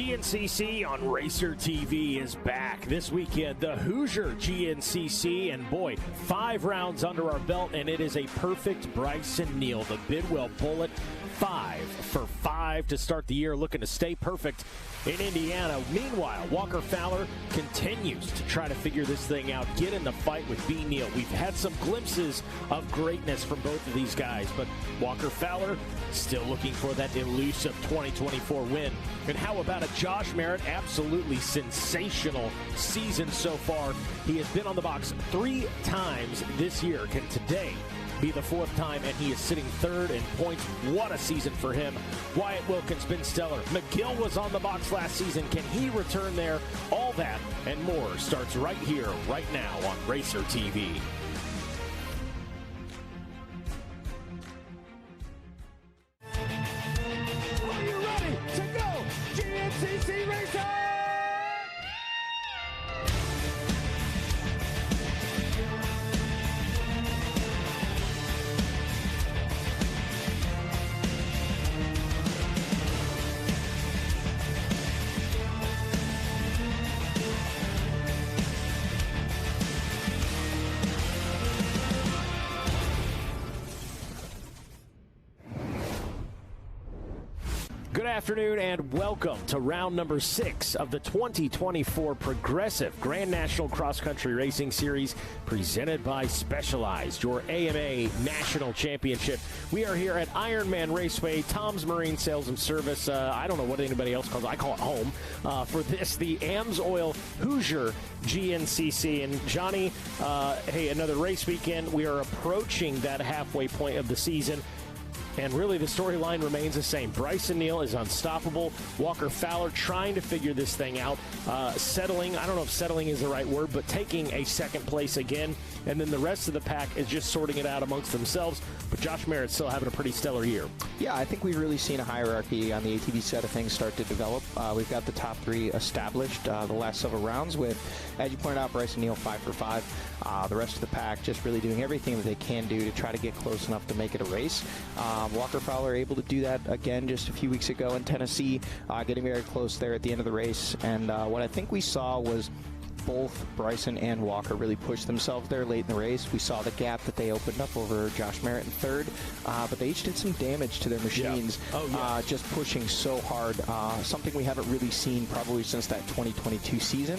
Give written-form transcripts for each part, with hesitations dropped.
GNCC on Racer TV is back this weekend. The Hoosier GNCC, and boy, 5 rounds under our belt, and it is a perfect Bryson Neal, the Bidwell Bullet. 5 for 5 to start the year, looking to stay perfect in Indiana. Meanwhile, Walker Fowler continues to try to figure this thing out, get in the fight with B. Neal. We've had some glimpses of greatness from both of these guys, but Walker Fowler still looking for that elusive 2024 win. And how about a Josh Merritt? Absolutely sensational season so far. He has been on the box 3 times this year. Can today be the 4th time, and he is sitting 3rd in points. What a season for him. Wyatt Wilkins been stellar. McGill was on the box last season. Can he return there? All that and more starts right here, right now on Racer TV. Are you ready to go? GNCC Racer! Good afternoon and welcome to round number 6 of the 2024 Progressive Grand National Cross Country Racing Series presented by Specialized, your AMA National Championship. We are here at Ironman Raceway, Tom's Marine Sales and Service. I don't know what anybody else calls it. I call it home. For this, the AMSOIL Hoosier GNCC. And Johnny, hey, another race weekend. We are approaching that halfway point of the season. And really, the storyline remains the same. Bryson Neal is unstoppable. Walker Fowler trying to figure this thing out. Settling, I don't know if settling is the right word, but taking a 2nd place again. And then the rest of the pack is just sorting it out amongst themselves. But Josh Merritt's still having a pretty stellar year. Yeah, I think we've really seen a hierarchy on the ATV side of things start to develop. We've got the top 3 established the last several rounds with, as you pointed out, Bryson Neal 5 for 5. The rest of the pack just really doing everything that they can do to try to get close enough to make it a race. Walker Fowler able to do that again just a few weeks ago in Tennessee, getting very close there at the end of the race. And what I think we saw was both Bryson and Walker really pushed themselves there late in the race. We saw the gap that they opened up over Josh Merritt in 3rd, but they each did some damage to their machines, just pushing so hard. Something we haven't really seen probably since that 2022 season,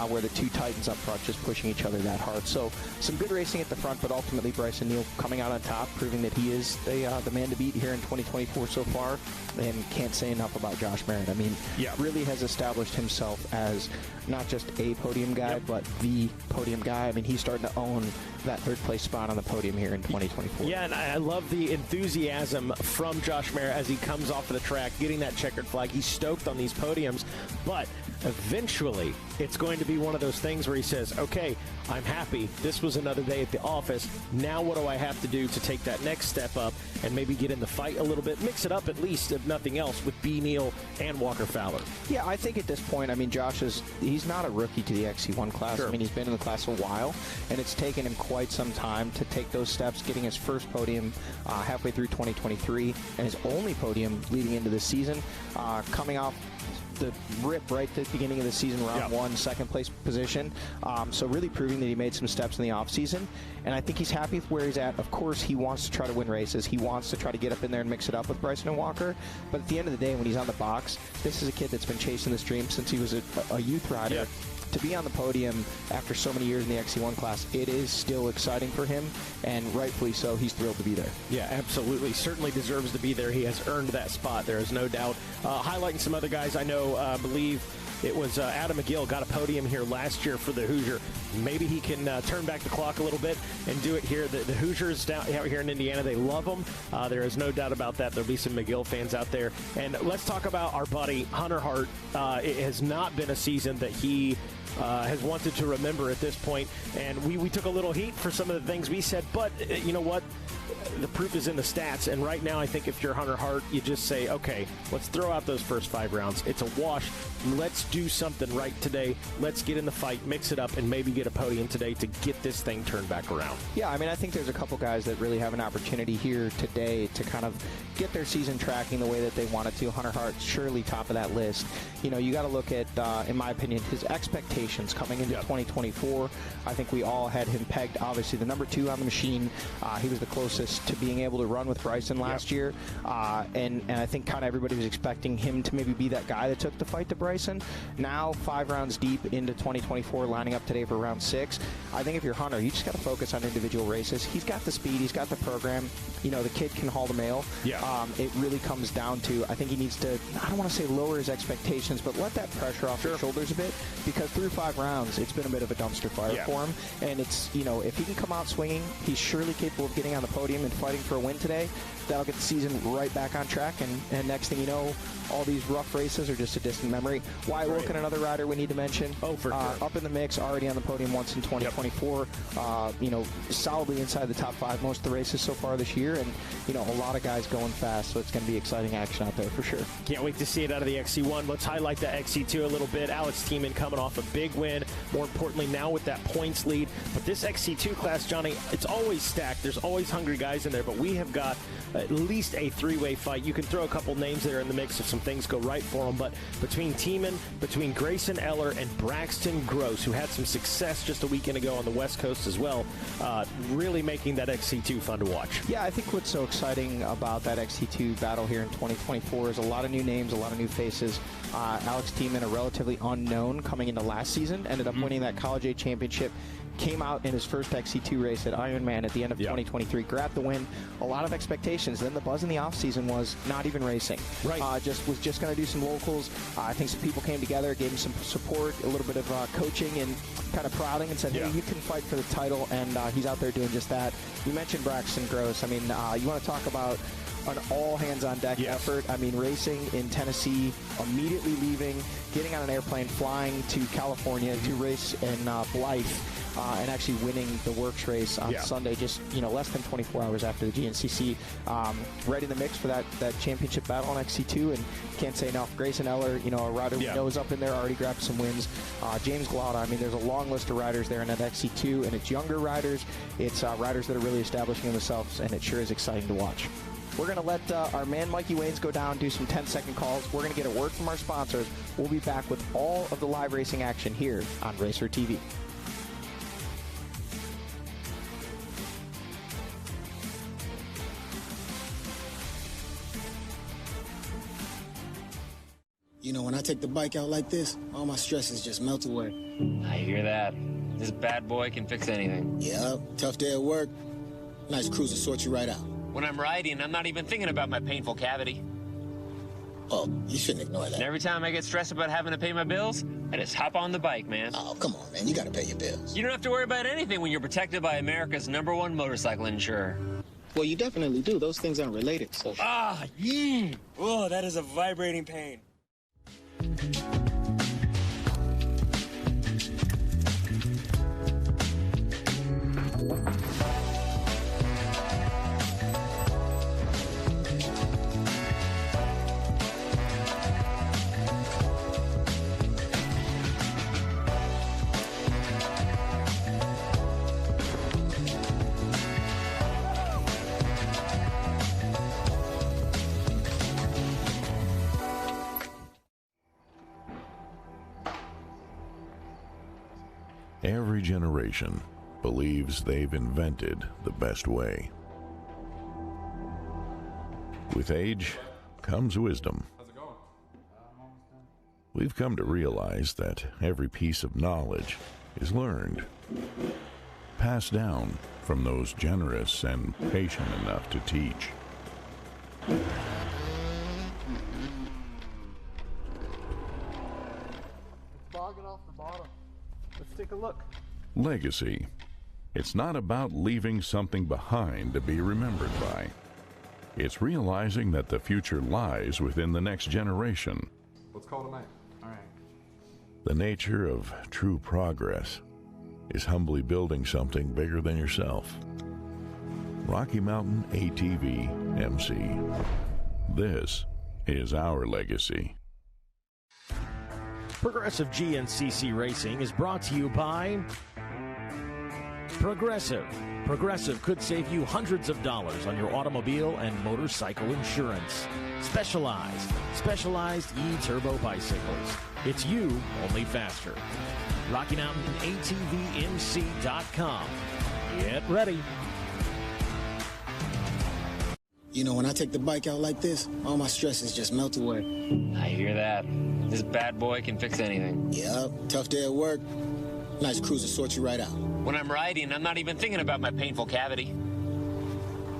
where the 2 Titans up front just pushing each other that hard. So some good racing at the front, but ultimately Bryson Neal coming out on top, proving that he is the man to beat here in 2024 so far. And can't say enough about Josh Merritt. I mean, really has established himself as not just a podium guy, but the podium guy. I mean, he's starting to own that 3rd place spot on the podium here in 2024. Yeah, and I love the enthusiasm from Josh Merritt as he comes off of the track, getting that checkered flag. He's stoked on these podiums, but eventually it's going to be one of those things where he says, okay, I'm happy. This was another day at the office. Now what do I have to do to take that next step up and maybe get in the fight a little bit, mix it up at least, if nothing else, with B. Neal and Walker Fowler? Yeah, I think at this point, I mean, Josh he's not a rookie to the XC1 class. Sure. I mean, he's been in the class a while, and it's taken him quite some time to take those steps, getting his first podium halfway through 2023, and his only podium leading into the season, coming off the rip right at the beginning of the season, round 1, 2nd place position. So really proving that he made some steps in the offseason. And I think he's happy with where he's at. Of course, he wants to try to win races. He wants to try to get up in there and mix it up with Bryson and Walker. But at the end of the day, when he's on the box, this is a kid that's been chasing this dream since he was a youth rider. Yeah. To be on the podium after so many years in the XC1 class, it is still exciting for him, and rightfully so. He's thrilled to be there. Yeah, absolutely. Certainly deserves to be there. He has earned that spot. There is no doubt. Highlighting some other guys I know, believe it was Adam McGill got a podium here last year for the Hoosier. Maybe he can turn back the clock a little bit and do it here. The Hoosiers down out here in Indiana, they love him. There is no doubt about that. There'll be some McGill fans out there. And let's talk about our buddy Hunter Hart. It has not been a season that he has wanted to remember at this point, and we took a little heat for some of the things we said, but you know what? the proof is in the stats. And right now, I think if you're Hunter Hart, you just say, okay, let's throw out those first 5 rounds. It's a wash. Let's do something right today. Let's get in the fight, mix it up, and maybe get a podium today to get this thing turned back around. Yeah, I mean, I think there's a couple guys that really have an opportunity here today to kind of get their season tracking the way that they wanted to. Hunter Hart, surely top of that list. You know, you got to look at, in my opinion, his expectations coming into 2024. I think we all had him pegged, obviously, the number 2 on the machine. He was the closest to being able to run with Bryson last year. And I think kind of everybody was expecting him to maybe be that guy that took the fight to Bryson. Now, 5 rounds deep into 2024, lining up today for round 6. I think if you're Hunter, you just got to focus on individual races. He's got the speed. He's got the program. You know, the kid can haul the mail. It really comes down to, I think he needs to, I don't want to say lower his expectations, but let that pressure off his shoulders a bit, because through 5 rounds, it's been a bit of a dumpster fire for him. And it's, you know, if he can come out swinging, he's surely capable of getting on the podium and fighting for a win today. That'll get the season right back on track, and next thing you know, all these rough races are just a distant memory. Wyatt Wilkin, another rider we need to mention. For sure. Up in the mix, already on the podium once in 2024. You know, solidly inside the top 5 most of the races so far this year, and, you know, a lot of guys going fast, so it's going to be exciting action out there for sure. Can't wait to see it out of the XC1. Let's highlight the XC2 a little bit. Alex Tiemann coming off a big win, more importantly now with that points lead. But this XC2 class, Johnny, it's always stacked. There's always hungry guys in there, but we have got at least a 3-way fight. You can throw a couple names there in the mix if some things go right for them, but between Tiemann, between Grayson Eller, and Braxton Gross, who had some success just a weekend ago on the West Coast as well, really making that XC2 fun to watch. Yeah, I think what's so exciting about that XC2 battle here in 2024 is a lot of new names, a lot of new faces. Alex Tiemann, a relatively unknown coming into last season, ended up winning that College A championship. Came out in his first XC2 race at Ironman at the end of 2023, grabbed the win. A lot of expectations. Then the buzz in the offseason was not even racing. Was just going to do some locals. I think some people came together, gave him some support, a little bit of coaching, and kind of prodding and said, hey, you can fight for the title, and he's out there doing just that. You mentioned Braxton Gross. I mean, you want to talk about an all-hands-on-deck effort. I mean, racing in Tennessee, immediately leaving, getting on an airplane, flying to California to race in Blythe, and actually winning the Works race on Sunday, just, you know, less than 24 hours after the GNCC. Right in the mix for that championship battle on XC2, and can't say enough. Grayson Eller, you know, a rider we know is up in there, already grabbed some wins. James Glauda, I mean, there's a long list of riders there in that XC2, and it's younger riders. It's riders that are really establishing themselves, and it sure is exciting to watch. We're going to let our man Mikey Waynes go down, do some 10-second calls. We're going to get a word from our sponsors. We'll be back with all of the live racing action here on Racer TV. You know, when I take the bike out like this, all my stresses just melt away. I hear that. This bad boy can fix anything. Yep, tough day at work. Nice cruiser sorts you right out. When I'm riding, I'm not even thinking about my painful cavity. Oh, you shouldn't ignore that. And every time I get stressed about having to pay my bills, I just hop on the bike, man. Oh, come on, man. You gotta pay your bills. You don't have to worry about anything when you're protected by America's #1 motorcycle insurer. Well, you definitely do. Those things aren't related, so... Oh, that is a vibrating pain. Every generation believes they've invented the best way. With age comes wisdom. We've come to realize that every piece of knowledge is learned, passed down from those generous and patient enough to teach. Take a look. Legacy. It's not about leaving something behind to be remembered by. It's realizing that the future lies within the next generation. Let's call tonight. All right. The nature of true progress is humbly building something bigger than yourself. Rocky Mountain ATV MC. This is our legacy. Progressive GNCC Racing is brought to you by Progressive. Progressive could save you hundreds of dollars on your automobile and motorcycle insurance. Specialized E-Turbo bicycles. It's you, only faster. RockyMountainATVMC.com. Get ready. You know, when I take the bike out like this, all my stresses just melt away. I hear that. This bad boy can fix anything. Yep, tough day at work. Nice cruiser sorts you right out. When I'm riding, I'm not even thinking about my painful cavity.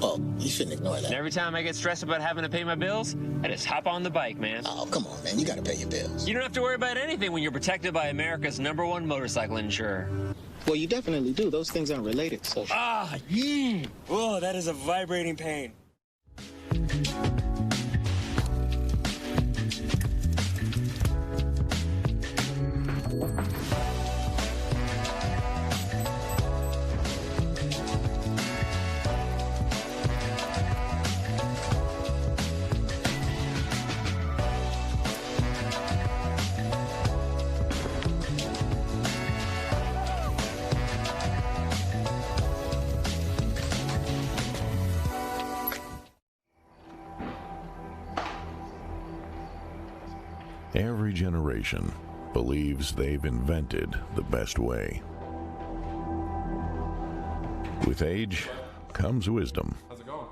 Oh, you shouldn't ignore that. And every time I get stressed about having to pay my bills, I just hop on the bike, man. Oh, come on, man. You gotta pay your bills. You don't have to worry about anything when you're protected by America's #1 motorcycle insurer. Well, you definitely do. Those things aren't related, so... Oh, that is a vibrating pain. Every generation believes they've invented the best way. With age comes wisdom. How's it going?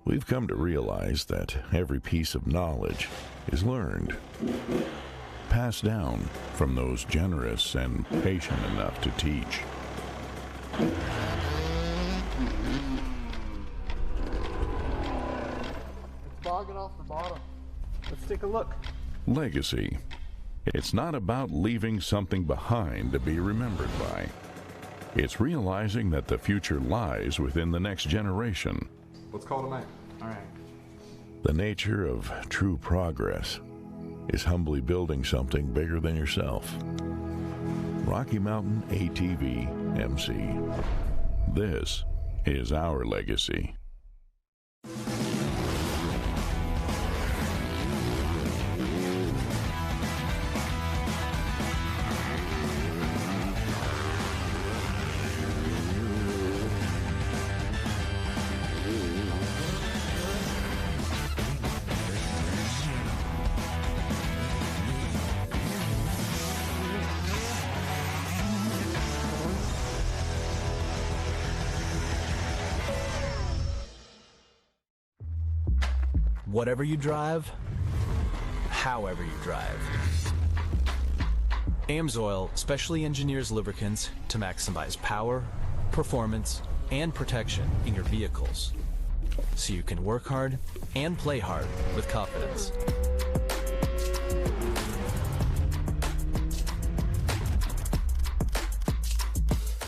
We've come to realize that every piece of knowledge is learned, passed down from those generous and patient enough to teach. It's bogging off the bottom. Let's take a look. Legacy. It's not about leaving something behind to be remembered by. It's realizing that the future lies within the next generation. Let's call it a night. All right. The nature of true progress is humbly building something bigger than yourself. Rocky Mountain ATV MC. This is our legacy. Whatever you drive, however you drive. AMSOIL specially engineers lubricants to maximize power, performance, and protection in your vehicles, so you can work hard and play hard with confidence.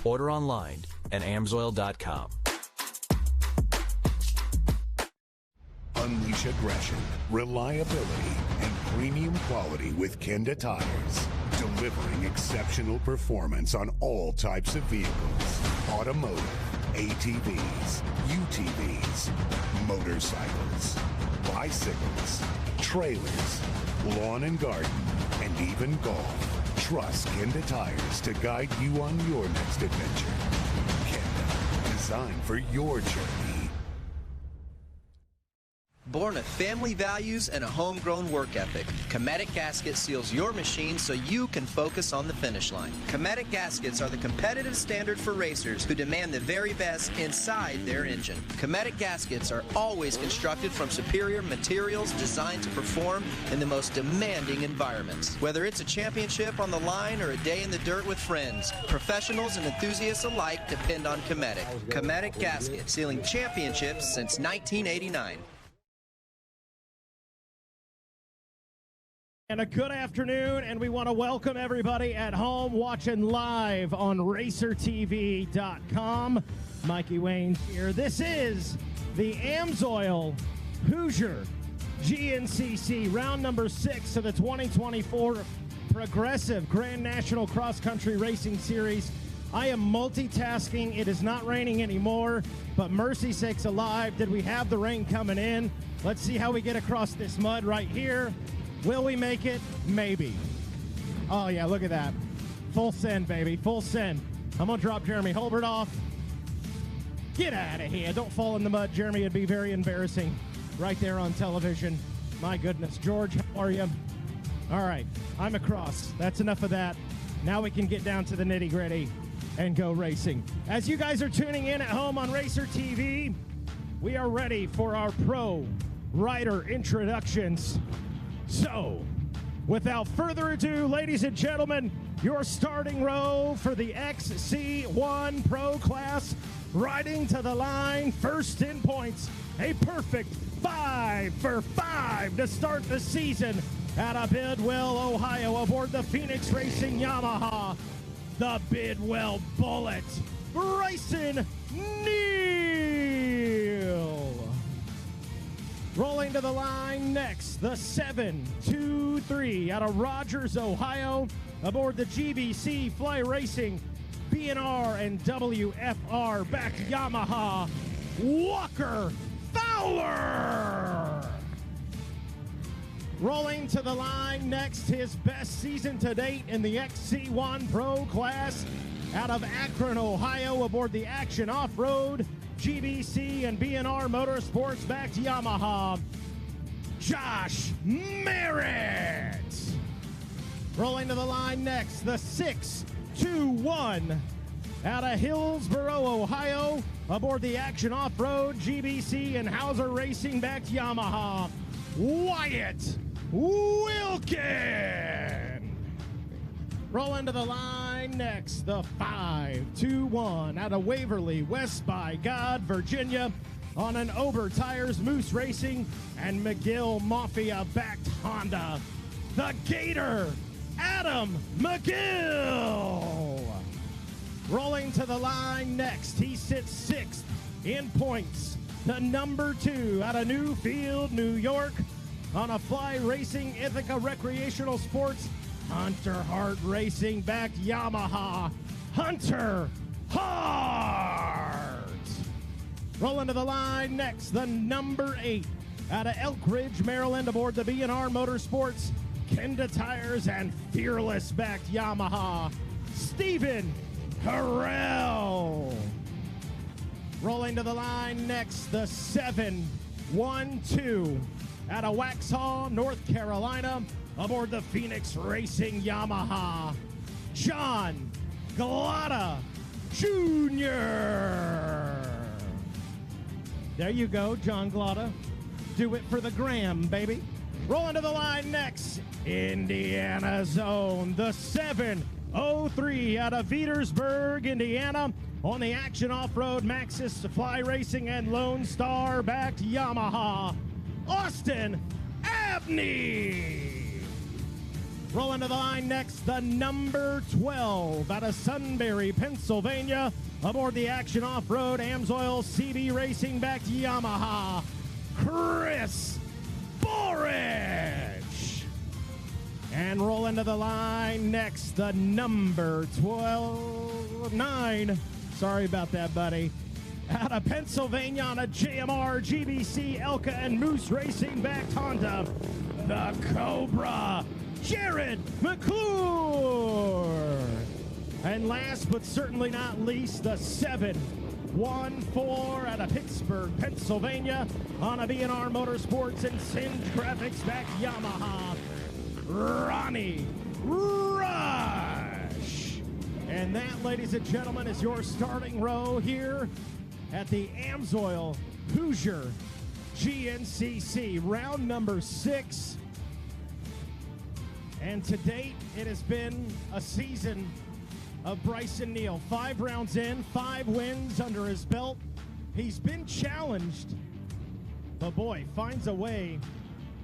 Order online at amsoil.com. Unleash aggression, reliability, and premium quality with Kenda tires. Delivering exceptional performance on all types of vehicles. Automotive, ATVs, UTVs, motorcycles, bicycles, trailers, lawn and garden, and even golf. Trust Kenda tires to guide you on your next adventure. Kenda, designed for your journey. Born of family values and a homegrown work ethic, Cometic Gasket seals your machine so you can focus on the finish line. Cometic Gaskets are the competitive standard for racers who demand the very best inside their engine. Cometic Gaskets are always constructed from superior materials designed to perform in the most demanding environments. Whether it's a championship on the line or a day in the dirt with friends, professionals and enthusiasts alike depend on Cometic. Cometic Gasket, sealing championships since 1989. And a good afternoon, and we want to welcome everybody at home watching live on RacerTV.com. Mikey Wayne here. This is the AMSOIL Hoosier GNCC, round number 6 of the 2024 Progressive Grand National Cross Country Racing Series I am multitasking. It is not raining anymore, but mercy sakes alive, did we have the rain coming in? Let's see how we get across this mud right here. Will we make it? Maybe. Oh, yeah, look at that. Full send, baby, full send. I'm going to drop Jeremy Holbert off. Get out of here. Don't fall in the mud, Jeremy. It'd be very embarrassing right there on television. My goodness. George, how are you? All right, I'm across. That's enough of that. Now we can get down to the nitty-gritty and go racing. As you guys are tuning in at home on Racer TV, we are ready for our pro rider introductions. So, without further ado, ladies and gentlemen, your starting row for the XC1 Pro class, riding to the line, first in points, a perfect 5 for 5 to start the season out of Bidwell, Ohio, aboard the Phoenix Racing Yamaha, the Bidwell Bullet, Bryson Neal. Rolling to the line next, the 723 out of Rogers, Ohio, aboard the GBC Fly Racing B&R and WFR back Yamaha, Walker Fowler. Rolling to the line next, his best season to date in the XC1 Pro class out of Akron, Ohio, aboard the Action Off-Road, GBC and B&R Motorsports back to Yamaha, Josh Merritt. Rolling to the line next, the 621 out of Hillsboro, Ohio, aboard the Action Off-Road, GBC and Hauser Racing back to Yamaha, Wyatt Wilkin. Rolling to the line next, the 521 out of Waverly, West by God, Virginia, on an Ober Tires Moose Racing and McGill Mafia backed Honda, the Gator, Adam McGill. Rolling to the line next, he sits 6th in points, the number 2 out of Newfield, New York, on a Fly Racing Ithaca Recreational Sports, Hunter Hart Racing backed Yamaha, Hunter Hart. Rolling to the line next, the number 8 out of Elk Ridge, Maryland, aboard the B&R Motorsports, Kenda Tires and Fearless backed Yamaha, Stephen Carell. Rolling to the line next, the 712 out of Waxhaw, North Carolina, aboard the Phoenix Racing Yamaha, John Galata Jr. There you go, John Galata. Do it for the gram, baby. Rolling to the line next, Indiana Zone, the 703 out of Petersburg, Indiana, on the Action Off-Road Maxxis Fly Racing and Lone Star backed Yamaha, Austin Abney. Rolling to the line next, the number 12 out of Sunbury, Pennsylvania, aboard the Action Off-Road Amsoil CB Racing back to Yamaha, Chris Borich. And rolling to the line next, the number 9. Sorry about that, buddy. Out of Pennsylvania on a JMR, GBC, Elka, and Moose Racing backed Honda, the Cobra, Jared McClure. And last but certainly not least, the 714 out of Pittsburgh, Pennsylvania, on a B&R Motorsports and Singe Graphics back Yamaha, Ronnie Rush. And that, ladies and gentlemen, is your starting row here at the Amsoil Hoosier GNCC, round number 6. And to date, it has been a season of Bryson Neal. 5 rounds in, 5 wins under his belt. He's been challenged, but boy, finds a way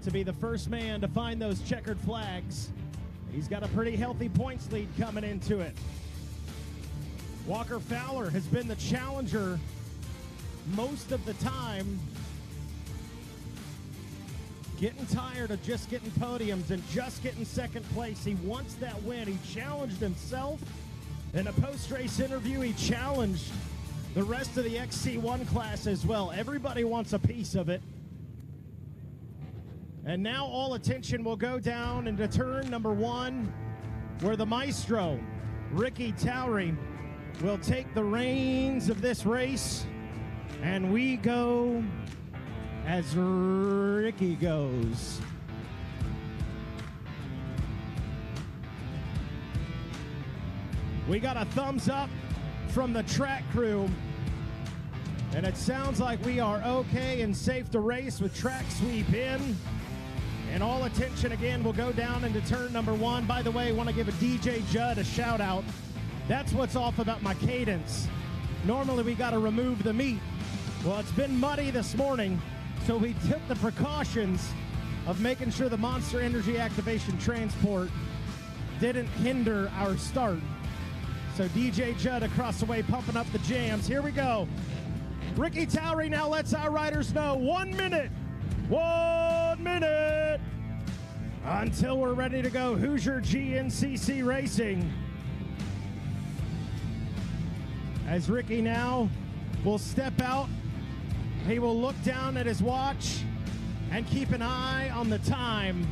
to be the first man to find those checkered flags. He's got a pretty healthy points lead coming into it. Walker Fowler has been the challenger most of the time, getting tired of just getting podiums and just getting second place. He wants that win. He challenged himself, In a post-race interview, he challenged the rest of the XC1 class as well. Everybody wants a piece of it. And now all attention will go down into turn number 1, where the maestro, Ricky Towery, will take the reins of this race. And we go as Ricky goes. We got a thumbs up from the track crew, and it sounds like we are okay and safe to race with track sweep in. And all attention again will go down into turn number 1. By the way, I want to give a DJ Judd a shout out. That's what's off about my cadence. Normally we got to remove the meat. Well, it's been muddy this morning, so we took the precautions of making sure the Monster Energy Activation Transport didn't hinder our start. So DJ Judd across the way pumping up the jams. Here we go. Ricky Towery now lets our riders know 1 minute. 1 minute until we're ready to go. Hoosier GNCC Racing. As Ricky now will step out, he will look down at his watch and keep an eye on the time.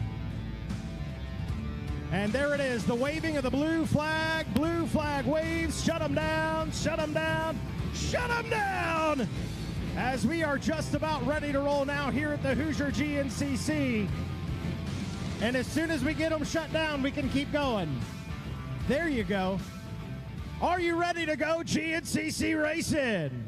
And there it is, the waving of the blue flag waves. Shut them down, shut them down, shut them down. As we are just about ready to roll now here at the Hoosier GNCC. And as soon as we get them shut down, we can keep going. There you go. Are you ready to go GNCC racing?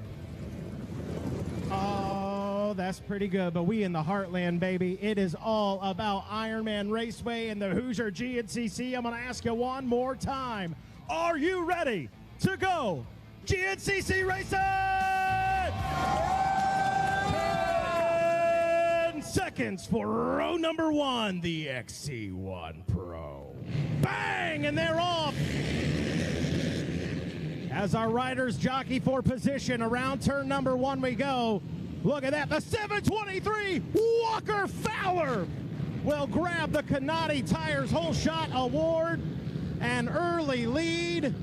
Oh, that's pretty good, but we in the heartland, baby. It is all about Ironman Raceway and the Hoosier GNCC. I'm going to ask you one more time. Are you ready to go GNCC racing? 10 seconds for row number 1, the XC1 Pro. Bang, and they're off. As our riders jockey for position, around turn number 1 we go. Look at that, the 723 Walker Fowler will grab the Canati Tires Whole Shot Award. An early lead.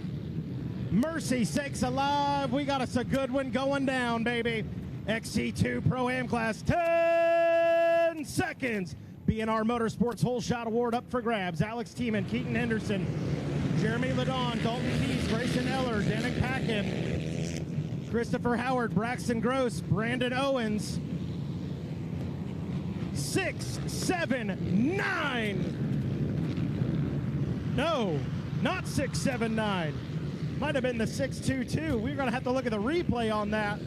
Mercy sakes alive, we got us a good one going down, baby. XC2 Pro-Am class, 10 seconds. B&R Motorsports Whole Shot Award up for grabs. Alex Tiemann, Keaton Henderson, Jeremy Ledon, Dalton Keys, Grayson Eller, Danik Packin, Christopher Howard, Braxton Gross, Brandon Owens. 6, 7, 9. No, not 6, 7, 9. Might have been the 6-2-2. We're going to have to look at the replay on that.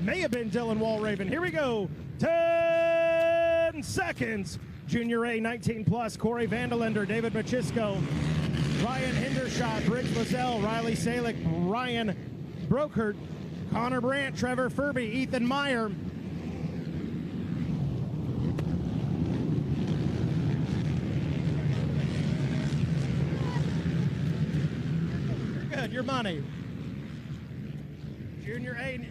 May have been Dylan Walraven. Here we go. 10 seconds. Junior A 19 plus, Corey Vandelender, David Machisco, Ryan Hendershot, Rich Lozelle, Riley Salick, Ryan Brokert, Connor Brandt, Trevor Furby, Ethan Meyer. Good, your money. Junior A.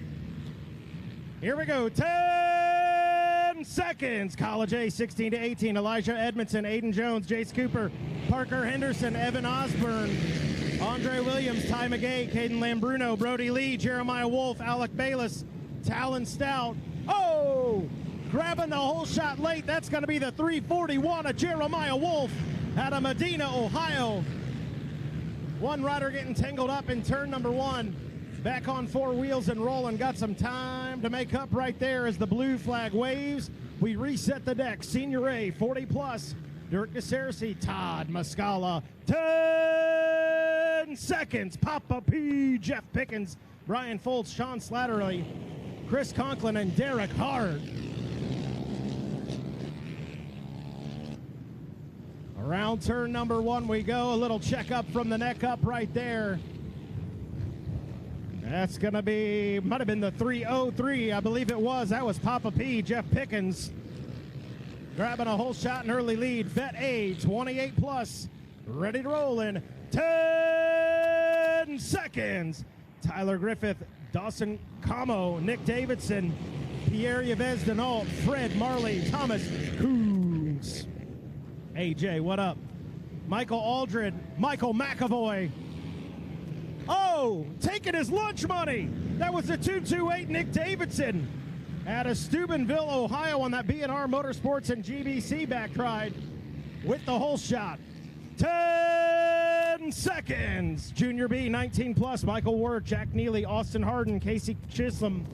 Here we go, 10 seconds. College A, 16 to 18. Elijah Edmondson, Aiden Jones, Jace Cooper, Parker Henderson, Evan Osborne, Andre Williams, Ty McGay, Caden Lambruno, Brody Lee, Jeremiah Wolf, Alec Bayless, Talon Stout. Oh, grabbing the whole shot late. That's going to be the 341 of Jeremiah Wolf out of Medina, Ohio. One rider getting tangled up in turn number 1. Back on 4 wheels and rolling. Got some time to make up right there as the blue flag waves. We reset the deck. Senior A, 40 plus. Dirk DeCerci, Todd Muscala. 10 seconds. Papa P, Jeff Pickens, Brian Foltz, Sean Slattery, Chris Conklin, and Derek Hart. Around turn number 1 we go. A little checkup from the neck up right there. That's going to be, might have been the 303, I believe it was. That was Papa P, Jeff Pickens. Grabbing a whole shot and early lead. Vet A, 28 plus, ready to roll in 10 seconds. Tyler Griffith, Dawson Camo, Nick Davidson, Pierre Yves Denault, Fred Marley, Thomas Coombs. AJ, what up? Michael Aldred, Michael McAvoy, Oh, taking his lunch money. That was the 228 Nick Davidson out of Steubenville, Ohio on that B&R Motorsports and GBC back ride with the whole shot. 10 seconds. Junior B, 19 plus. Michael Ward, Jack Neely, Austin Harden, Casey Chisholm,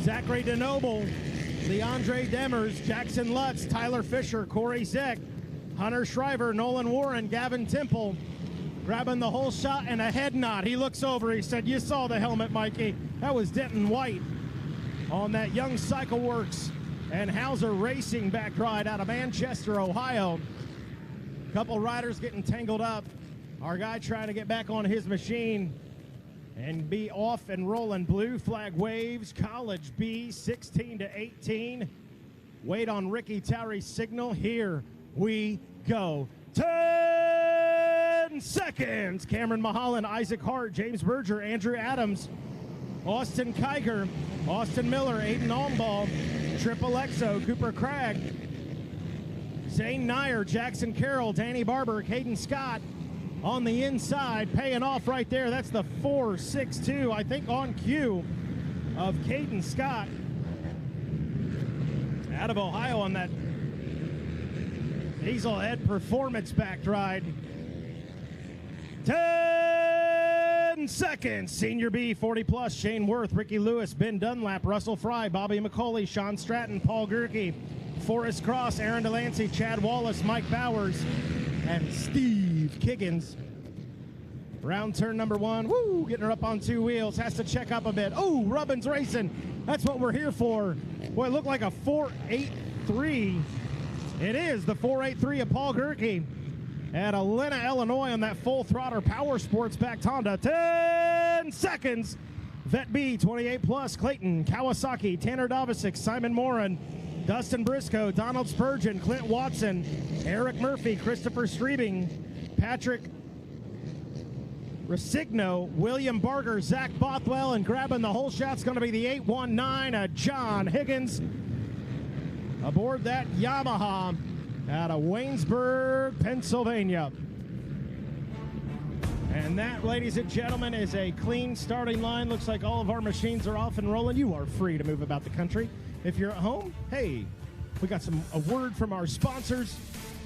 Zachary DeNoble, Leandre Demers, Jackson Lutz, Tyler Fisher, Corey Zeck, Hunter Shriver, Nolan Warren, Gavin Temple, grabbing the whole shot and a head nod. He looks over, he said, you saw the helmet, Mikey. That was Denton White on that Young Cycle Works and Hauser Racing back ride out of Manchester, Ohio. Couple riders getting tangled up. Our guy trying to get back on his machine and be off and rolling. Blue flag waves. College B, 16 to 18. Wait on Ricky Towery's signal. Here we go. 10 seconds. Cameron Mahalan, Isaac Hart, James Berger, Andrew Adams, Austin Kiger, Austin Miller, Aiden Almball, Triple Exo, Cooper Craig, Zane Nyer, Jackson Carroll, Danny Barber, Caden Scott on the inside, paying off right there. That's the 4.62, I think, on cue of Caden Scott out of Ohio on that Hazelhead Performance backed ride. 10 seconds. Senior B, 40 plus. Shane Worth, Ricky Lewis, Ben Dunlap, Russell Fry, Bobby McCauley, Sean Stratton, Paul Gerke, Forrest Cross, Aaron Delancey, Chad Wallace, Mike Bowers, and Steve Kiggins. Round turn number one. Woo, getting her up on two wheels. Has to check up a bit. Oh, Rubbins racing. That's what we're here for. Boy, it looked like a 4.83. It is the 4.83 of Paul Gerke at Helena, Illinois on that full throttle Power Sports backed Honda. 10 seconds. Vet B, 28 plus. Clayton Kawasaki, Tanner Dovisick, Simon Morin, Dustin Briscoe, Donald Spurgeon, Clint Watson, Eric Murphy, Christopher Streebing, Patrick Resigno, William Barger, Zach Bothwell, and grabbing the whole shot's going to be the 819 John Higgins aboard that Yamaha out of Waynesburg, Pennsylvania. And that, ladies and gentlemen, is a clean starting line. Looks like all of our machines are off and rolling. You are free to move about the country. If you're at home, hey, we got a word from our sponsors.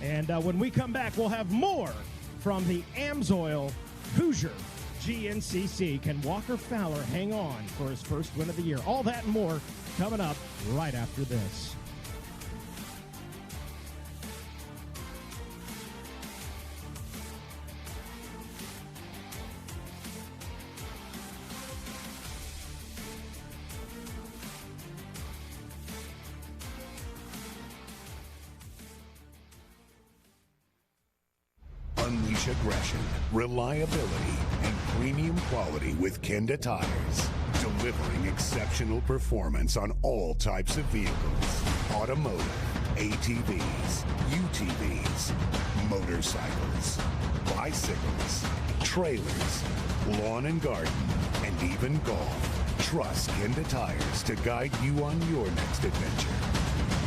And when we come back, we'll have more from the Amsoil Hoosier GNCC. Can Walker Fowler hang on for his first win of the year? All that and more coming up right after this. Unleash aggression, reliability, and premium quality with Kenda Tires. Delivering exceptional performance on all types of vehicles. Automotive, ATVs, UTVs, motorcycles, bicycles, trailers, lawn and garden, and even golf. Trust Kenda Tires to guide you on your next adventure.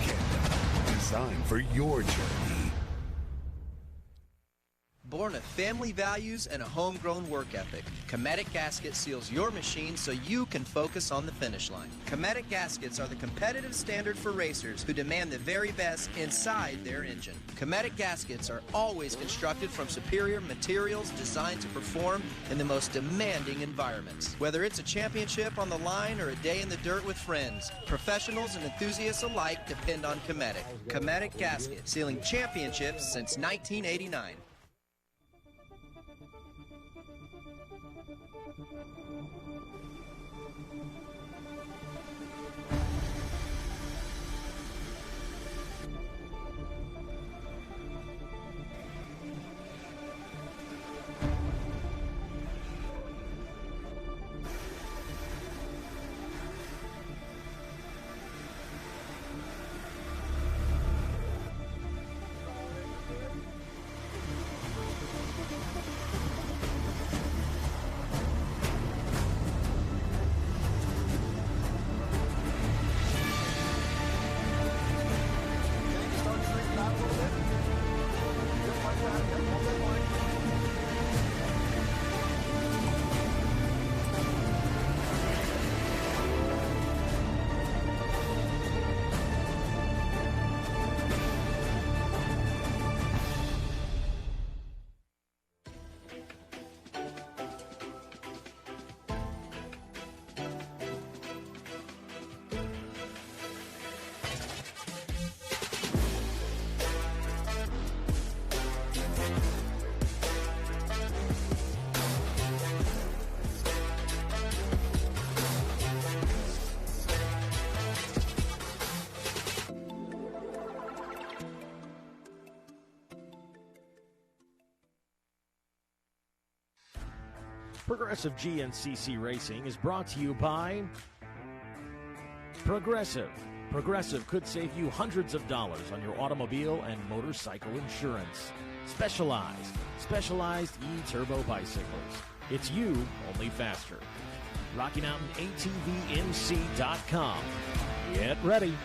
Kenda, designed for your journey. Born of family values and a homegrown work ethic, Cometic Gasket seals your machine so you can focus on the finish line. Cometic Gaskets are the competitive standard for racers who demand the very best inside their engine. Cometic Gaskets are always constructed from superior materials designed to perform in the most demanding environments. Whether it's a championship on the line or a day in the dirt with friends, professionals and enthusiasts alike depend on Cometic. Cometic Gasket, sealing championships since 1989. Progressive GNCC Racing is brought to you by Progressive. Progressive could save you hundreds of dollars on your automobile and motorcycle insurance. Specialized e-turbo bicycles. It's you, only faster. RockyMountainATVMC.com. Get ready.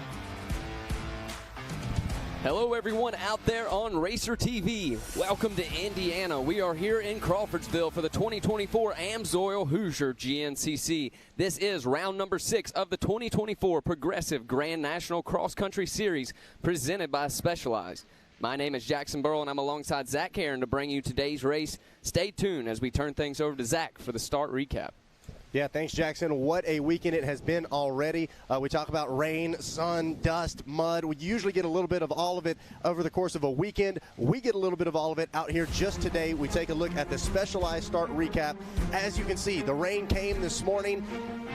Hello, everyone out there on Racer TV. Welcome to Indiana. We are here in Crawfordsville for the 2024 AMSOIL Hoosier GNCC. This is round number 6 of the 2024 Progressive Grand National Cross Country Series presented by Specialized. My name is Jackson Burrow, and I'm alongside Zach Herron to bring you today's race. Stay tuned as we turn things over to Zach for the start recap. Yeah, thanks, Jackson. What a weekend it has been already. We talk about rain, sun, dust, mud. We usually get a little bit of all of it over the course of a weekend. We get a little bit of all of it out here just today. We take a look at the Specialized start recap. As you can see, the rain came this morning.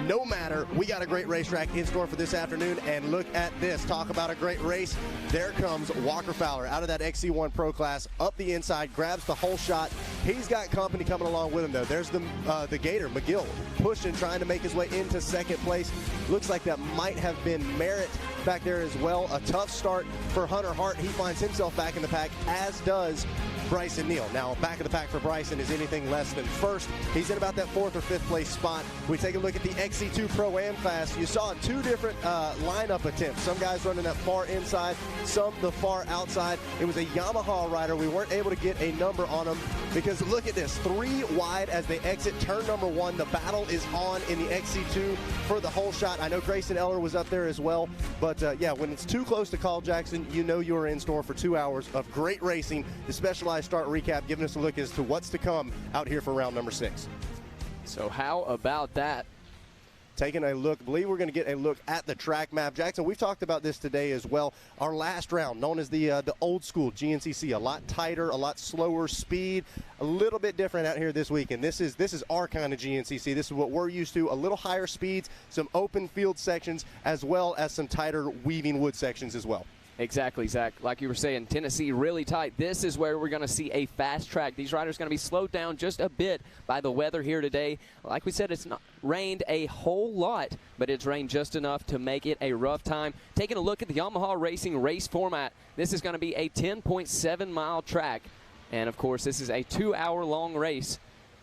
No matter, we got a great racetrack in store for this afternoon. And look at this. Talk about a great race. There comes Walker Fowler out of that XC1 Pro class, up the inside, grabs the whole shot. He's got company coming along with him, though. There's the Gator, McGill, pushing, trying to make his way into second place. Looks like that might have been Merritt back there as well. A tough start for Hunter Hart. He finds himself back in the pack, as does Bryson Neal. Now, back of the pack for Bryson is anything less than first. He's in about that 4th or 5th place spot. We take a look at the XC2 Pro-Am class. You saw 2 different lineup attempts. Some guys running that far inside, some the far outside. It was a Yamaha rider. We weren't able to get a number on him because look at this. 3 wide as they exit turn number 1. The battle is on in the XC2 for the whole shot. I know Grayson Eller was up there as well, but yeah, when it's too close to call, Jackson, you know you're in store for 2 hours of great racing. The Specialized start recap giving us a look as to what's to come out here for round number 6. So how about that? Taking a look, believe we're going to get a look at the track map. Jackson, we've talked about this today as well. Our last round, known as the old school GNCC, a lot tighter, a lot slower speed, a little bit different out here this weekend. This is our kind of GNCC. This is what we're used to, a little higher speeds, some open field sections, as well as some tighter weaving wood sections as well. Exactly, Zach. Like you were saying, Tennessee really tight. This is where we're going to see a fast track. These riders are going to be slowed down just a bit by the weather here today. Like we said, it's not rained a whole lot, but it's rained just enough to make it a rough time. Taking a look at the Yamaha Racing race format, this is going to be a 10.7-mile track. And, of course, this is a 2-hour-long race.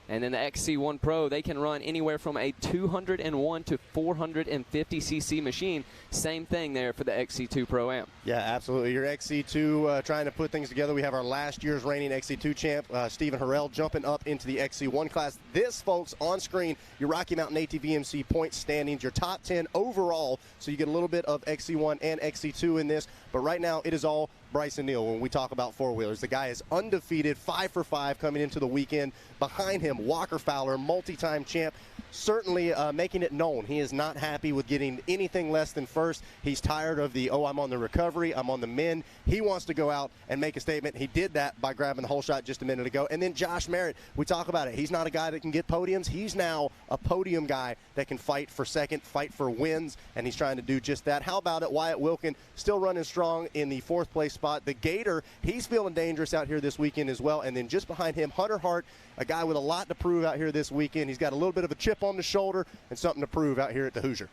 And then the XC1 Pro, they can run anywhere from a 201 to 450 cc machine. Same thing there for the XC2 Pro-Am. Yeah, absolutely. Your XC2 trying to put things together. We have our last year's reigning XC2 champ, Stephen Harrell, jumping up into the XC1 class. This, folks, on screen, your Rocky Mountain ATVMC point standings, your top 10 overall. So you get a little bit of XC1 and XC2 in this. But right now, it is all Bryson Neal when we talk about four-wheelers. The guy is undefeated, 5 for 5 coming into the weekend. Behind him, Walker Fowler, multi-time champ, certainly making it known he is not happy with getting anything less than first. He's tired of the, I'm on the recovery, I'm on the men. He wants to go out and make a statement. He did that by grabbing the whole shot just a minute ago. And then Josh Merritt, we talk about it. He's not a guy that can get podiums. He's now a podium guy that can fight for second, fight for wins, and he's trying to do just that. How about it? Wyatt Wilkin still running strong in the 4th place spot. The Gator, he's feeling dangerous out here this weekend as well. And then just behind him, Hunter Hart, a guy with a lot to prove out here this weekend. He's got a little bit of a chip on the shoulder and something to prove out here at the Hoosier.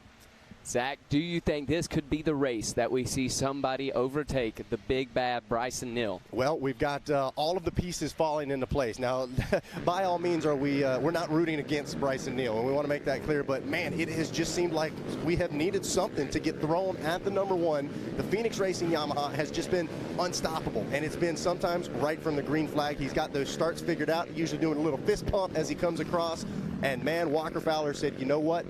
Zach, do you think this could be the race that we see somebody overtake the big bad Bryson Neal? Well, we've got all of the pieces falling into place. Now, by all means, we're not rooting against Bryson Neal, and we want to make that clear. But, man, it has just seemed like we have needed something to get thrown at the number 1. The Phoenix Racing Yamaha has just been unstoppable, and it's been sometimes right from the green flag. He's got those starts figured out, usually doing a little fist pump as he comes across. And, man, Walker Fowler said, you know what?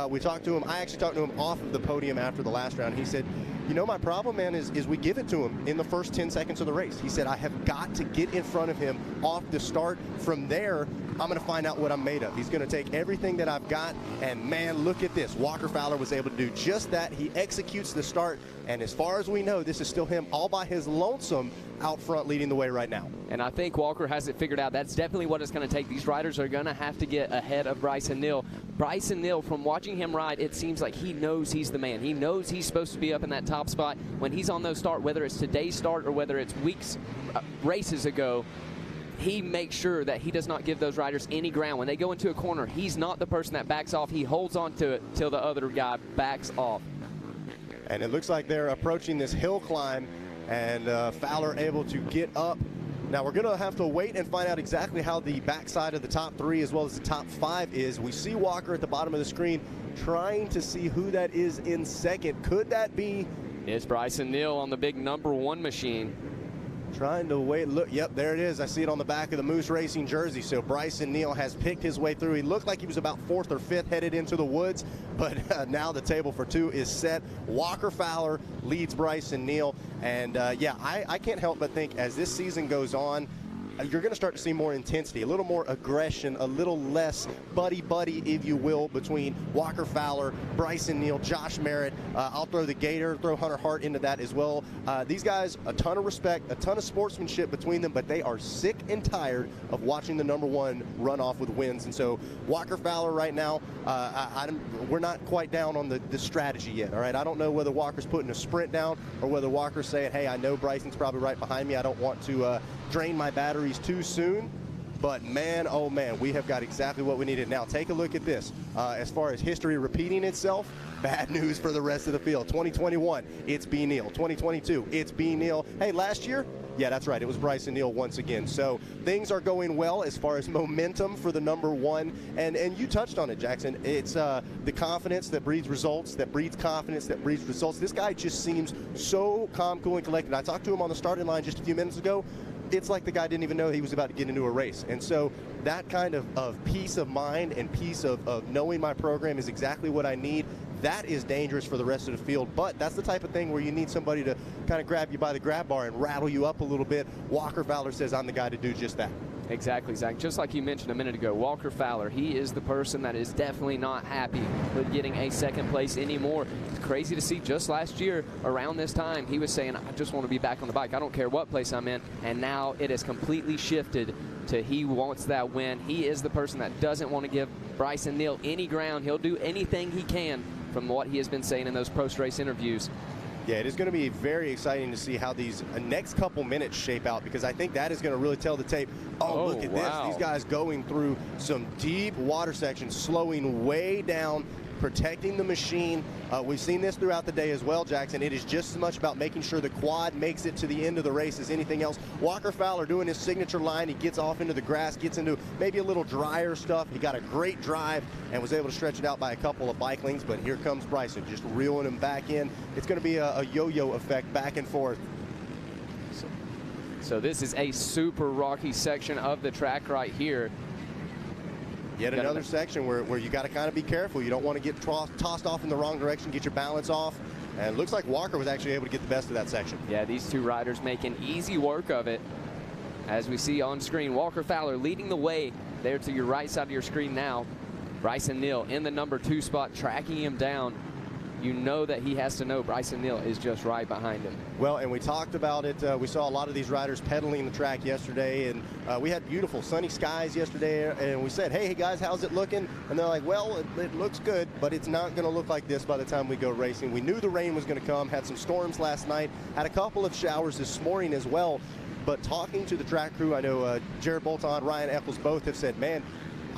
We talked to him. I actually talked to him off of the podium after the last round. He said, you know, my problem, man, is we give it to him in the first 10 seconds of the race. He said, I have got to get in front of him off the start. From there, I'm going to find out what I'm made of. He's going to take everything that I've got. And, man, look at this. Walker Fowler was able to do just that. He executes the start. And as far as we know, this is still him all by his lonesome out front leading the way right now. And I think Walker has it figured out. That's definitely what it's going to take. These riders are going to have to get ahead of Bryson Neal. Bryson Neal, from watching him ride, it seems like he knows he's the man. He knows he's supposed to be up in that top spot. When he's on those start, whether it's today's start or whether it's weeks, races ago, he makes sure that he does not give those riders any ground. When they go into a corner, he's not the person that backs off. He holds on to it till the other guy backs off. And it looks like they're approaching this hill climb, and Fowler able to get up. Now we're going to have to wait and find out exactly how the backside of the top 3 as well as the top 5 is. We see Walker at the bottom of the screen trying to see who that is in second. Could that be? It's Bryson Neal on the big #1 machine. Trying to wait. Look, yep, there it is. I see it on the back of the Moose Racing jersey. So Bryson Neal has picked his way through. He looked like he was about 4th or 5th headed into the woods, but now the table for 2 is set. Walker Fowler leads Bryson Neal. And yeah, I can't help but think as this season goes on, you're going to start to see more intensity, a little more aggression, a little less buddy-buddy, if you will, between Walker Fowler, Bryson Neal, Josh Merritt. I'll throw the Gator, throw Hunter Hart into that as well. These guys, a ton of respect, a ton of sportsmanship between them, but they are sick and tired of watching the #1 run off with wins. And so Walker Fowler right now, we're not quite down on the strategy yet, all right? I don't know whether Walker's putting a sprint down or whether Walker's saying, hey, I know Bryson's probably right behind me. I don't want to drain my batteries too soon. But man, oh man, we have got exactly what we needed. Now take a look at this. As far as history repeating itself, bad news for the rest of the field. 2021, it's B. Neal. 2022, it's B. Neal. Hey, last year, yeah, that's right, it was Bryson Neal once again. So things are going well as far as momentum for the #1. And you touched on it, Jackson. It's the confidence that breeds results, that breeds confidence, that breeds results. This guy just seems so calm, cool, and collected. I talked to him on the starting line just a few minutes ago. It's like the guy didn't even know he was about to get into a race. And so that kind of peace of mind and peace of knowing my program is exactly what I need, that is dangerous for the rest of the field. But that's the type of thing where you need somebody to kind of grab you by the grab bar and rattle you up a little bit. Walker Fowler says, I'm the guy to do just that. Exactly, Zach. Just like you mentioned a minute ago, Walker Fowler, he is the person that is definitely not happy with getting a 2nd place anymore. It's crazy to see. Just last year, around this time, he was saying, I just want to be back on the bike. I don't care what place I'm in. And now it has completely shifted to he wants that win. He is the person that doesn't want to give Bryson Neal any ground. He'll do anything he can from what he has been saying in those post-race interviews. Yeah, it is going to be very exciting to see how these next couple minutes shape out, because I think that is going to really tell the tape. Oh, look at this. These guys going through some deep water sections, slowing way down, protecting the machine. We've seen this throughout the day as well, Jackson. It is just as much about making sure the quad makes it to the end of the race as anything else. Walker Fowler doing his signature line. He gets off into the grass, gets into maybe a little drier stuff. He got a great drive and was able to stretch it out by a couple of bike lengths, but here comes Bryson just reeling him back in. It's going to be a yo-yo effect back and forth. So this is a super rocky section of the track right here. Yet another section where you got to kind of be careful. You don't want to get tossed off in the wrong direction, get your balance off. And it looks like Walker was actually able to get the best of that section. Yeah, these two riders making easy work of it. As we see on screen, Walker Fowler leading the way there to your right side of your screen now. Bryson Neal in the #2 spot, tracking him down. You know that he has to know Bryson Neal is just right behind him. Well, and we talked about it. We saw a lot of these riders pedaling the track yesterday, and we had beautiful sunny skies yesterday, and we said, hey guys, how's it looking? And they're like, well, it looks good, but it's not going to look like this by the time we go racing. We knew the rain was going to come, had some storms last night, had a couple of showers this morning as well. But talking to the track crew, I know Jared Bolton, Ryan Eccles both have said, man,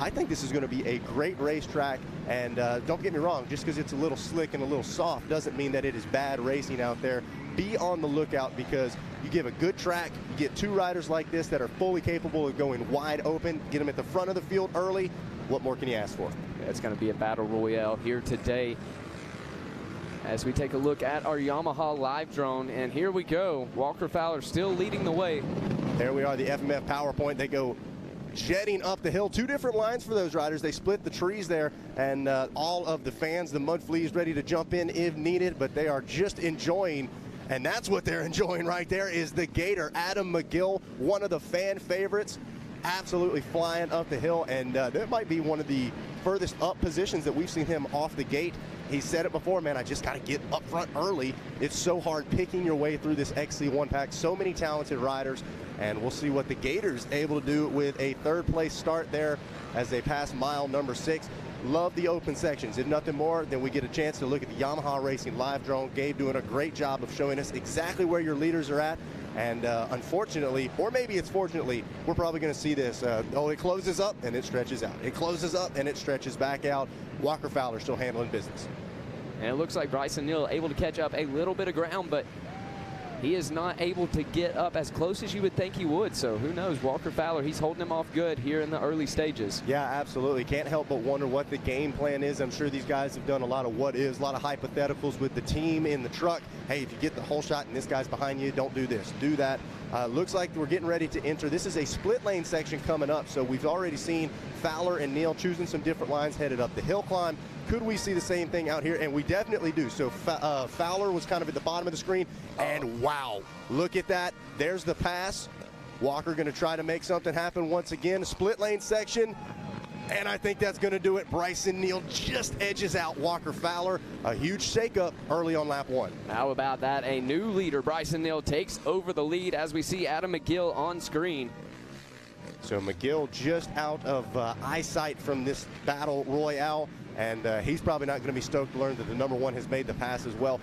I think this is going to be a great racetrack, and don't get me wrong, just because it's a little slick and a little soft doesn't mean that it is bad racing out there. Be on the lookout, because you give a good track, you get two riders like this that are fully capable of going wide open, get them at the front of the field early. What more can you ask for? It's going to be a battle royale here today. As we take a look at our Yamaha live drone, and here we go. Walker Fowler still leading the way. There we are, the FMF PowerPoint. They go jetting up the hill. Two different lines for those riders. They split the trees there, and all of the fans, the mud fleas, ready to jump in if needed, but they are just enjoying. And that's what they're enjoying right there, is the Gator. Adam McGill, one of the fan favorites, absolutely flying up the hill, and that might be one of the furthest up positions that we've seen him off the gate. He said it before, man, I just got to get up front early. It's so hard picking your way through this XC1 pack. So many talented riders, and we'll see what the Gators able to do with a third place start there as they pass mile number 6. Love the open sections. If nothing more, then we get a chance to look at the Yamaha Racing live drone. Gabe doing a great job of showing us exactly where your leaders are at. And unfortunately, or maybe it's fortunately, we're probably going to see this. It closes up and it stretches out. It closes up and it stretches back out. Walker Fowler still handling business. And it looks like Bryson Neal able to catch up a little bit of ground, but he is not able to get up as close as you would think he would. So who knows? Walker Fowler, he's holding him off good here in the early stages. Yeah, absolutely. Can't help but wonder what the game plan is. I'm sure these guys have done a lot of what is, a lot of hypotheticals with the team in the truck. Hey, if you get the whole shot and this guy's behind you, don't do this, do that. Looks like we're getting ready to enter. This is a split lane section coming up, so we've already seen Fowler and Neal choosing some different lines headed up the hill climb. Could we see the same thing out here? And we definitely do. So Fowler was kind of at the bottom of the screen, and wow, look at that. There's the pass. Walker going to try to make something happen once again. Split lane section, and I think that's going to do it. Bryson Neal just edges out Walker Fowler. A huge shakeup early on lap 1. How about that? A new leader, Bryson Neal, takes over the lead as we see Adam McGill on screen. So McGill just out of eyesight from this battle royale. And he's probably not going to be stoked to learn that the number 1 has made the pass as well.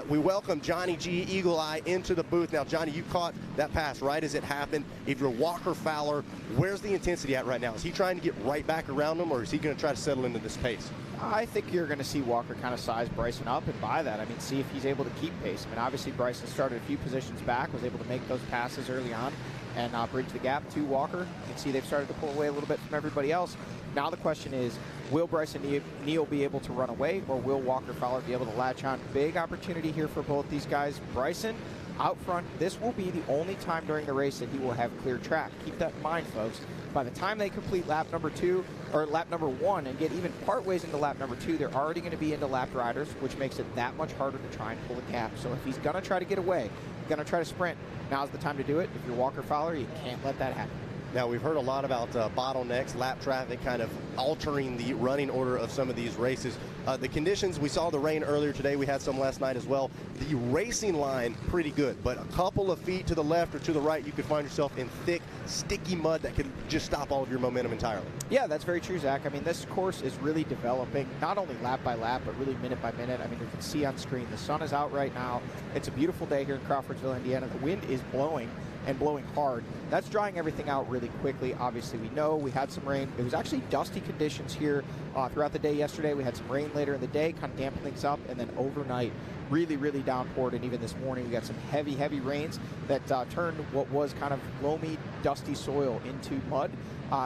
We welcome Johnny G, Eagle Eye, into the booth. Now, Johnny, you caught that pass right as it happened. If you're Walker Fowler, where's the intensity at right now? Is he trying to get right back around him, or is he going to try to settle into this pace? I think you're going to see Walker kind of size Bryson up and buy that. I mean, see if he's able to keep pace. I mean, obviously Bryson started a few positions back, was able to make those passes early on and bridge the gap to Walker. You can see they've started to pull away a little bit from everybody else. Now the question is, will Bryson Neal be able to run away, or will Walker Fowler be able to latch on? Big opportunity here for both these guys. Bryson out front, this will be the only time during the race that he will have clear track. Keep that in mind, folks. By the time they complete lap number 2 or lap number 1 and get even part ways into lap number 2, they're already going to be into lapped riders, which makes it that much harder to try and pull a gap. So if he's going to try to get away, going to try to sprint, now's the time to do it. If you're Walker Fowler, you can't let that happen. Now, we've heard a lot about bottlenecks, lap traffic, kind of altering the running order of some of these races. The conditions, we saw the rain earlier today. We had some last night as well. The racing line, pretty good, but a couple of feet to the left or to the right, you could find yourself in thick, sticky mud that could just stop all of your momentum entirely. Yeah, that's very true, Zach. I mean, this course is really developing, not only lap by lap, but really minute by minute. I mean, you can see on screen, the sun is out right now. It's a beautiful day here in Crawfordsville, Indiana. The wind is blowing and blowing hard. That's drying everything out really quickly. Obviously, we know we had some rain. It was actually dusty conditions here throughout the day yesterday. We had some rain later in the day, kind of dampened things up, and then overnight, really, really downpoured. And even this morning, we got some heavy, heavy rains that turned what was kind of loamy, dusty soil into mud.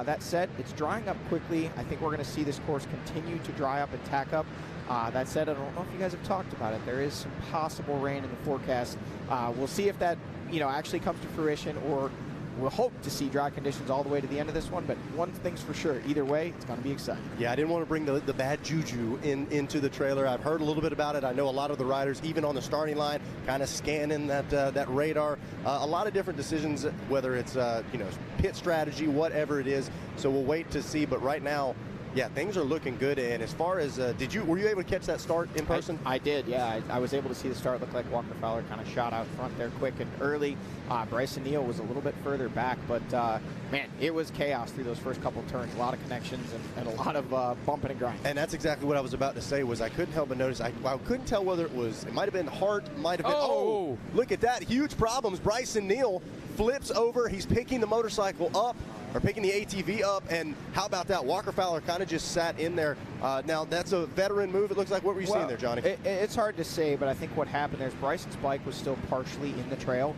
That said, it's drying up quickly. I think we're going to see this course continue to dry up and tack up. That said, I don't know if you guys have talked about it. There is some possible rain in the forecast. We'll see if that actually comes to fruition, or we'll hope to see dry conditions all the way to the end of this one. But one thing's for sure, either way, it's going to be exciting. Yeah, I didn't want to bring the bad juju into the trailer. I've heard a little bit about it. I know a lot of the riders, even on the starting line, kind of scanning that radar. A lot of different decisions, whether it's pit strategy, whatever it is. So we'll wait to see. But right now, yeah, things are looking good. And as far as, were you able to catch that start in person? I did, yeah. I was able to see the start. Looked like Walker Fowler kind of shot out front there quick and early. Bryson Neal was a little bit further back, but man, it was chaos through those first couple of turns. A lot of connections and a lot of bumping and grinding. And that's exactly what I was about to say. Was I couldn't help but notice. I couldn't tell whether it might have been Hart, might have been. Oh, look at that! Huge problems. Bryson Neal flips over. He's picking the motorcycle up, or picking the ATV up, and how about that? Walker Fowler kind of just sat in there. Now, that's a veteran move, it looks like. What were you seeing there, Johnny? It's hard to say, but I think what happened there is Bryson's bike was still partially in the trail.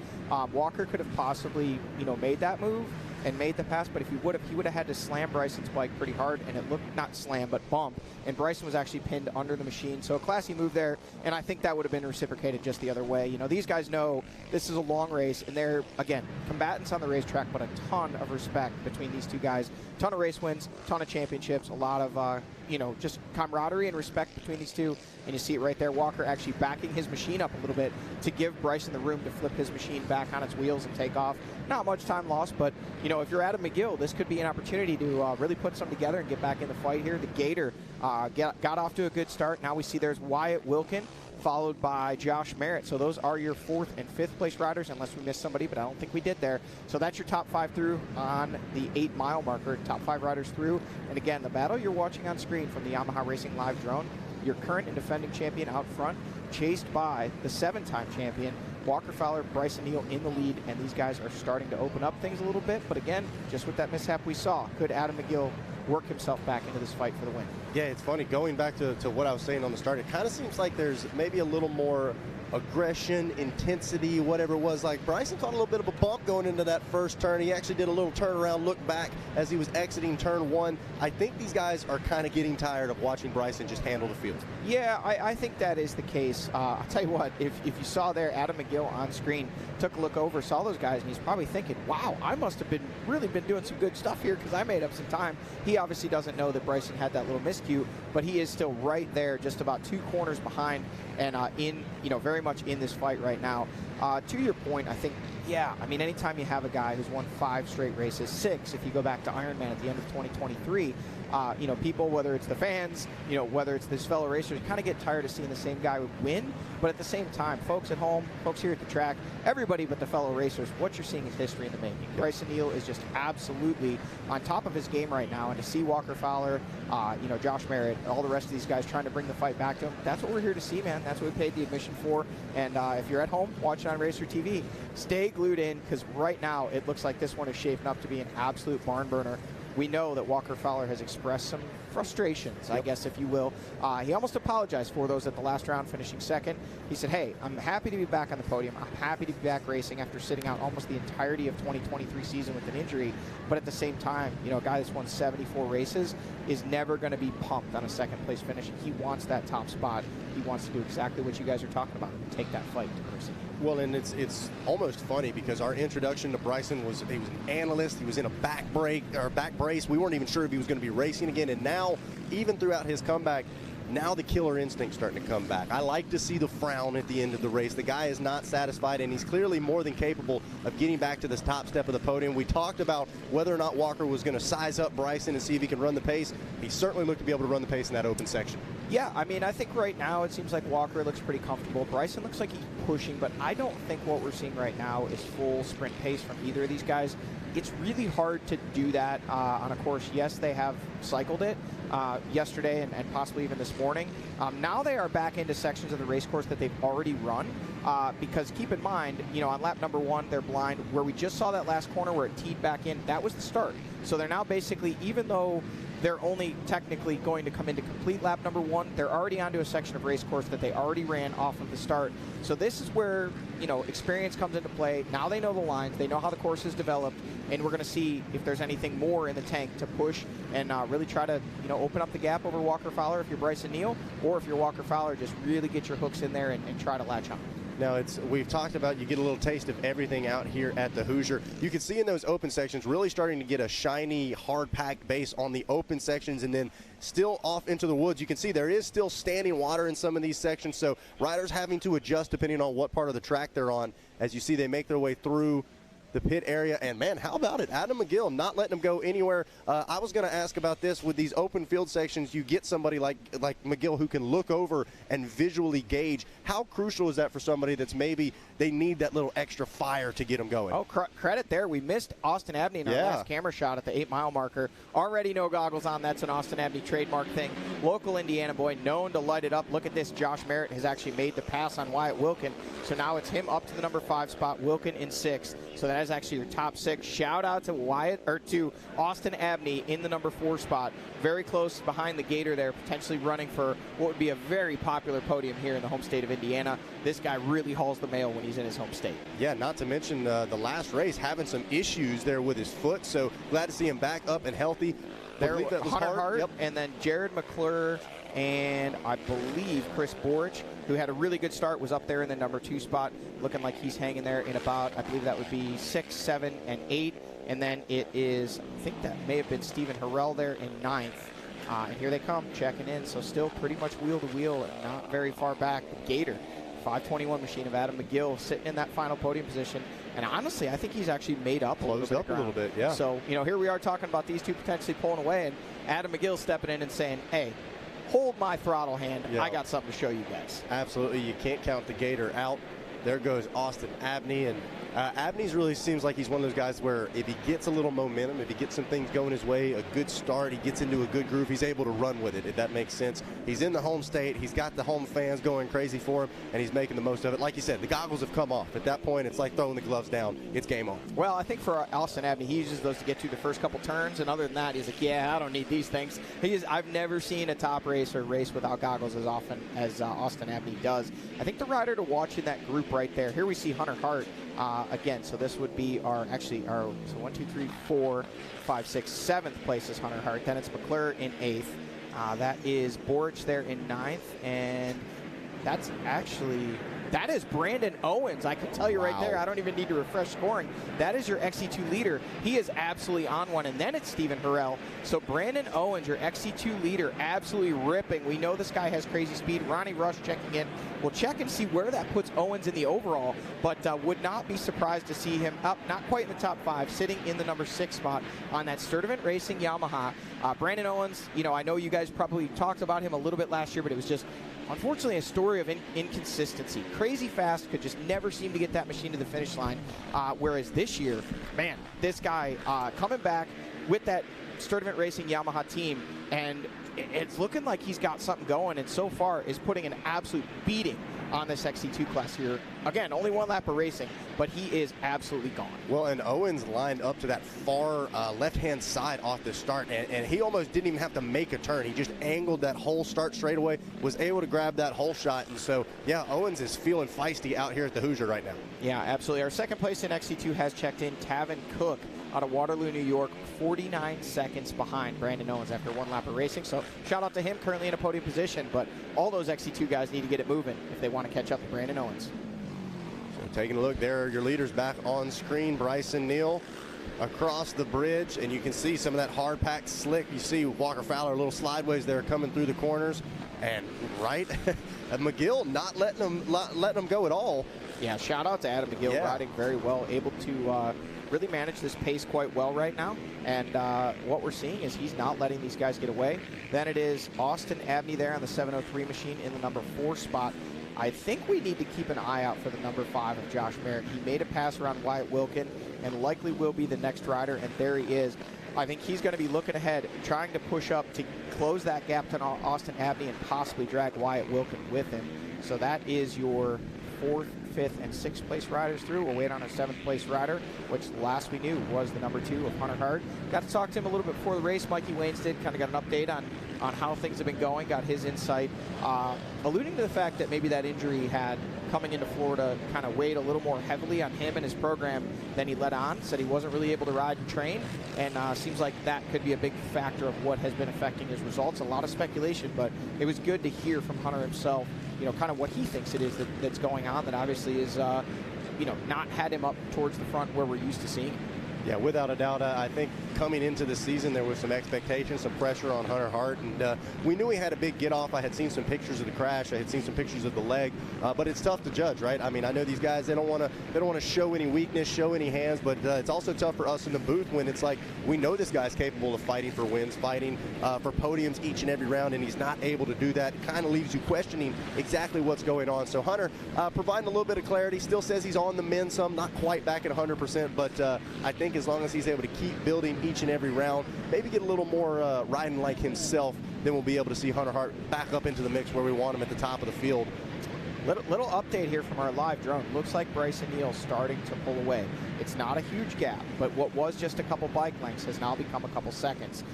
Walker could have possibly, made that move and made the pass, but if he would have had to slam Bryson's bike pretty hard, and it looked, not slam, but bump, and Bryson was actually pinned under the machine. So a classy move there, and I think that would have been reciprocated just the other way. These guys know this is a long race, and they're, again, combatants on the racetrack, but a ton of respect between these two guys. Ton of race wins, ton of championships, a lot of, just camaraderie and respect between these two. And you see it right there. Walker actually backing his machine up a little bit to give Bryson the room to flip his machine back on its wheels and take off. Not much time lost, but, if you're Adam McGill, this could be an opportunity to really put something together and get back in the fight here. The Gator got off to a good start. Now we see there's Wyatt Wilkin, followed by Josh Merritt. So those are your 4th and 5th place riders, unless we missed somebody, but I don't think we did there. So that's your top 5 through on the 8-mile marker, top 5 riders through. And again, the battle you're watching on screen from the Yamaha Racing Live drone, your current and defending champion out front, chased by the 7-time champion Walker Fowler, Bryson Neal in the lead, and these guys are starting to open up things a little bit. But again, just with that mishap we saw, could Adam McGill work himself back into this fight for the win? Yeah, it's funny. Going back to what I was saying on the start, it kind of seems like there's maybe a little more aggression, intensity, whatever it was. Like Bryson caught a little bit of a bump going into that first turn. He actually did a little turnaround, look back as he was exiting turn 1. I think these guys are kind of getting tired of watching Bryson just handle the field. Yeah, I think that is the case. I'll tell you what, if you saw there Adam McGill on screen, took a look over, saw those guys, and he's probably thinking, wow, I must have really been doing some good stuff here because I made up some time. He obviously doesn't know that Bryson had that little miscue, but he is still right there, just about 2 corners behind, and very much in this fight right now. To your point, I think, yeah, I mean, anytime you have a guy who's won 5 straight races, 6 if you go back to Ironman at the end of 2023, people, whether it's the fans, whether it's this fellow racers, kind of get tired of seeing the same guy win. But at the same time, folks at home, folks here at the track, everybody but the fellow racers, what you're seeing is history in the making. Bryson Neal is just absolutely on top of his game right now, and to see Walker Fowler, Josh Merritt, all the rest of these guys trying to bring the fight back to him, that's what we're here to see, man. That's what we paid the admission for. And if you're at home watching on Racer TV, stay glued in, because right now it looks like this one is shaping up to be an absolute barn burner. We know that Walker Fowler has expressed some frustrations, I guess, if you will. He almost apologized for those at the last round, finishing second. He said, hey, I'm happy to be back on the podium. I'm happy to be back racing after sitting out almost the entirety of 2023 season with an injury. But at the same time, a guy that's won 74 races is never going to be pumped on a second place finish. He wants that top spot. He wants to do exactly what you guys are talking about, take that fight to Mercy. Well, and it's almost funny because our introduction to Bryson was he was an analyst. He was in a back brace. We weren't even sure if he was going to be racing again. And now, even throughout his comeback, now the killer instinct's starting to come back. I like to see the frown at the end of the race. The guy is not satisfied, and he's clearly more than capable of getting back to this top step of the podium. We talked about whether or not Walker was going to size up Bryson and see if he can run the pace. He certainly looked to be able to run the pace in that open section. Yeah, I mean, I think right now it seems like Walker looks pretty comfortable. Bryson looks like he's pushing, but I don't think what we're seeing right now is full sprint pace from either of these guys. It's really hard to do that on a course. Yes, they have cycled it yesterday and possibly even this morning. Now they are back into sections of the race course that they've already run because keep in mind, on lap number 1, they're blind. Where we just saw that last corner where it teed back in, that was the start. So they're now basically, even though they're only technically going to come into complete lap number 1, they're already onto a section of race course that they already ran off of the start. So this is where, experience comes into play. Now they know the lines, they know how the course is developed, and we're going to see if there's anything more in the tank to push and really try to, open up the gap over Walker Fowler if you're Bryson Neal, or if you're Walker Fowler, just really get your hooks in there and try to latch on. Now, we've talked about you get a little taste of everything out here at the Hoosier. You can see in those open sections really starting to get a shiny, hard-packed base on the open sections, and then still off into the woods. You can see there is still standing water in some of these sections, so riders having to adjust depending on what part of the track they're on. As you see, they make their way through the pit area, and man, how about it? Adam McGill not letting him go anywhere. I was going to ask about this with these open field sections. You get somebody like McGill who can look over and visually gauge. How crucial is that for somebody that's maybe they need that little extra fire to get them going? Oh, credit there. We missed Austin Abney in our last camera shot at the 8-mile marker. Already no goggles on. That's an Austin Abney trademark thing. Local Indiana boy, known to light it up. Look at this. Josh Merritt has actually made the pass on Wyatt Wilkin. So now it's him up to the number 5 spot, Wilkin in 6th. So that is actually your top 6. Shout out to Austin Abney in the number 4 spot. Very close behind the Gator there, potentially running for what would be a very popular podium here in the home state of Indiana. This guy really hauls the mail when he's in his home state. Yeah, not to mention the last race having some issues there with his foot. So glad to see him back up and healthy. There, Hunter Hart, and then Jared McClure, and I believe Chris Borich, who had a really good start, was up there in the number 2 spot, looking like he's hanging there in about, I believe that would be 6, 7, and 8. And then it is, I think that may have been Stephen Harrell there in 9th. And here they come, checking in. So still pretty much wheel to wheel, and not very far back. Gator, 521 machine of Adam McGill, sitting in that final podium position. And honestly, I think he's actually made up a little bit. Yeah. So, here we are talking about these two potentially pulling away, and Adam McGill stepping in and saying, hey, hold my throttle hand. Yeah. I got something to show you guys. Absolutely. You can't count the Gator out. There goes Austin Abney, and Abney's really seems like he's one of those guys where if he gets a little momentum, if he gets some things going his way, a good start, he gets into a good groove, he's able to run with it, if that makes sense. He's in the home state, he's got the home fans going crazy for him, and he's making the most of it. Like you said, the goggles have come off. At that point, it's like throwing the gloves down. It's game on. Well, I think for Austin Abney, he uses those to get to the first couple turns, and other than that, he's like, yeah, I don't need these things. I've never seen a top racer race without goggles as often as Austin Abney does. I think the rider to watch in that group right there, here we see Hunter Hart again, so this would be our 1, 2, 3, 4, 5, 6, 7th place is Hunter Hart. Then it's McClure in 8th. That is Borich there in 9th, and that is Brandon Owens. I can tell you right there, I don't even need to refresh scoring. That is your XC2 leader. He is absolutely on one. And then it's Stephen Harrell. So Brandon Owens, your XC2 leader, absolutely ripping. We know this guy has crazy speed. Ronnie Rush checking in. We'll check and see where that puts Owens in the overall, but would not be surprised to see him up, not quite in the top 5, sitting in the number 6 spot on that Sturdivant Racing Yamaha. Brandon Owens, I know you guys probably talked about him a little bit last year, but it was just, unfortunately, a story of inconsistency. Crazy fast, could just never seem to get that machine to the finish line. Whereas this year, man, this guy coming back with that Sturdivant Racing Yamaha team, and it's looking like he's got something going, and so far is putting an absolute beating on this XC2 class here. Again, only 1 lap of racing, but he is absolutely gone. Well, and Owens lined up to that far left-hand side off the start, and he almost didn't even have to make a turn. He just angled that whole start straightaway, was able to grab that whole shot, and so, yeah, Owens is feeling feisty out here at the Hoosier right now. Yeah, absolutely. Our second place in XC2 has checked in Tavin Cook out of Waterloo, New York, 49 seconds behind Brandon Owens after 1 lap of racing. So shout out to him, currently in a podium position, but all those XC2 guys need to get it moving if they want to catch up to Brandon Owens. So taking a look, there are your leaders back on screen. Bryson Neal across the bridge, and you can see some of that hard-packed slick. You see Walker Fowler, a little slideways there coming through the corners, and McGill not letting them go at all. Yeah, shout out to Adam McGill, riding very well, able to really manage this pace quite well right now. And what we're seeing is he's not letting these guys get away. Then it is Austin Abney there on the 703 machine in the number 4 spot. I think we need to keep an eye out for the number 5 of Josh Merritt. He made a pass around Wyatt Wilkin and likely will be the next rider, and there he is. I think he's going to be looking ahead, trying to push up to close that gap to Austin Abney and possibly drag Wyatt Wilkin with him. So that is your 4th, 5th, and 6th place riders through. We'll wait on our 7th place rider, which last we knew was the number 2 of Hunter Hart. Got to talk to him a little bit before the race. Mikey Waynes did, kind of got an update on how things have been going, got his insight, alluding to the fact that maybe that injury he had coming into Florida kind of weighed a little more heavily on him and his program than he let on. Said he wasn't really able to ride and train, and seems like that could be a big factor of what has been affecting his results. A lot of speculation, but it was good to hear from Hunter himself, kind of what he thinks it is that's going on, that obviously is, not had him up towards the front where we're used to seeing him. Yeah, without a doubt, I think coming into the season there was some expectation, some pressure on Hunter Hart, and we knew he had a big get-off. I had seen some pictures of the crash. I had seen some pictures of the leg, but it's tough to judge, right? I mean, I know these guys, they don't want to show any weakness, show any hands, but it's also tough for us in the booth when it's like we know this guy's capable of fighting for wins, fighting for podiums each and every round, and he's not able to do that. It kind of leaves you questioning exactly what's going on. So Hunter providing a little bit of clarity, still says he's on the mend some, not quite back at 100%, but I think as long as he's able to keep building each and every round, maybe get a little more riding like himself, then we'll be able to see Hunter Hart back up into the mix where we want him at the top of the field. Little update here from our live drone. Looks like Bryson Neal starting to pull away. It's not a huge gap, but what was just a couple bike lengths has now become a couple seconds.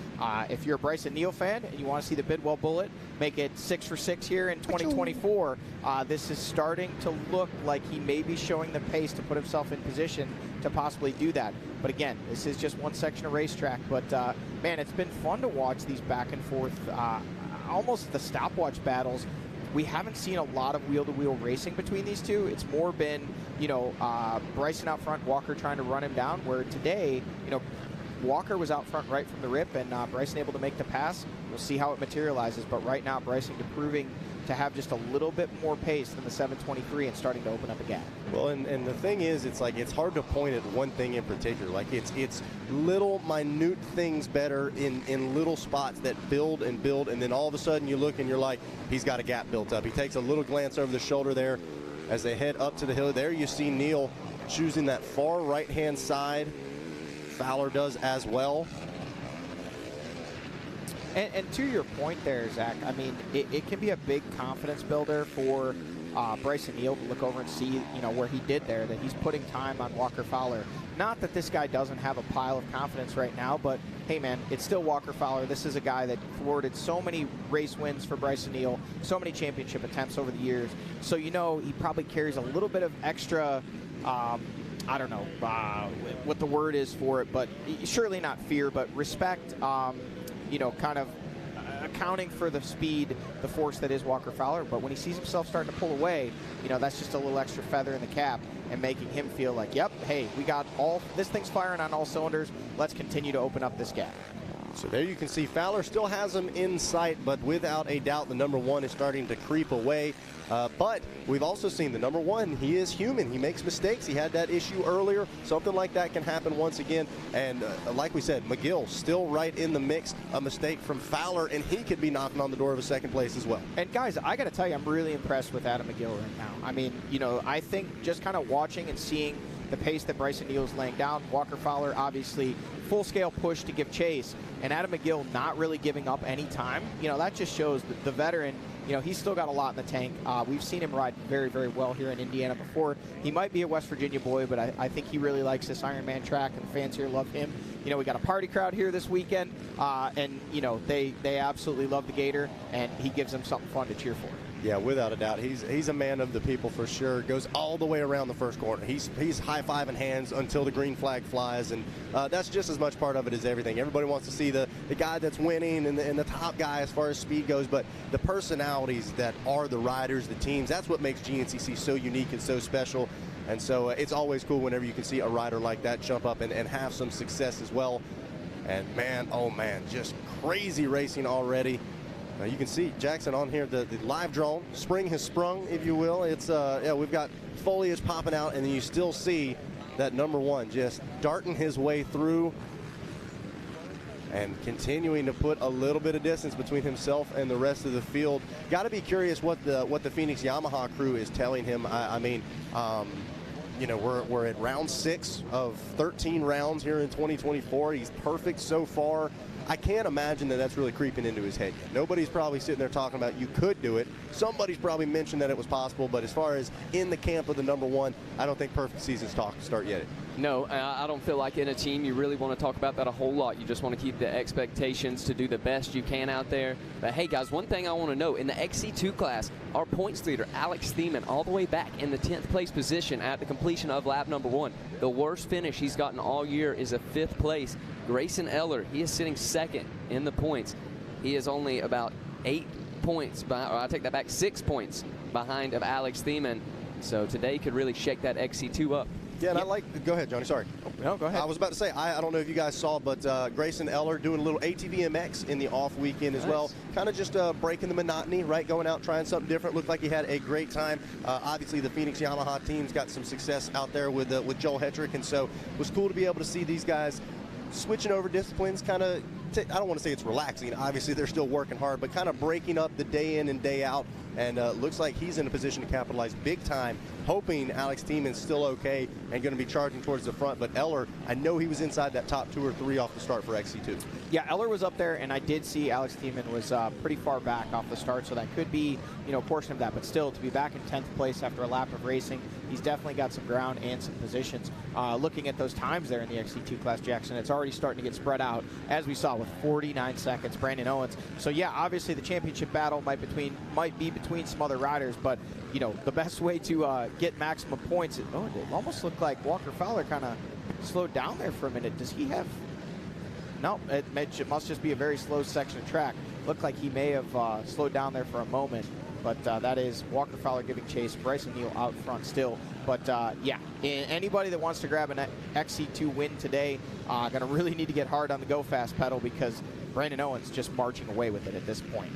If you're a Bryson Neal fan and you want to see the Bidwell Bullet make it 6 for 6 here in 2024, this is starting to look like he may be showing the pace to put himself in position to possibly do that. But again, this is just one section of racetrack. But man, it's been fun to watch these back and forth, almost the stopwatch battles. We haven't seen a lot of wheel-to-wheel racing between these two. It's more been, Bryson out front, Walker trying to run him down, where today, Walker was out front right from the rip, and Bryson able to make the pass. We'll see how it materializes, but right now Bryson proving to have just a little bit more pace than the 723 and starting to open up a gap. Well, and the thing is, it's like it's hard to point at one thing in particular. Like it's little minute things better in little spots that build, and then all of a sudden you look and you're like, he's got a gap built up. He takes a little glance over the shoulder there as they head up to the hill. There you see Neal choosing that far right-hand side. Fowler does as well. And to your point there, Zach, I mean, it can be a big confidence builder for Bryson Neal to look over and see, where he did there, that he's putting time on Walker Fowler. Not that this guy doesn't have a pile of confidence right now, but hey, man, it's still Walker Fowler. This is a guy that thwarted so many race wins for Bryson Neal, so many championship attempts over the years. So, he probably carries a little bit of extra, I don't know what the word is for it, but surely not fear, but respect, kind of accounting for the speed, the force that is Walker Fowler. But when he sees himself starting to pull away, that's just a little extra feather in the cap and making him feel like, yep, hey, we got this thing's firing on all cylinders. Let's continue to open up this gap. So there you can see Fowler still has him in sight, but without a doubt, the number one is starting to creep away. But we've also seen the number one, he is human. He makes mistakes. He had that issue earlier. Something like that can happen once again. And like we said, McGill still right in the mix. A mistake from Fowler, and he could be knocking on the door of a second place as well. And guys, I got to tell you, I'm really impressed with Adam McGill right now. I mean, I think just kind of watching and seeing the pace that Bryson Neal is laying down, Walker Fowler obviously full-scale push to give chase, and Adam McGill not really giving up any time. That just shows that the veteran, he's still got a lot in the tank. We've seen him ride very, very well here in Indiana before. He might be a West Virginia boy, but I think he really likes this Ironman track, and the fans here love him. We got a party crowd here this weekend, and, they absolutely love the Gator, and he gives them something fun to cheer for. Yeah, without a doubt. He's a man of the people for sure. Goes all the way around the first corner. He's high-fiving hands until the green flag flies, and that's just as much part of it as everything. Everybody wants to see the guy that's winning and the top guy as far as speed goes, but the personalities that are the riders, the teams, that's what makes GNCC so unique and so special. And so it's always cool whenever you can see a rider like that jump up and have some success as well. And man, oh man, just crazy racing already. You can see Jackson on here, the live drone. Spring has sprung, if you will. It's we've got foliage popping out, and then you still see that number one just darting his way through and continuing to put a little bit of distance between himself and the rest of the field. Got to be curious what the Phoenix Yamaha crew is telling him. We're at round 6 of 13 rounds here in 2024. He's perfect so far. I can't imagine that that's really creeping into his head yet. Nobody's probably sitting there talking about you could do it. Somebody's probably mentioned that it was possible, but as far as in the camp of the number one, I don't think perfect seasons start yet. No, I don't feel like in a team you really want to talk about that a whole lot. You just want to keep the expectations to do the best you can out there. But hey guys, one thing I want to know, in the XC2 class, our points leader, Alex Thiemann, all the way back in the 10th place position at the completion of lap number 1. The worst finish he's gotten all year is a 5th place. Grayson Eller, he is sitting 2nd in the points. He is only about 8 points, or I take that back, 6 points behind of Alex Thiemann. So today could really shake that XC2 up. Yeah, and go ahead, Johnny, sorry. No, go ahead. I was about to say, I don't know if you guys saw, but Grayson Eller doing a little ATV MX in the off weekend as well. Kind of just breaking the monotony, right? Going out, trying something different. Looked like he had a great time. Obviously, the Phoenix Yamaha team's got some success out there with Joel Hetrick, and so it was cool to be able to see these guys switching over disciplines, kind of, I don't want to say it's relaxing. Obviously, they're still working hard, but kind of breaking up the day in and day out. And looks like he's in a position to capitalize big time, hoping Alex Thiemann's still okay and going to be charging towards the front. But Eller, I know he was inside that top 2 or 3 off the start for XC2. Yeah, Eller was up there, and I did see Alex Thiemann was pretty far back off the start, so that could be, a portion of that. But still, to be back in 10th place after a lap of racing, he's definitely got some ground and some positions. Looking at those times there in the XC2 class, Jackson, it's already starting to get spread out, as we saw with 49 seconds, Brandon Owens. So yeah, obviously the championship battle might be between some other riders, but the best way to get maximum points, it almost looked like Walker Fowler kind of slowed down there for a minute. Does he have? No, it must just be a very slow section of track. Looked like he may have slowed down there for a moment, but that is Walker Fowler giving chase. Bryson Neal out front still. But yeah, anybody that wants to grab an XC2 win today, going to really need to get hard on the go fast pedal, because Brandon Owens just marching away with it at this point.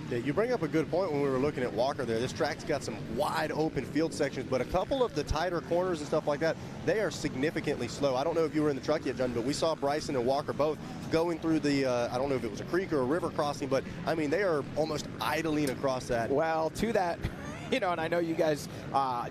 Yeah, you bring up a good point when we were looking at Walker there. This track's got some wide open field sections, but a couple of the tighter corners and stuff like that, they are significantly slow. I don't know if you were in the truck yet, John, but we saw Bryson and Walker both going through the, I don't know if it was a creek or a river crossing, but I mean, they are almost idling across that. Well, to that, and I know you guys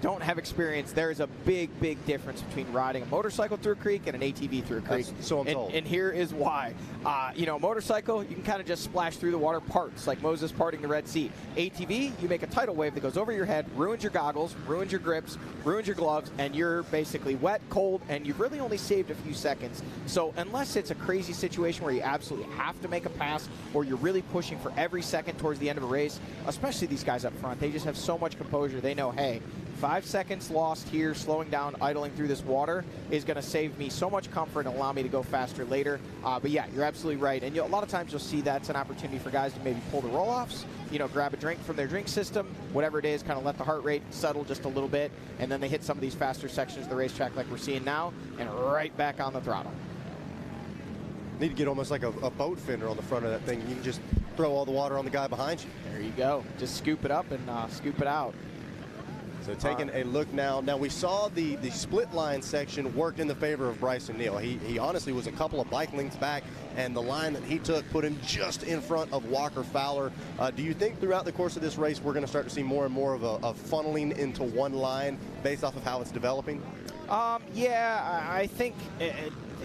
don't have experience. There is a big, big difference between riding a motorcycle through a creek and an ATV through a creek. So I'm told. And here is why. A motorcycle, you can kind of just splash through the water, parts, like Moses parting the Red Sea. ATV, you make a tidal wave that goes over your head, ruins your goggles, ruins your grips, ruins your gloves, and you're basically wet, cold, and you've really only saved a few seconds. So unless it's a crazy situation where you absolutely have to make a pass, or you're really pushing for every second towards the end of a race, especially these guys up front, they just have so much composure. They know, hey, 5 seconds lost here, slowing down, idling through this water is going to save me so much comfort and allow me to go faster later. But yeah, you're absolutely right. And a lot of times you'll see that's an opportunity for guys to maybe pull the roll-offs, grab a drink from their drink system, whatever it is, kind of let the heart rate settle just a little bit, and then they hit some of these faster sections of the racetrack like we're seeing now, and right back on the throttle. Need to get almost like a boat fender on the front of that thing. You can just throw all the water on the guy behind you. There you go. Just scoop it up and scoop it out. So taking a look now. Now we saw the split line section worked in the favor of Bryson Neal. He honestly was a couple of bike lengths back, and the line that he took put him just in front of Walker Fowler. Do you think throughout the course of this race we're going to start to see more and more of a funneling into one line based off of how it's developing? Yeah, I think,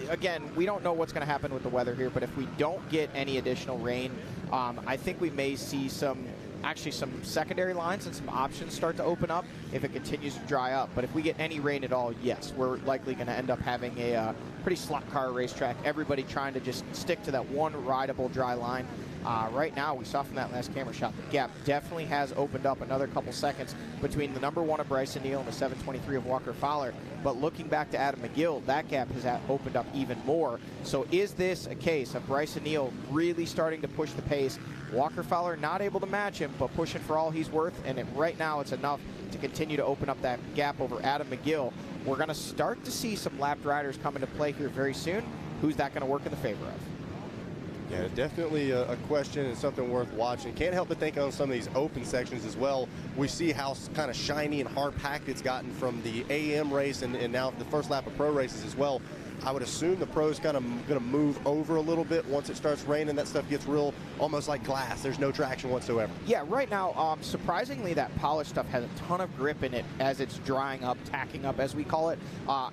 again, we don't know what's going to happen with the weather here, but if we don't get any additional rain, I think we may see some secondary lines and some options start to open up if it continues to dry up. But if we get any rain at all, yes, we're likely going to end up having a pretty slot car racetrack. Everybody trying to just stick to that one rideable dry line. Right now, we saw from that last camera shot, the gap definitely has opened up another couple seconds between the number 1 of Bryson Neal and the 723 of Walker Fowler. But looking back to Adam McGill, that gap has opened up even more. So is this a case of Bryson Neal really starting to push the pace? Walker Fowler not able to match him, but pushing for all he's worth. And right now, it's enough to continue to open up that gap over Adam McGill. We're going to start to see some lapped riders come into play here very soon. Who's that going to work in the favor of? Yeah, definitely a question and something worth watching. Can't help but think on some of these open sections as well. We see how kind of shiny and hard-packed it's gotten from the AM race and now the first lap of pro races as well. I would assume the pros kind of going to move over a little bit once it starts raining. That stuff gets real, almost like glass. There's no traction whatsoever. Yeah, right now, surprisingly, that polished stuff has a ton of grip in it as it's drying up, tacking up, as we call it.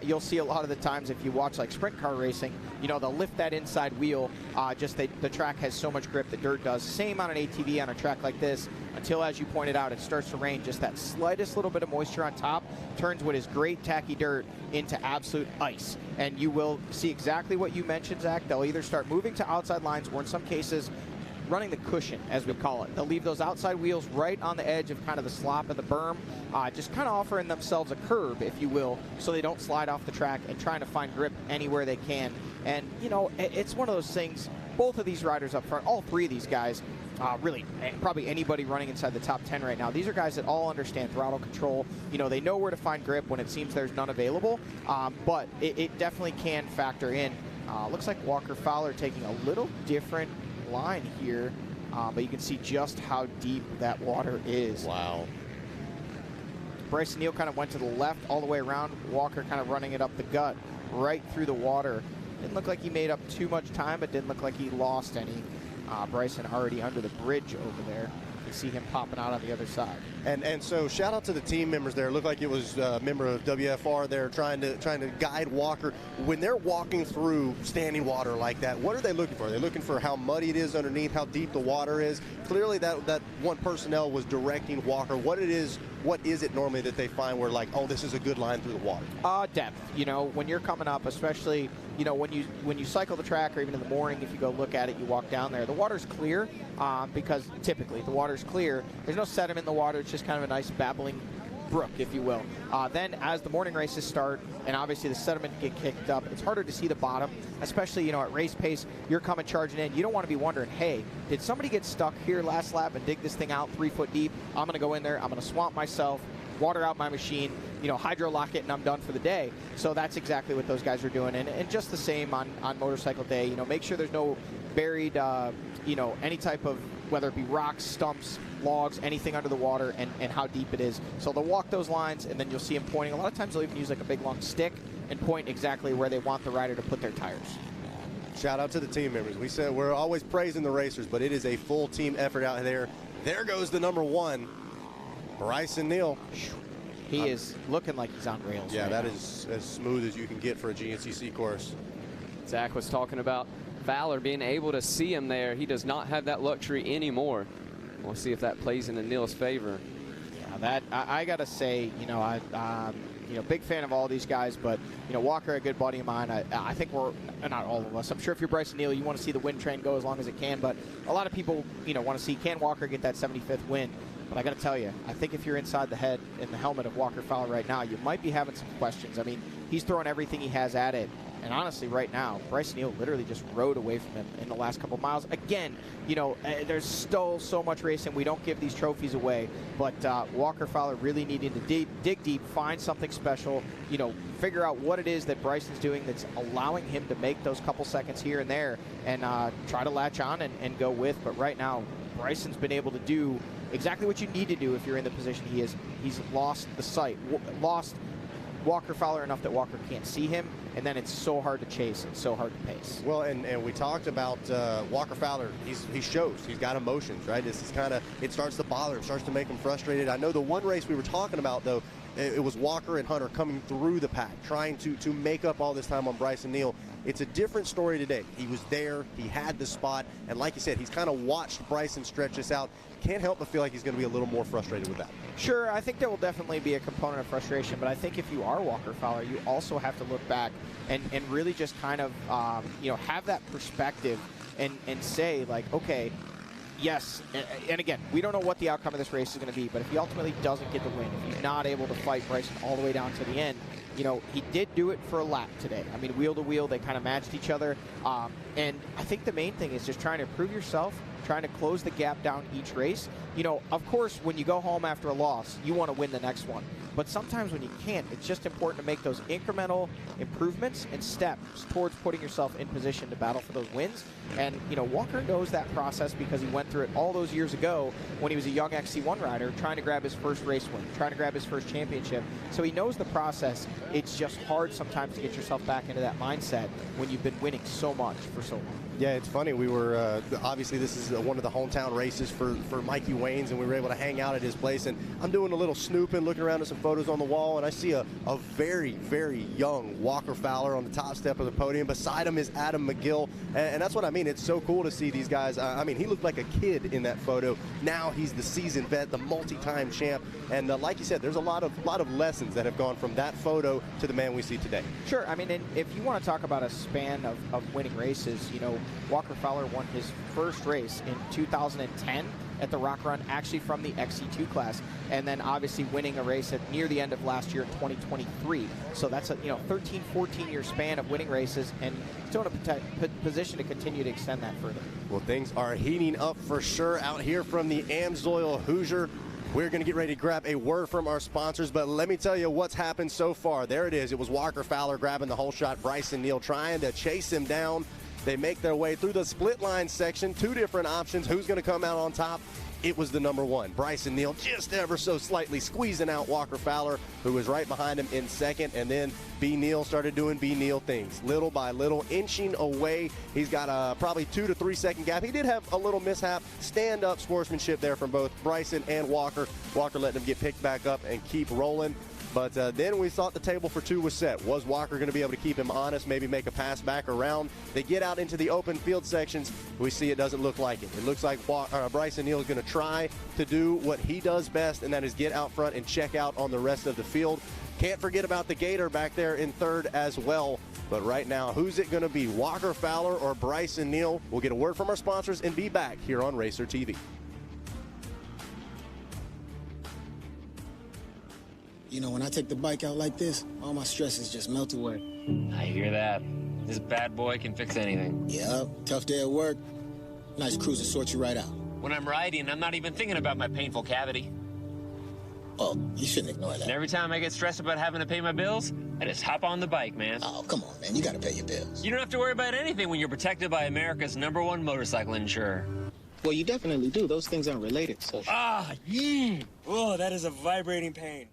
You'll see a lot of the times if you watch like sprint car racing, they'll lift that inside wheel. The track has so much grip, the dirt does. Same on an ATV on a track like this. Until, as you pointed out, it starts to rain, just that slightest little bit of moisture on top turns what is great tacky dirt into absolute ice. And you will see exactly what you mentioned, Zach. They'll either start moving to outside lines or in some cases running the cushion, as we call it. They'll leave those outside wheels right on the edge of kind of the slop of the berm, just kind of offering themselves a curb, if you will, so they don't slide off the track and trying to find grip anywhere they can. And, it's one of those things, both of these riders up front, all three of these guys, really, probably anybody running inside the top 10 right now. These are guys that all understand throttle control. They know where to find grip when it seems there's none available, but it definitely can factor in. Looks like Walker Fowler taking a little different line here, but you can see just how deep that water is. Wow. Bryson Neal kind of went to the left all the way around. Walker kind of running it up the gut, right through the water. Didn't look like he made up too much time, but didn't look like he lost any. Bryson already under the bridge over there. You see him popping out on the other side. And so shout out to the team members there. It looked like it was a member of WFR there trying to guide Walker. When they're walking through standing water like that, what are they looking for? They're looking for how muddy it is underneath, how deep the water is. Clearly that one personnel was directing Walker. What is it normally that they find where, like, oh, this is a good line through the water? Depth. When you're coming up, especially, when you cycle the track, or even in the morning, if you go look at it, you walk down there, the water's clear, because typically the water's clear. There's no sediment in the water. It's just kind of a nice babbling brook, if you will. Then as the morning races start, and obviously the sediment get kicked up, it's harder to see the bottom, especially, at race pace. You're coming charging in. You don't want to be wondering, hey, did somebody get stuck here last lap and dig this thing out 3 foot deep? I'm going to go in there. I'm going to swamp myself, water out my machine, hydro lock it, and I'm done for the day. So that's exactly what those guys are doing. And just the same on motorcycle day, make sure there's no buried, any type of, whether it be rocks, stumps, logs, anything under the water, and how deep it is. So they'll walk those lines, and then you'll see them pointing. A lot of times they'll even use like a big long stick and point exactly where they want the rider to put their tires. Shout out to the team members. We said we're always praising the racers, but it is a full team effort out there. There goes the number 1. Bryson Neal. He is looking like he's on rails. Yeah, right that now. is as smooth as you can get for a GNCC course. Zach was talking about Fowler being able to see him there. He does not have that luxury anymore. We'll see if that plays into Neal's favor. Yeah, that I gotta say, big fan of all these guys, but Walker, a good buddy of mine. I think we're not all of us. I'm sure if you're Bryson Neal, you want to see the win train go as long as it can. But a lot of people, want to see can Walker get that 75th win. But I got to tell you, I think if you're inside the head in the helmet of Walker Fowler right now, you might be having some questions. I mean, he's throwing everything he has at it. And honestly, right now, Bryson Neal literally just rode away from him in the last couple miles. Again, there's still so much racing. We don't give these trophies away. But Walker Fowler really needing to dig deep, find something special, figure out what it is that Bryson's doing that's allowing him to make those couple seconds here and there and try to latch on and go with. But right now, Bryson's been able to do exactly what you need to do if you're in the position he is. He's lost the sight, lost Walker Fowler enough that Walker can't see him, and then it's so hard to chase and so hard to pace. Well, and we talked about Walker Fowler. He shows. He's got emotions, right? This is kind of, it starts to bother him, starts to make him frustrated. I know the one race we were talking about, though, it was Walker and Hunter coming through the pack, trying to make up all this time on Bryson Neal. It's a different story today. He was there, he had the spot, and like you said, he's kind of watched Bryson stretch this out. Can't help but feel like he's going to be a little more frustrated with that. Sure, I think there will definitely be a component of frustration, but I think if you are Walker Fowler, you also have to look back and really just kind of, have that perspective and say, like, okay, yes, and again, we don't know what the outcome of this race is going to be, but if he ultimately doesn't get the win, if he's not able to fight Bryson all the way down to the end, he did do it for a lap today. I mean, wheel to wheel, they kind of matched each other. And I think the main thing is just trying to prove yourself, trying to close the gap down each race. Of course, when you go home after a loss, you want to win the next one. But sometimes when you can't, it's just important to make those incremental improvements and steps towards putting yourself in position to battle for those wins. And, Walker knows that process because he went through it all those years ago when he was a young XC1 rider trying to grab his first race win, trying to grab his first championship. So he knows the process. It's just hard sometimes to get yourself back into that mindset when you've been winning so much for so long. Yeah, it's funny. We were, obviously this is one of the hometown races for Mikey Wayne's, and we were able to hang out at his place. And I'm doing a little snooping, looking around at some photos on the wall, and I see a very, very young Walker Fowler on the top step of the podium. Beside him is Adam McGill, and that's what I mean. It's so cool to see these guys. I mean, he looked like a kid in that photo. Now he's the seasoned vet, the multi-time champ. And like you said, there's a lot of lessons that have gone from that photo to the man we see today. Sure. I mean, if you want to talk about a span of winning races, Walker Fowler won his first race in 2010 at the Rock Run, actually from the XC2 class, and then obviously winning a race at near the end of last year in 2023. So that's a 13, 14-year span of winning races, and still in a position to continue to extend that further. Well, things are heating up for sure out here from the Amsoil Hoosier. We're going to get ready to grab a word from our sponsors, but let me tell you what's happened so far. There it is. It was Walker Fowler grabbing the whole shot. Bryson Neal trying to chase him down. They make their way through the split line section. Two different options. Who's going to come out on top? It was the number one, Bryson Neal, just ever so slightly squeezing out Walker Fowler, who was right behind him in second. And then B. Neal started doing B. Neal things, little by little, inching away. He's got a probably 2 to 3 second gap. He did have a little mishap, stand-up sportsmanship there from both Bryson and Walker. Walker letting him get picked back up and keep rolling. But then we thought the table for two was set. Was Walker going to be able to keep him honest, maybe make a pass back around? They get out into the open field sections. We see it doesn't look like it. It looks like Bryson Neal is going to try to do what he does best, and that is get out front and check out on the rest of the field. Can't forget about the Gator back there in third as well. But right now, who's it going to be, Walker Fowler or Bryson Neal? We'll get a word from our sponsors and be back here on Racer TV. When I take the bike out like this, all my stresses just melt away. I hear that. This bad boy can fix anything. Yep, tough day at work. Nice cruise to sort you right out. When I'm riding, I'm not even thinking about my painful cavity. Oh, you shouldn't ignore that. And every time I get stressed about having to pay my bills, I just hop on the bike, man. Oh, come on, man. You gotta pay your bills. You don't have to worry about anything when you're protected by America's #1 motorcycle insurer. Well, you definitely do. Those things aren't related, so... Oh, that is a vibrating pain.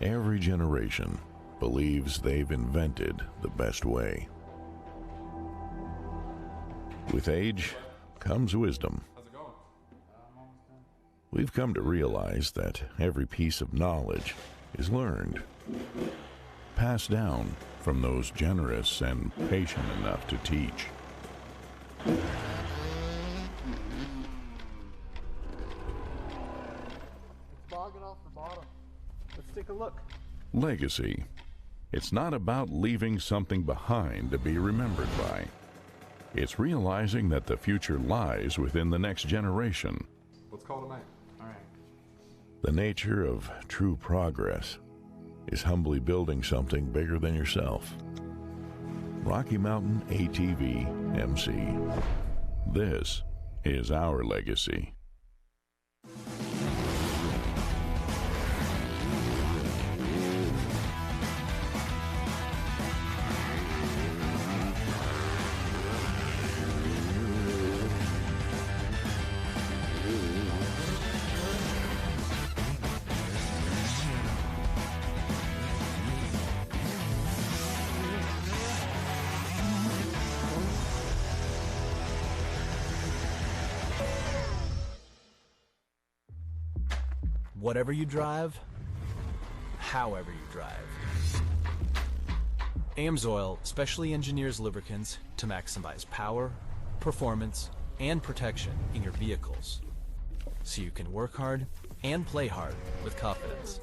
Every generation believes they've invented the best way. With age comes wisdom. We've come to realize that every piece of knowledge is learned, passed down from those generous and patient enough to teach. It's bogging off the bottom. Let's take a look. Legacy. It's not about leaving something behind to be remembered by. It's realizing that the future lies within the next generation. Let's call it a night. All right. The nature of true progress is humbly building something bigger than yourself. Rocky Mountain ATV MC. This is our legacy. Whatever you drive, however you drive. AMSOIL specially engineers lubricants to maximize power, performance, and protection in your vehicles, so you can work hard and play hard with confidence.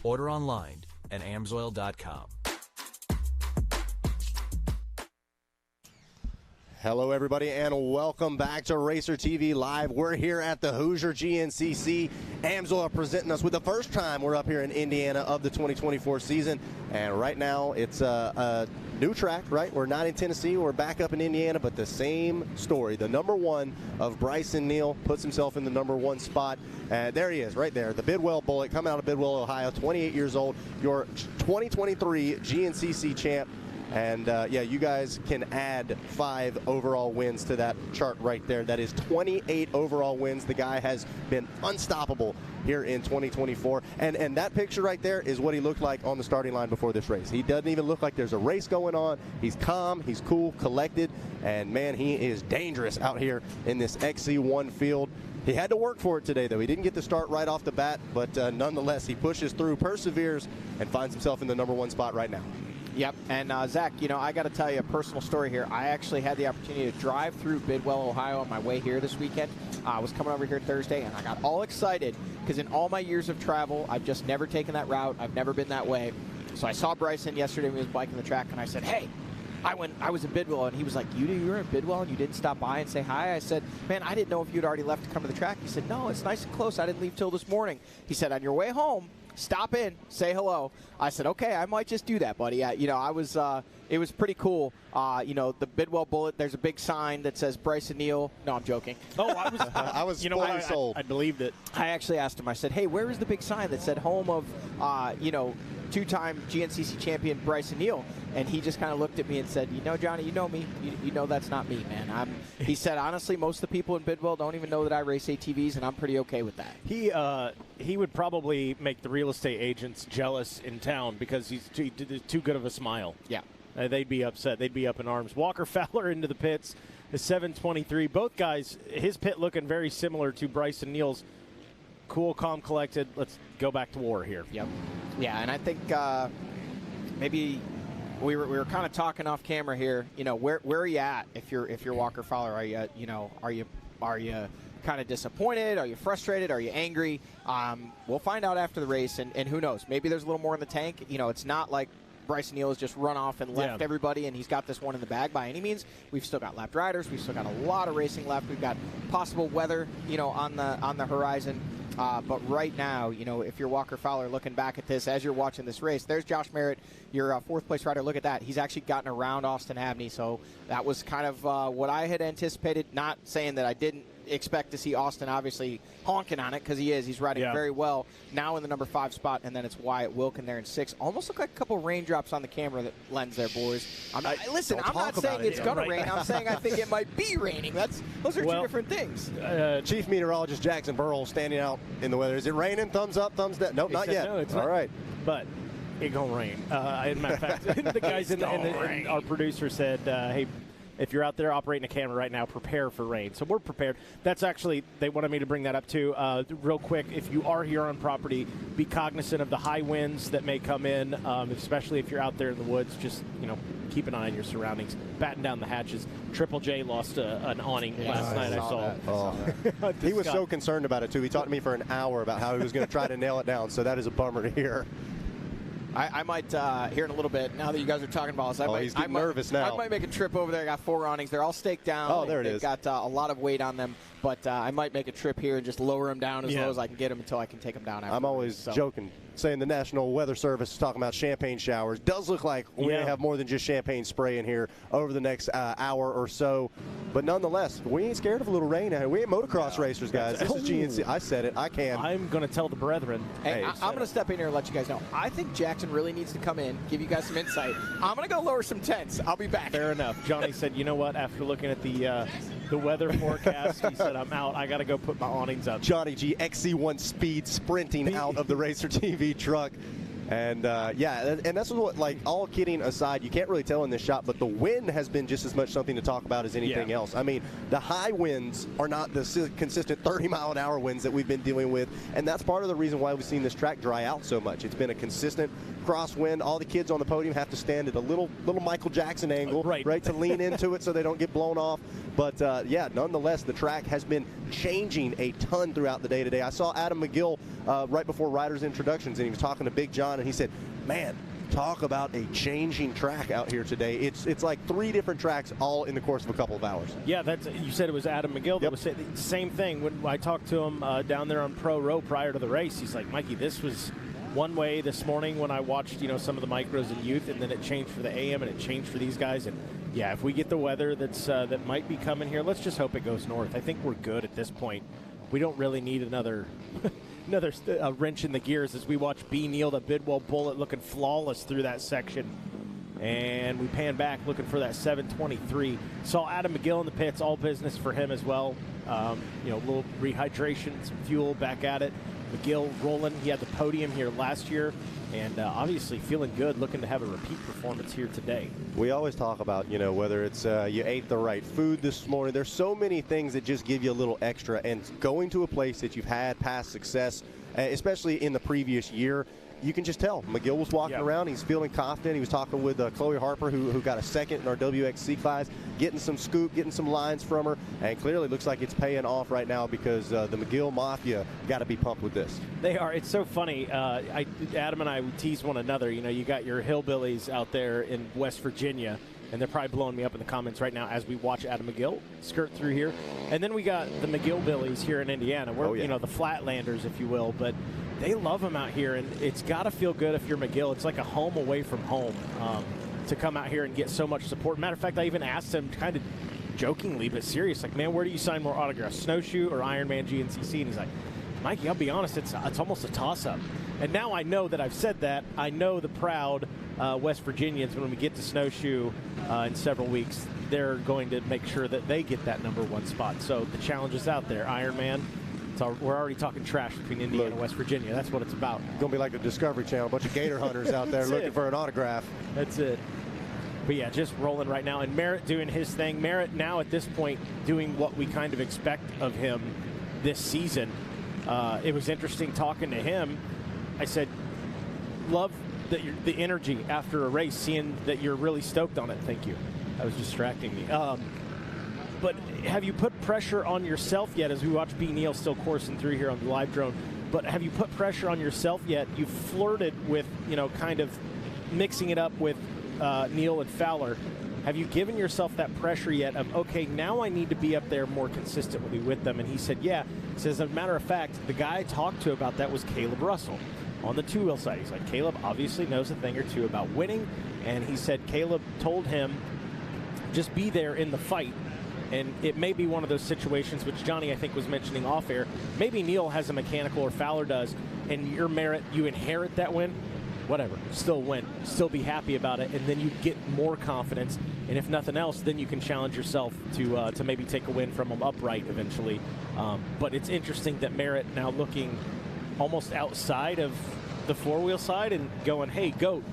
Order online at amsoil.com. Hello, everybody, and welcome back to Racer TV Live. We're here at the Hoosier GNCC. AMSOIL presenting us with the first time we're up here in Indiana of the 2024 season. And right now, it's a new track, right? We're not in Tennessee. We're back up in Indiana, but the same story. The number one of Bryson Neal puts himself in the number one spot. There he is, right there. The Bidwell Bullet coming out of Bidwell, Ohio, 28 years old. Your 2023 GNCC champ. And, yeah, you guys can add 5 overall wins to that chart right there. That is 28 overall wins. The guy has been unstoppable here in 2024. And that picture right there is what he looked like on the starting line before this race. He doesn't even look like there's a race going on. He's calm, he's cool, collected, and, man, he is dangerous out here in this XC1 field. He had to work for it today, though. He didn't get the start right off the bat, but nonetheless, he pushes through, perseveres, and finds himself in the number one spot right now. Yep, and Zach, you know, I got to tell you a personal story here. I actually had the opportunity to drive through Bidwell, Ohio on my way here this weekend. I was coming over here Thursday, and I got all excited because in all my years of travel, I've just never taken that route. I've never been that way. So I saw Bryson yesterday when he was biking the track, and I said, hey, I was in Bidwell, and he was like, you were in Bidwell and you didn't stop by and say hi? I said, man, I didn't know if you'd already left to come to the track. He said, no, it's nice and close. I didn't leave till this morning. He said, on your way home, stop in, say hello. I said, okay, I might just do that, buddy. You know, it was pretty cool. You know, the Bidwell Bullet, there's a big sign that says Bryson Neal. No, I'm joking. Oh, I was you know, sold. I believed it. I actually asked him, I said, hey, where is the big sign that said home of, you know, two-time GNCC champion Bryson Neal? And he just kind of looked at me and said, you know, Johnny, you know me. You know that's not me, man. He said, honestly, most of the people in Bidwell don't even know that I race ATVs, and I'm pretty okay with that. He would probably make the real estate agents jealous in town because he's too good of a smile. Yeah. They'd be upset. They'd be up in arms. Walker Fowler into the pits, the 723. Both guys, his pit looking very similar to Bryson Neal's. Cool, calm, collected. Let's go back to war here. Yep. Yeah, and I think maybe we were kind of talking off camera here. You know, where are you at if you're Walker Fowler? Are you kind of disappointed? Are you frustrated? Are you angry? We'll find out after the race, and who knows? Maybe there's a little more in the tank. You know, it's not like Bryson Neal has just run off and left everybody, and he's got this one in the bag by any means. We've still got lapped riders. We've still got a lot of racing left. We've got possible weather, you know, on the horizon. But right now, you know, if you're Walker Fowler looking back at this as you're watching this race, there's Josh Merritt, your fourth place rider. Look at that. He's actually gotten around Austin Abney. So that was kind of what I had anticipated. Not saying that I didn't expect to see Austin obviously honking on it because he is. He's riding very well now in the number 5 spot, and then it's Wyatt Wilkin there in 6. Almost look like a couple raindrops on the camera lens there, boys. Listen, I'm not saying it's going to rain. I'm saying I think it might be raining. Those are two different things. Chief Meteorologist Jackson Burrell standing out in the weather. Is it raining? Thumbs up, thumbs down? Nope, not yet. No, it's all not. Right. But it gonna rain. As a matter of fact, the guys in our producer said, hey, if you're out there operating a camera right now, prepare for rain. So we're prepared. That's actually, they wanted me to bring that up too. Real quick, if you are here on property, be cognizant of the high winds that may come in, especially if you're out there in the woods. Just, keep an eye on your surroundings. Batten down the hatches. Triple J lost an awning last night, I saw. He was so concerned about it too. He talked to me for an hour about how he was going to try to nail it down. So that is a bummer to hear. I might, here in a little bit, now that you guys are talking about this, he's getting nervous now. I might make a trip over there. I got 4 awnings. They're all staked down. Oh, there it is. They've got a lot of weight on them, but I might make a trip here and just lower them down as low as I can get them until I can take them down. I'm always joking, saying the National Weather Service is talking about champagne showers. Does look like we may have more than just champagne spray in here over the next hour or so. But nonetheless, we ain't scared of a little rain. We ain't motocross racers, guys. This is GNC. I said it. I can. I'm going to tell the brethren. Hey, I'm going to step in here and let you guys know. I think Jackson really needs to come in, give you guys some insight. I'm going to go lower some tents. I'll be back. Fair enough. Johnny said, you know what? After looking at the weather forecast, he said, I'm out. I got to go put my awnings up. Johnny G, XC1 speed sprinting out of the Racer TV truck. And, and that's what, all kidding aside, you can't really tell in this shot, but the wind has been just as much something to talk about as anything else. I mean, the high winds are not the consistent 30-mile-an-hour winds that we've been dealing with, and that's part of the reason why we've seen this track dry out so much. It's been a consistent crosswind. All the kids on the podium have to stand at a little Michael Jackson angle, right, to lean into it so they don't get blown off. But, nonetheless, the track has been changing a ton throughout the day today. I saw Adam McGill right before Riders Introductions, and he was talking to Big John, and he said, man, talk about a changing track out here today. It's like 3 different tracks all in the course of a couple of hours. Yeah, you said it was Adam McGill that was saying the same thing. When I talked to him down there on Pro Row prior to the race, he's like, Mikey, this was one way this morning when I watched, some of the micros in youth, and then it changed for the AM and it changed for these guys. And yeah, if we get the weather that might be coming here, let's just hope it goes north. I think we're good at this point. We don't really need another wrench in the gears as we watch B. Neal, the Bidwell Bullet, looking flawless through that section. And we pan back looking for that 723. Saw Adam McGill in the pits, all business for him as well. A little rehydration, some fuel, back at it. McGill rolling. He had the podium here last year, and obviously feeling good, looking to have a repeat performance here today. We always talk about, whether it's you ate the right food this morning. There's so many things that just give you a little extra, and going to a place that you've had past success, especially in the previous year, you can just tell. McGill was walking around. He's feeling confident. He was talking with Chloe Harper, who got a second in our WXC class, getting some scoop, getting some lines from her, and clearly looks like it's paying off right now because the McGill Mafia got to be pumped with this. They are. It's so funny. Adam and I would tease one another. You got your hillbillies out there in West Virginia, and they're probably blowing me up in the comments right now as we watch Adam McGill skirt through here. And then we got the McGill Billies here in Indiana. We're, the Flatlanders, if you will, but they love them out here, and it's got to feel good if you're McGill. It's like a home away from home to come out here and get so much support. Matter of fact, I even asked him kind of jokingly but serious, like, man, where do you sign more autographs, Snowshoe or Ironman GNCC? And he's like, Mikey, I'll be honest, it's almost a toss-up. And now I know that I've said that. I know the proud West Virginians, when we get to Snowshoe in several weeks, they're going to make sure that they get that #1 spot. So the challenge is out there. Ironman. We're already talking trash between Indiana and West Virginia. That's what it's about. It's going to be like the Discovery Channel, a bunch of gator hunters out there looking for an autograph. That's it. But yeah, just rolling right now. And Merritt doing his thing. Merritt now at this point doing what we kind of expect of him this season. It was interesting talking to him. I said, love the energy after a race, seeing that you're really stoked on it. Thank you. That was distracting me. But have you put pressure on yourself yet, as we watch B. Neal still coursing through here on the live drone, but have you put pressure on yourself yet? You've flirted with, kind of mixing it up with Neal and Fowler. Have you given yourself that pressure yet of, okay, now I need to be up there more consistently with them? And he said, yeah. He says, as a matter of fact, the guy I talked to about that was Caleb Russell on the two-wheel side. He's like, Caleb obviously knows a thing or two about winning, and he said Caleb told him, just be there in the fight. And it may be one of those situations, which Johnny, I think, was mentioning off air. Maybe Neal has a mechanical or Fowler does, and your Merritt, you inherit that win. Whatever, still win, still be happy about it, and then you get more confidence. And if nothing else, then you can challenge yourself to maybe take a win from them upright eventually. But it's interesting that Merritt now looking almost outside of the four-wheel side and going, "Hey, GOAT,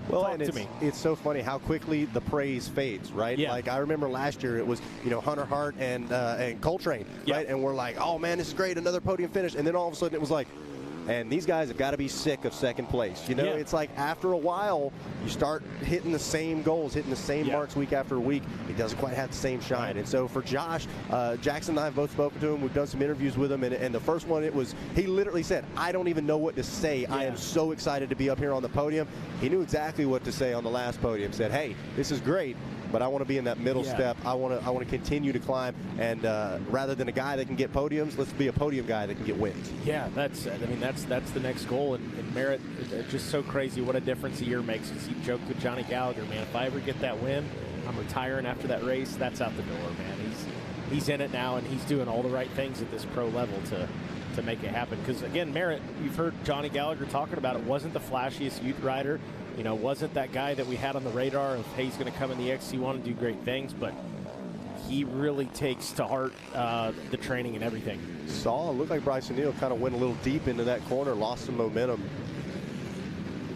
well, talk to me." It's so funny how quickly the praise fades, right? Yeah. Like I remember last year, it was Hunter Hart and Coltrane, right? And we're like, "Oh man, this is great, another podium finish," and then all of a sudden it was like. And these guys have got to be sick of second place. It's like after a while, you start hitting the same goals, hitting the same marks week after week. It doesn't quite have the same shine. And so for Josh, Jackson and I have both spoken to him. We've done some interviews with him. And the first one, he literally said, "I don't even know what to say. I am so excited to be up here on the podium." He knew exactly what to say on the last podium. Said, "Hey, this is great, but I want to be in that middle step. I want to continue to climb, and rather than a guy that can get podiums, let's be a podium guy that can get wins." Yeah, that's the next goal. And Merritt, just so crazy what a difference a year makes. Because he joked with Johnny Gallagher, man, if I ever get that win, I'm retiring after that race. That's out the door, man. He's in it now, and he's doing all the right things at this pro level to make it happen. Because again, Merritt, you've heard Johnny Gallagher talking about it, wasn't the flashiest youth rider. Wasn't that guy that we had on the radar of, hey, he's going to come in the XC1 and do great things, but he really takes to heart the training and everything. Looked like Bryson Neal kind of went a little deep into that corner, lost some momentum.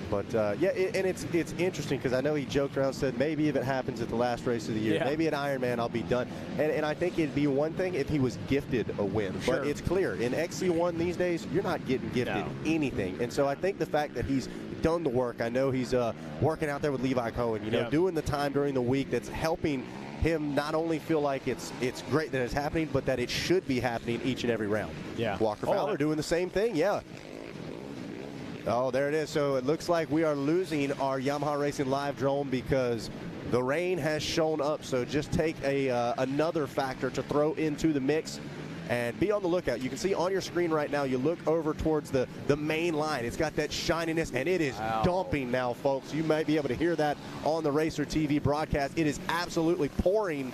But, and it's interesting because I know he joked around, said maybe if it happens at the last race of the year, maybe at Ironman I'll be done. And I think it'd be one thing if he was gifted a win. Sure. But it's clear, in XC1 these days, you're not getting gifted anything. And so I think the fact that he's done the work, I know he's working out there with Levi Cohen, doing the time during the week that's helping him not only feel like it's great that it's happening, but that it should be happening each and every round. Yeah. Walker Fowler doing the same thing, Oh, there it is. So it looks like we are losing our Yamaha Racing Live drone because the rain has shown up. So just take another factor to throw into the mix and be on the lookout. You can see on your screen right now, you look over towards the main line. It's got that shininess, and it is dumping now, folks. You might be able to hear that on the Racer TV broadcast. It is absolutely pouring.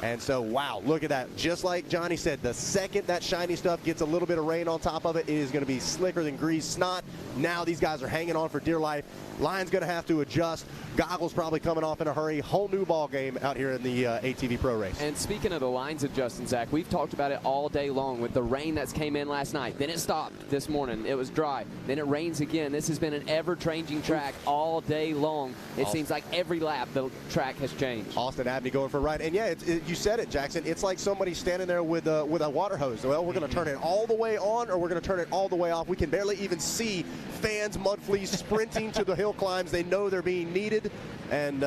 And so, wow, look at that. Just like Johnny said, the second that shiny stuff gets a little bit of rain on top of it, it is going to be slicker than grease snot. Now these guys are hanging on for dear life. Line's going to have to adjust. Goggles probably coming off in a hurry. Whole new ball game out here in the ATV Pro Race. And speaking of the lines adjusting, Zach, we've talked about it all day long with the rain that's came in last night. Then it stopped this morning. It was dry. Then it rains again. This has been an ever-changing track all day long. It seems like every lap the track has changed. Austin Abney going for a ride. And yeah, you said it, Jackson. It's like somebody standing there with a water hose. Well, we're going to turn it all the way on, or we're going to turn it all the way off. We can barely even see fans, mud fleas sprinting to the hill climbs. They know they're being needed. And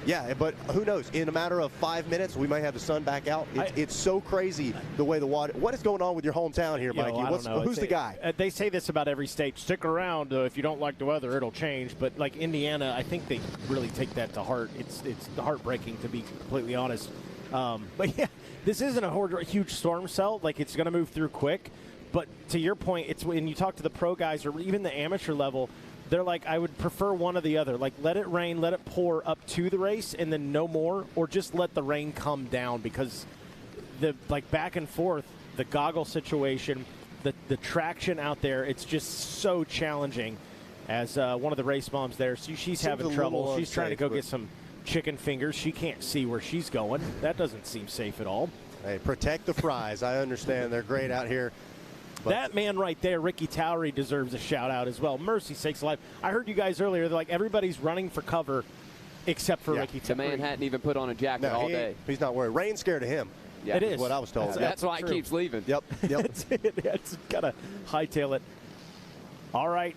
yeah, but who knows? In a matter of 5 minutes, we might have the sun back out. It's so crazy the way the water. What is going on with your hometown here, Mikey? Who's the guy? They say this about every state. Stick around. If you don't like the weather, it'll change. But like Indiana, I think they really take that to heart. It's heartbreaking, to be completely honest. But yeah, this isn't a huge storm cell. Like, it's going to move through quick. But to your point, it's when you talk to the pro guys or even the amateur level, they're like, I would prefer one or the other. Like, let it rain, let it pour up to the race, and then no more, or just let the rain come down, because the back and forth, the goggle situation, the traction out there, it's just so challenging. As one of the race moms there, she's having trouble. She's trying to go get some chicken fingers. She can't see where she's going. That doesn't seem safe at all. Hey, protect the fries. I understand they're great out here. That man right there, Ricky Towery, deserves a shout-out as well. Mercy sakes alive. I heard you guys earlier, they're like, everybody's running for cover except for Ricky Towery. The man hadn't even put on a jacket all day. He's not worried. Rain's scared of him. Yeah, it is what I was told. That's why it keeps leaving. Yep. It's got to hightail it. All right.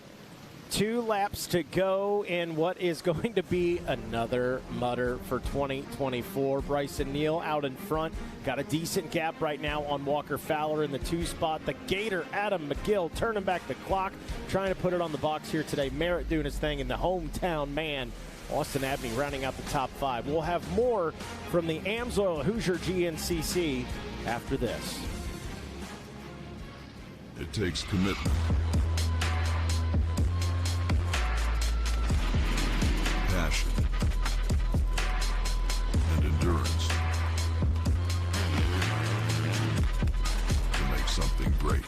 2 laps to go in what is going to be another mutter for 2024. Bryson Neal out in front. Got a decent gap right now on Walker Fowler in the 2 spot. The Gator, Adam McGill, turning back the clock, trying to put it on the box here today. Merritt doing his thing, and the hometown man, Austin Abney, rounding out the top 5. We'll have more from the Amsoil Hoosier GNCC after this. It takes commitment, passion, and endurance. race.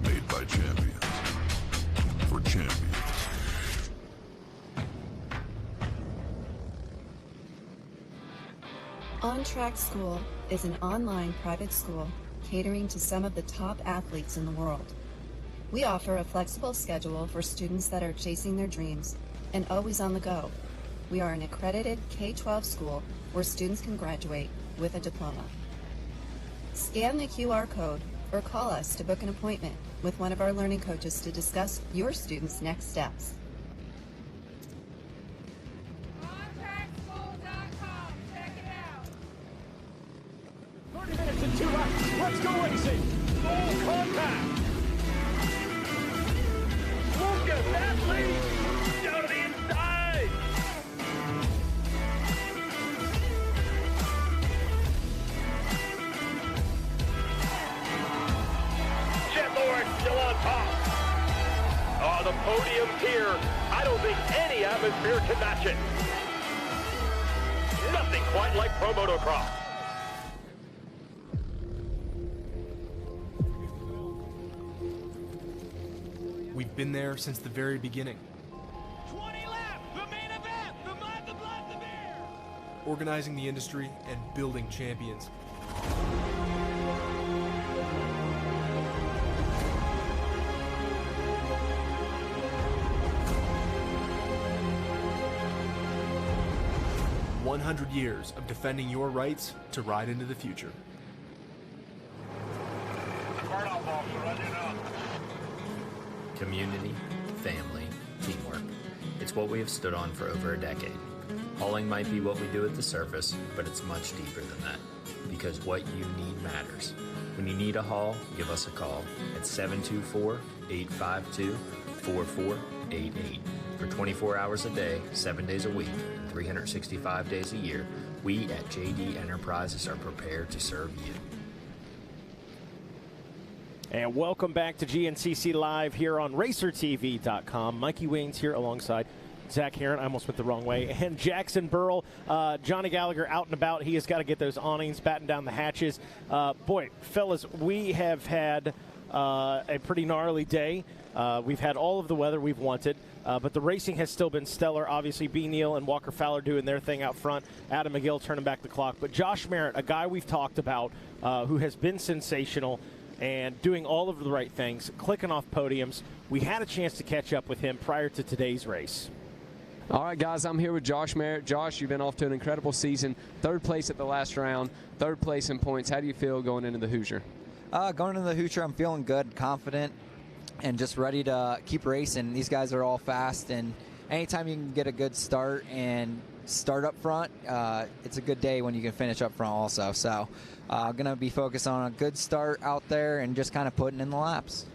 Made by champions. For champions. On Track School is an online private school catering to some of the top athletes in the world. We offer a flexible schedule for students that are chasing their dreams and always on the go. We are an accredited K-12 school where students can graduate with a diploma. Scan the QR code or call us to book an appointment with one of our learning coaches to discuss your students' next steps. Minutes and 2 laps. Let's go racing. Full contact. Look at that lead. Down to the inside. Jet Lord still on top. Oh, the podium's here. I don't think any atmosphere can match it. Nothing quite like pro motocross. We've been there since the very beginning. 20 laps, the main event, the mud, the blood, the beer. Organizing the industry and building champions. "100 years of defending your rights to ride into the future." Community, family, teamwork. It's what we have stood on for over a decade. Hauling might be what we do at the surface, but it's much deeper than that. Because what you need matters. When you need a haul, give us a call at 724-852-4488. For 24 hours a day, 7 days a week, and 365 days a year, we at JD Enterprises are prepared to serve you. And welcome back to GNCC Live here on RacerTV.com. Mikey Waynes here alongside Zach Heron. I almost went the wrong way. And Jackson Burrell. Johnny Gallagher out and about. He has got to get those awnings, batten down the hatches. Boy, fellas, we have had a pretty gnarly day. We've had all of the weather we've wanted. But the racing has still been stellar. Obviously, B. Neal and Walker Fowler doing their thing out front. Adam McGill turning back the clock. But Josh Merritt, a guy we've talked about who has been sensational and doing all of the right things, clicking off podiums. We had a chance to catch up with him prior to today's race. All right, guys, I'm here with Josh Merritt. Josh, you've been off to an incredible season. Third place at the last round, third place in points. How do you feel going into the Hoosier? Going into the Hoosier, I'm feeling good, confident, and just ready to keep racing. These guys are all fast, and anytime you can get a good start and start up front, it's a good day when you can finish up front also. So going to be focused on a good start out there and just kind of putting in the laps.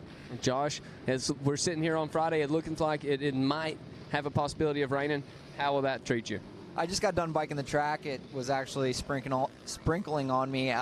Josh, as we're sitting here on Friday, it looks like it might have a possibility of raining. How will that treat you? I just got done biking the track. It was actually sprinkling on me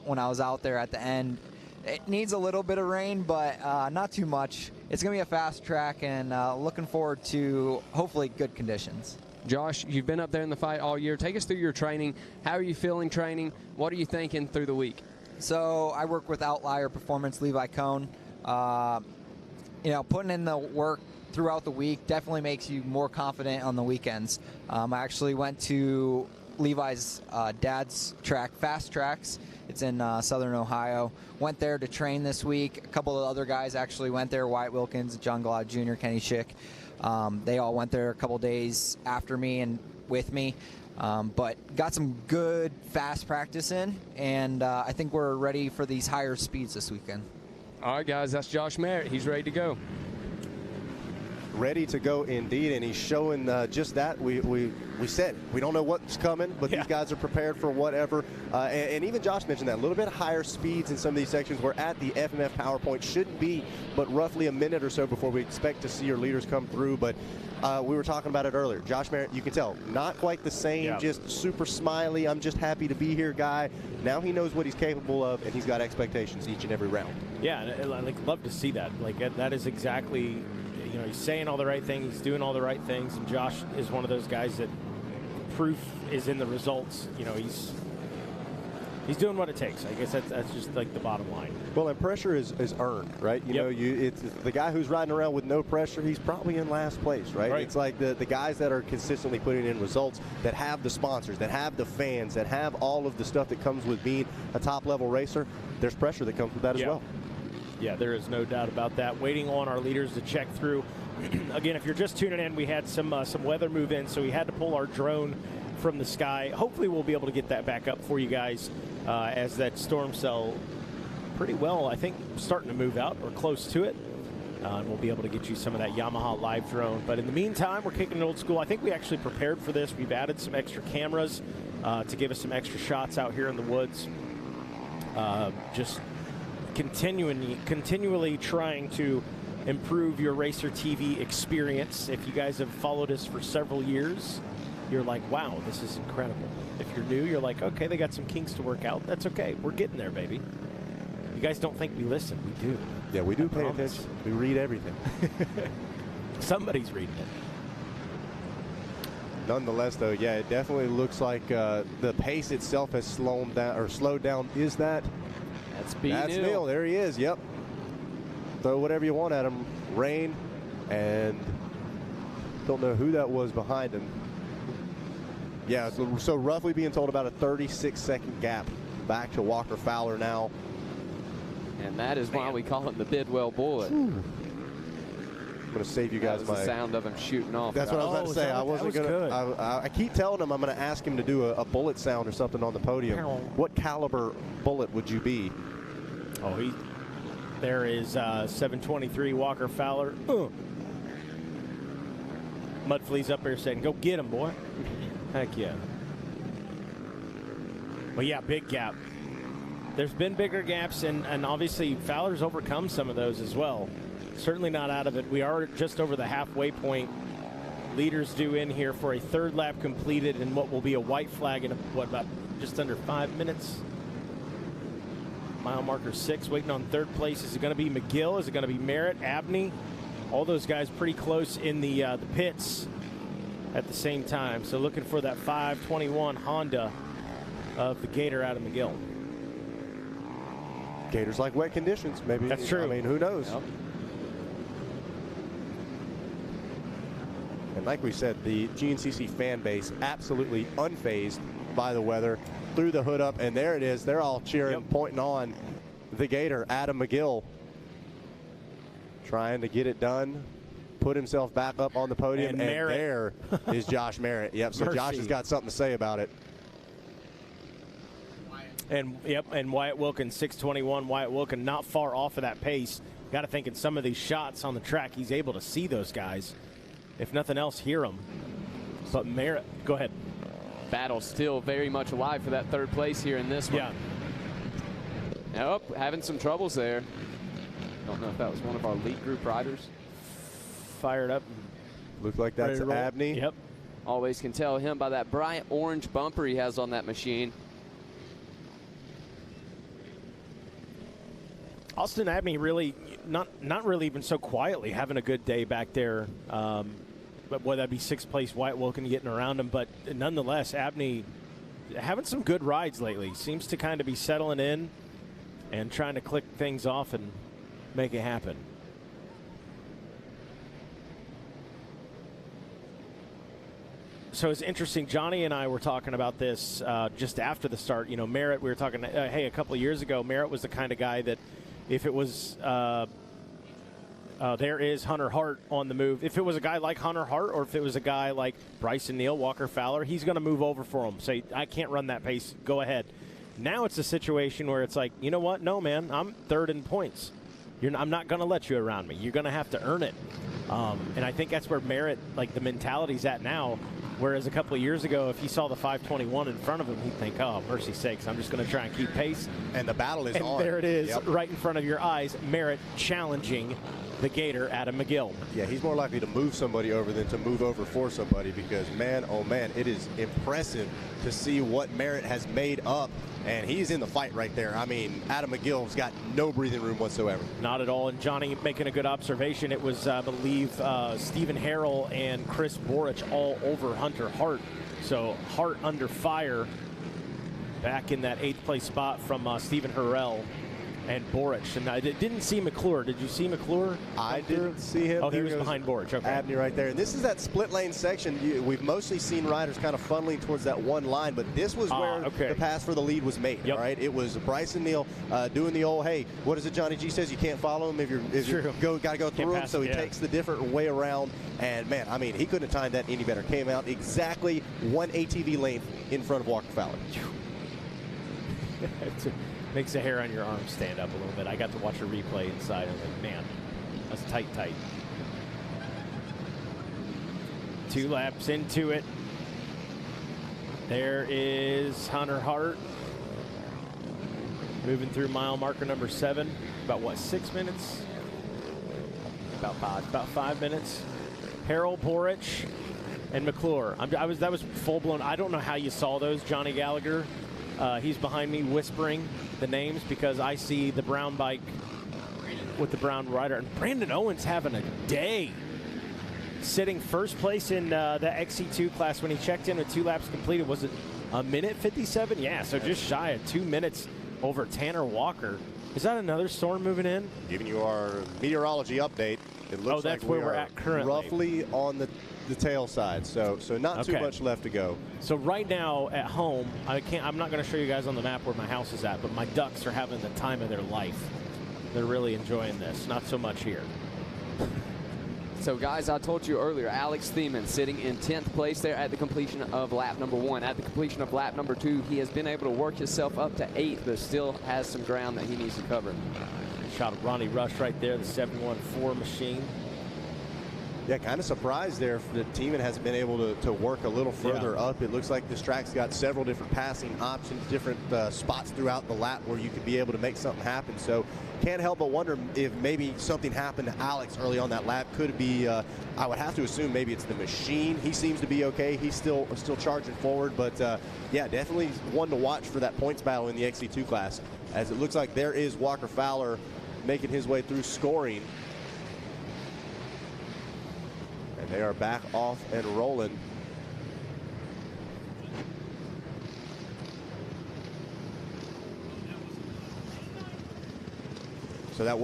when I was out there at the end. It needs a little bit of rain, but not too much. It's going to be a fast track, and looking forward to hopefully good conditions. Josh, you've been up there in the fight all year. Take us through your training. How are you feeling training? What are you thinking through the week? So I work with Outlier Performance, Levi Cohn. Putting in the work throughout the week definitely makes you more confident on the weekends. I actually went to Levi's dad's track, Fast Tracks. It's in Southern Ohio. Went there to train this week. A couple of other guys actually went there, Wyatt Wilkins, John Glad Jr., Kenny Schick. They all went there a couple days after me and with me. But got some good fast practice in, and I think we're ready for these higher speeds this weekend. All right, guys, that's Josh Merritt. He's ready to go. Ready to go indeed, and he's showing just that. We said we don't know what's coming, but these guys are prepared for whatever. And even Josh mentioned that a little bit higher speeds in some of these sections. We're at the FMF PowerPoint, shouldn't be but roughly a minute or so before we expect to see your leaders come through. But we were talking about it earlier. Josh Merritt, you can tell, not quite the same, just super smiley, I'm just happy to be here guy. Now he knows what he's capable of, and he's got expectations each and every round. Yeah, and I'd love to see that. Like, that is exactly, he's saying all the right things, he's doing all the right things, and Josh is one of those guys that proof is in the results. You know, he's doing what it takes. I guess that's just like the bottom line. Well, and pressure is earned, right? You know, it's the guy who's riding around with no pressure, he's probably in last place, right? It's like the guys that are consistently putting in results, that have the sponsors, that have the fans, that have all of the stuff that comes with being a top-level racer. There's pressure that comes with that as well. Yeah, there is no doubt about that. Waiting on our leaders to check through. Again, if you're just tuning in, we had some weather move in, so we had to pull our drone from the sky. Hopefully we'll be able to get that back up for you guys as that storm cell pretty well, I think, starting to move out or close to it. And we'll be able to get you some of that Yamaha live drone. But in the meantime, we're kicking it old school. I think we actually prepared for this. We've added some extra cameras to give us some extra shots out here in the woods. Just continually trying to improve your Racer TV experience. If you guys have followed us for several years, you're like, wow, this is incredible. If you're new, you're like, okay, they got some kinks to work out. That's okay. We're getting there, baby. You guys don't think we listen. We do. Yeah, we do pay attention. We read everything. Somebody's reading it. Nonetheless, though, yeah, it definitely looks like the pace itself has slowed down. Is that? That's Neal. There he is. Yep. Throw whatever you want at him. Rain, and don't know who that was behind him. Yeah, so roughly being told about a 36-second gap back to Walker Fowler now. And that is why we call him the Bidwell Bullet. I'm going to save you guys the sound of him shooting off. That's what I was about to say. I wasn't going to. I keep telling him I'm going to ask him to do a bullet sound or something on the podium. What caliber bullet would you be? Oh, there is 723 Walker Fowler. Mudflea's up there saying, go get him, boy. Heck yeah. Well, yeah, big gap. There's been bigger gaps, and obviously Fowler's overcome some of those as well. Certainly not out of it. We are just over the halfway point. Leaders due in here for a third lap completed and what will be a white flag in, about just under 5 minutes. Mile marker 6, waiting on third place. Is it going to be McGill? Is it going to be Merritt, Abney? All those guys pretty close in the pits at the same time. So looking for that 521 Honda of the Gator out of McGill. Gators like wet conditions, maybe. That's true. I mean, who knows? Yep. And like we said, the GNCC fan base absolutely unfazed by the weather. Threw the hood up, and there it is. They're all cheering, pointing on the Gator, Adam McGill, trying to get it done, put himself back up on the podium, and there is Josh Merritt. Yep, so Josh has got something to say about it. And Wyatt Wilkins, 621. Wyatt Wilkins not far off of that pace. Got to think in some of these shots on the track, he's able to see those guys. If nothing else, hear them. But Merritt, go ahead. Battle still very much alive for that third place here in this one. Yeah. Nope, having some troubles there. Don't know if that was one of our lead group riders. Fired up. Looked like that's Abney. Yep. Always can tell him by that bright orange bumper he has on that machine. Austin Abney really, not really even so quietly having a good day back there. But boy, that'd be sixth place. Wyatt Wilkins getting around him. But nonetheless, Abney having some good rides lately. Seems to kind of be settling in and trying to click things off and make it happen. So it's interesting. Johnny and I were talking about this just after the start. You know, Merritt, we were talking, hey, a couple of years ago, Merritt was the kind of guy that if it was there is Hunter Hart on the move. If it was a guy like Hunter Hart or if it was a guy like Bryson Neal, Walker Fowler, he's going to move over for him. Say, I can't run that pace. Go ahead. Now it's a situation where it's like, you know what? No, man, I'm third in points. I'm not going to let you around me. You're going to have to earn it. And I think that's where Merritt, like the mentality's at now. Whereas a couple of years ago, if he saw the 521 in front of him, he'd think, oh, mercy sakes, I'm just going to try and keep pace. And the battle is on. There it is, right in front of your eyes. Merritt challenging the Gator, Adam McGill. Yeah, he's more likely to move somebody over than to move over for somebody because, man, oh, man, it is impressive to see what Merritt has made up. And he's in the fight right there. I mean, Adam McGill's got no breathing room whatsoever. Not at all. And Johnny making a good observation. It was, I believe, Stephen Harrell and Chris Borich all over Hunter Hart So Hart under fire back in that 8th place spot from Stephen Harrell and Boric. And I didn't see McClure. Did you see McClure? I didn't see him. Oh, he was behind Boric. Okay. Abney right there. And this is that split lane section. We've mostly seen riders kind of funneling towards that one line, but this was where the pass for the lead was made. All right, it was Bryson Neal doing the old, hey, what is it? Johnny G says you can't follow him if you got to go through him. So he takes the different way around. And man, I mean, he couldn't have timed that any better. Came out exactly 1 ATV length in front of Walker Fowler. Makes the hair on your arm stand up a little bit. I got to watch a replay inside. I was like, man, that's tight. 2 laps into it. There is Hunter Hart moving through mile marker number 7. About what, 6 minutes? About 5. About 5 minutes. Harold, Boric, and McClure. That was full blown. I don't know how you saw those, Johnny Gallagher. He's behind me whispering the names because I see the brown bike with the brown rider. And Brandon Owens having a day, sitting first place in the XC2 class when he checked in with 2 laps completed. Was it a minute 57? Yeah, so just shy of 2 minutes over Tanner Walker. Is that another storm moving in? Giving you our meteorology update. It looks that's like where we're at currently. Roughly on the tail side, so not too much left to go. So right now at home, I'm not going to show you guys on the map where my house is at, but my ducks are having the time of their life. They're really enjoying this. Not so much here. So guys, I told you earlier, Alex Thiemann sitting in 10th place there at the completion of lap number 1. At the completion of lap number 2, he has been able to work himself up to 8th, but still has some ground that he needs to cover. Shot of Ronnie Rush right there, the 714 machine. Yeah, kind of surprised there that Thiemann hasn't been able to work a little further up. It looks like this track's got several different passing options, different spots throughout the lap where you could be able to make something happen. So can't help but wonder if maybe something happened to Alex early on that lap. Could it be, I would have to assume maybe it's the machine. He seems to be okay. He's still charging forward. But yeah, definitely one to watch for that points battle in the XC2 class, as it looks like there is Walker Fowler making his way through scoring. And they are back off and rolling. So that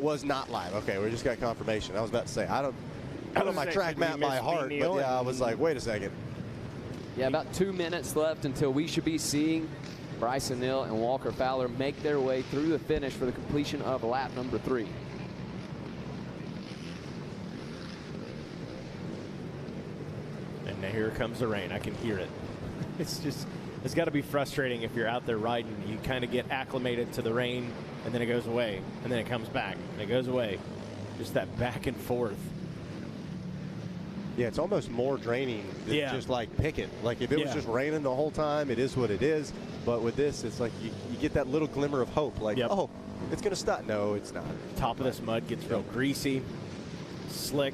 was not live. Okay, we just got confirmation. I was about to say I don't know my track map by heart, but yeah, I was like, wait a second. Yeah, about 2 minutes left until we should be seeing Bryson Neal and Walker Fowler make their way through the finish for the completion of lap number 3. And here comes the rain. I can hear it. It's got to be frustrating if you're out there riding. You kind of get acclimated to the rain, and then it goes away, and then it comes back, and it goes away. Just that back and forth. Yeah, it's almost more draining than just like Pickett. Like if it was just raining the whole time, it is what it is. But with this, it's like you get that little glimmer of hope. Like, oh, it's going to stop. No, it's not. Top of this mud gets real greasy, slick.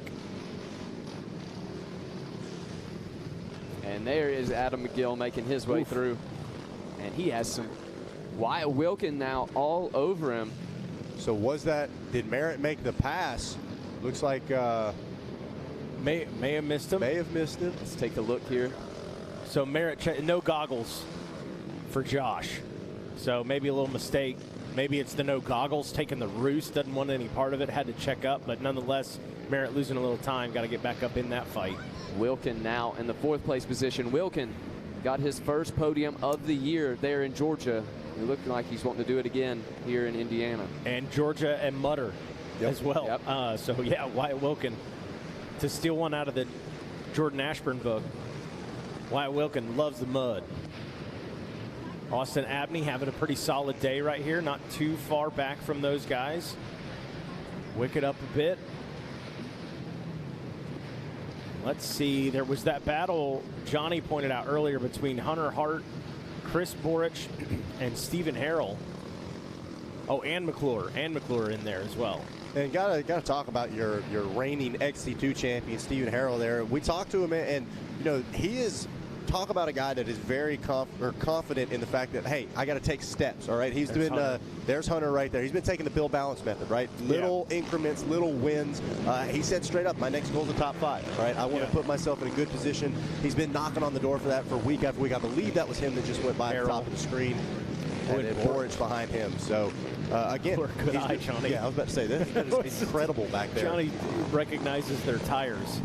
And there is Adam McGill making his way through. And he has some Wyatt Wilkin now all over him. So did Merritt make the pass? Looks like may have missed him. May have missed him. Let's take a look here. So Merritt, no goggles for Josh. So maybe a little mistake. Maybe it's the no goggles taking the roost. Doesn't want any part of it. Had to check up. But nonetheless, Merritt losing a little time. Got to get back up in that fight. Wilkin now in the 4th place position. Wilkin got his first podium of the year there in Georgia. It looked like he's wanting to do it again here in Indiana. And Georgia and Mutter as well. So yeah, Wyatt Wilkin to steal one out of the Jordan Ashburn book. Wyatt Wilkin loves the mud. Austin Abney having a pretty solid day right here. Not too far back from those guys. Wicket up a bit. Let's see, there was that battle Johnny pointed out earlier between Hunter Hart, Chris Boric, and Stephen Harrell. Oh, and McClure in there as well. And gotta talk about your reigning XC2 champion, Stephen Harrell there. We talked to him, and you know, he is talk about a guy that is very confident in the fact that, hey, I got to take steps, all right? There's Hunter right there. He's been taking the Bill Balance method, right? Little increments, little wins. He said straight up, my next goal is the top 5, all right? I want to put myself in a good position. He's been knocking on the door for that for week after week. I believe that was him that just went by the top of the screen. And Borich behind him. So, again, good eye, Johnny. Yeah, I was about to say, that is incredible back there. Johnny recognizes their tires.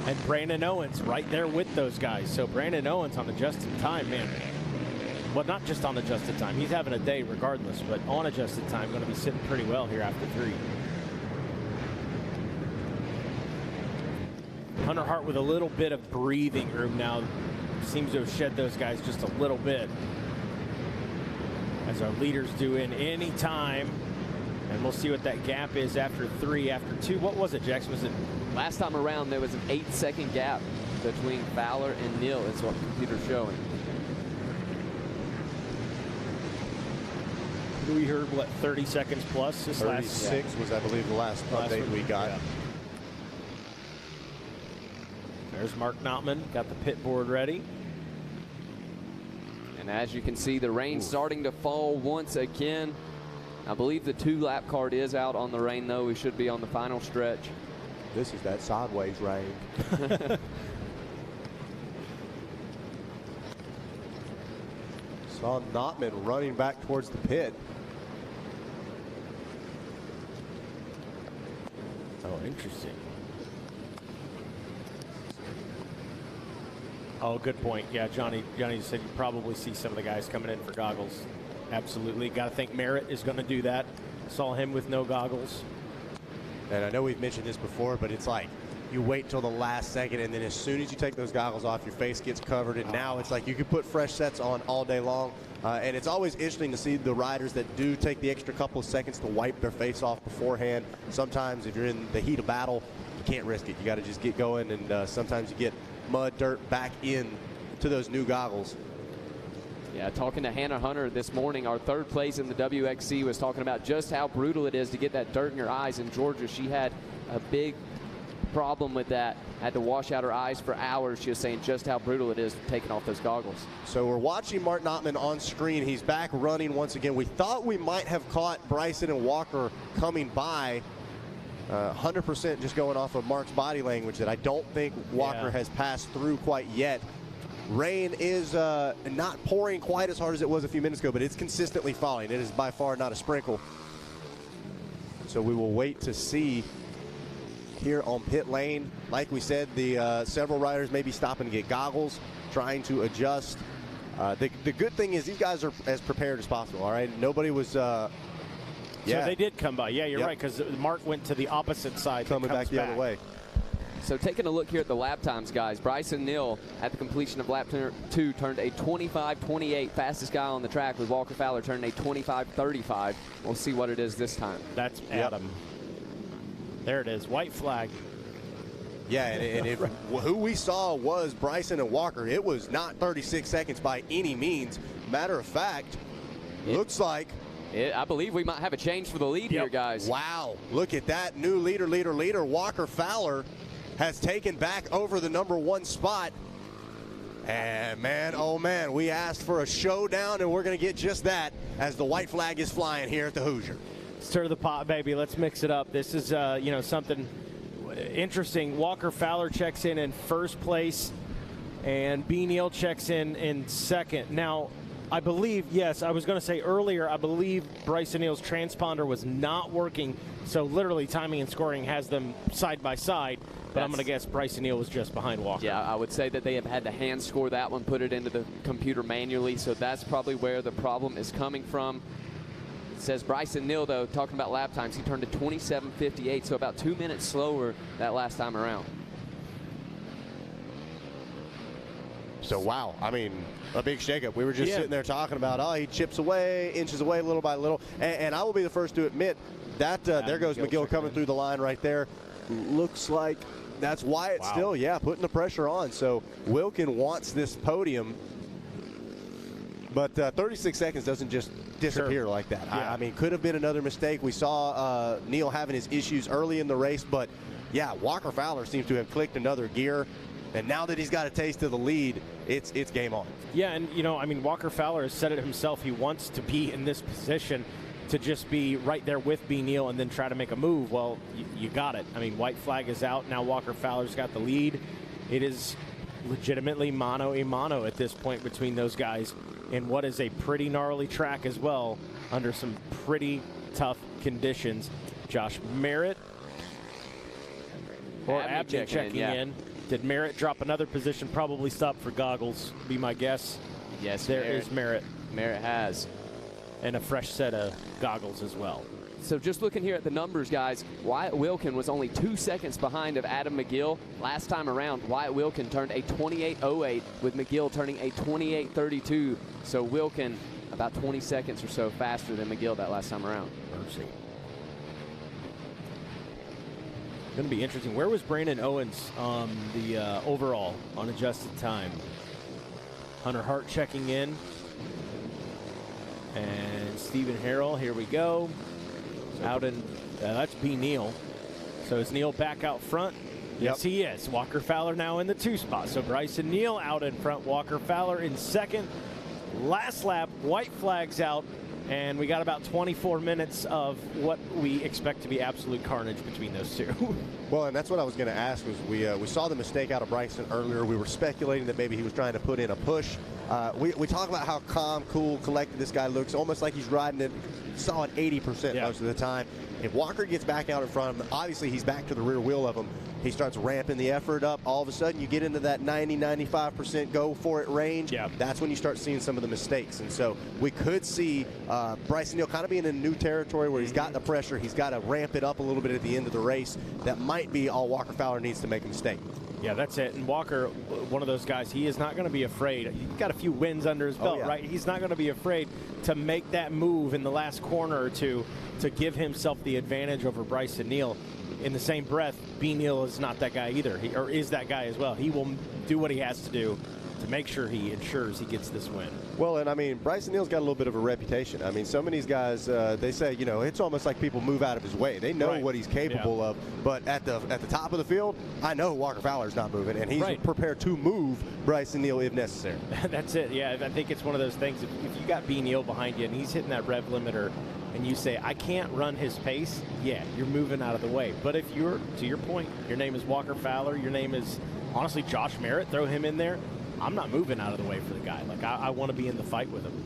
And Brandon Owens right there with those guys. So Brandon Owens on adjusted time, man. Well, not just on adjusted time. He's having a day regardless, but on adjusted time, going to be sitting pretty well here after 3. Hunter Hart with a little bit of breathing room now. Seems to have shed those guys just a little bit, as our leaders do in any time. And we'll see what that gap is after 3, after 2. What was it, Jackson? Was it? Last time around, there was an 8-second gap between Fowler and Neal, is what the computer's showing. We heard, what, 30 seconds plus this 36 was, I believe, the last update we got. Yeah. There's Mark Notman, got the pit board ready. And as you can see, the rain starting to fall once again. I believe the 2-lap card is out on the rain, though. We should be on the final stretch. This is that sideways rain. Saw Notman running back towards the pit. Oh, interesting. Oh, good point. Yeah, Johnny said you probably see some of the guys coming in for goggles. Absolutely. Got to think Merritt is going to do that. Saw him with no goggles. And I know we've mentioned this before, but it's like you wait till the last second, and then as soon as you take those goggles off, your face gets covered, and now it's like you can put fresh sets on all day long. And it's always interesting to see the riders that do take the extra couple of seconds to wipe their face off beforehand. Sometimes if you're in the heat of battle, you can't risk it. You got to just get going, and sometimes you get mud, dirt back in to those new goggles. Yeah, talking to Hannah Hunter this morning, our 3rd place in the WXC, was talking about just how brutal it is to get that dirt in your eyes. In Georgia, she had a big problem with that. Had to wash out her eyes for hours. She was saying just how brutal it is taking off those goggles. So we're watching Mark Notman on screen. He's back running once again. We thought we might have caught Bryson and Walker coming by. 100% just going off of Mark's body language that I don't think Walker has passed through quite yet. Rain is not pouring quite as hard as it was a few minutes ago, but it's consistently falling. It is by far not a sprinkle. So we will wait to see here on pit lane. Like we said, the several riders may be stopping to get goggles, trying to adjust. The good thing is these guys are as prepared as possible, all right? Nobody was... So they did come by. Yeah, you're right, because Mark went to the opposite side. Coming back the other way. So taking a look here at the lap times, guys. Bryson Neal, at the completion of lap 2, turned a 25:28, fastest guy on the track, with Walker Fowler turning a 25:35. We'll see what it is this time. That's Adam. There it is, white flag. Yeah, and who we saw was Bryson and Walker. It was not 36 seconds by any means. Matter of fact, looks like... I believe we might have a change for the lead here, guys. Wow, look at that. New leader. Walker Fowler has taken back over the #1 spot. And man, oh man, we asked for a showdown, and we're going to get just that as the white flag is flying here at the Hoosier. Stir the pot, baby. Let's mix it up. This is, something interesting. Walker Fowler checks in first place, and B. Neal checks in second. Now, I believe, yes, I was going to say earlier, I believe Bryson Neal's transponder was not working, so literally timing and scoring has them side by side, but I'm going to guess Bryson Neal was just behind Walker. Yeah, I would say that they have had to hand score that one, put it into the computer manually, so that's probably where the problem is coming from. It says Bryson Neal, though, talking about lap times, he turned to 27:58, so about 2 minutes slower that last time around. So, wow, I mean, a big shakeup. We were just sitting there talking about, he chips away, inches away little by little. And I will be the first to admit that there goes McGill coming through the line right there. Looks like that's Wyatt still, putting the pressure on. So Wilkin wants this podium. But 36 seconds doesn't just disappear like that. I mean, could have been another mistake. We saw Neal having his issues early in the race. But, yeah, Walker Fowler seems to have clicked another gear. And now that he's got a taste of the lead, it's game on. Yeah, and, you know, I mean, Walker Fowler has said it himself. He wants to be in this position to just be right there with B. Neal and then try to make a move. Well, you got it. I mean, white flag is out. Now Walker Fowler's got the lead. It is legitimately mano-a-mano at this point between those guys in what is a pretty gnarly track as well under some pretty tough conditions. Josh Merritt or Abney checking in. Did Merritt drop another position? Probably stop for goggles, be my guess. Yes, there is Merritt. Merritt has. And a fresh set of goggles as well. So just looking here at the numbers, guys, Wyatt Wilkin was only 2 seconds behind of Adam McGill. Last time around, Wyatt Wilkin turned a 28.08 with McGill turning a 28.32. So Wilkin about 20 seconds or so faster than McGill that last time around. Mercy. Going to be interesting. Where was Brandon Owens on the overall on adjusted time? Hunter Hart checking in. And Stephen Harrell, here we go. Out in, that's B. Neal. So is Neal back out front? Yes, he is. Walker Fowler now in the 2 spot. So Bryson Neal out in front. Walker Fowler in second. Last lap, white flags out. And we got about 24 minutes of what we expect to be absolute carnage between those two. Well, and that's what I was going to ask was we saw the mistake out of Bryson earlier. We were speculating that maybe he was trying to put in a push. We talk about how calm, cool, collected this guy looks, almost like he's riding it solid 80% most of the time. If Walker gets back out in front of him, obviously he's back to the rear wheel of him. He starts ramping the effort up. All of a sudden, you get into that 90-95% go for it range. That's when you start seeing some of the mistakes. And so we could see Bryson Neal kind of being in new territory where he's got the pressure. He's got to ramp it up a little bit at the end of the race. That might be all Walker Fowler needs to make a mistake. Yeah, that's it. And Walker, one of those guys, he is not going to be afraid. He's got a few wins under his belt, right? He's not going to be afraid to make that move in the last corner or two to give himself the advantage over Bryson Neal. In the same breath, B. Neal is not that guy either, or is that guy as well. He will do what he has to do to make sure he ensures he gets this win. Well, and I mean, Bryson Neal's got a little bit of a reputation. I mean, some of these guys, they say, you know, it's almost like people move out of his way. They know what he's capable of. But at the top of the field, I know Walker Fowler's not moving, and he's prepared to move Bryson Neal if necessary. That's it. Yeah, I think it's one of those things. If you got B. Neal behind you and he's hitting that rev limiter, and you say, I can't run his pace, yeah, you're moving out of the way. But if you're, to your point, your name is Walker Fowler, your name is, honestly, Josh Merritt, throw him in there, I'm not moving out of the way for the guy. Like, I want to be in the fight with him.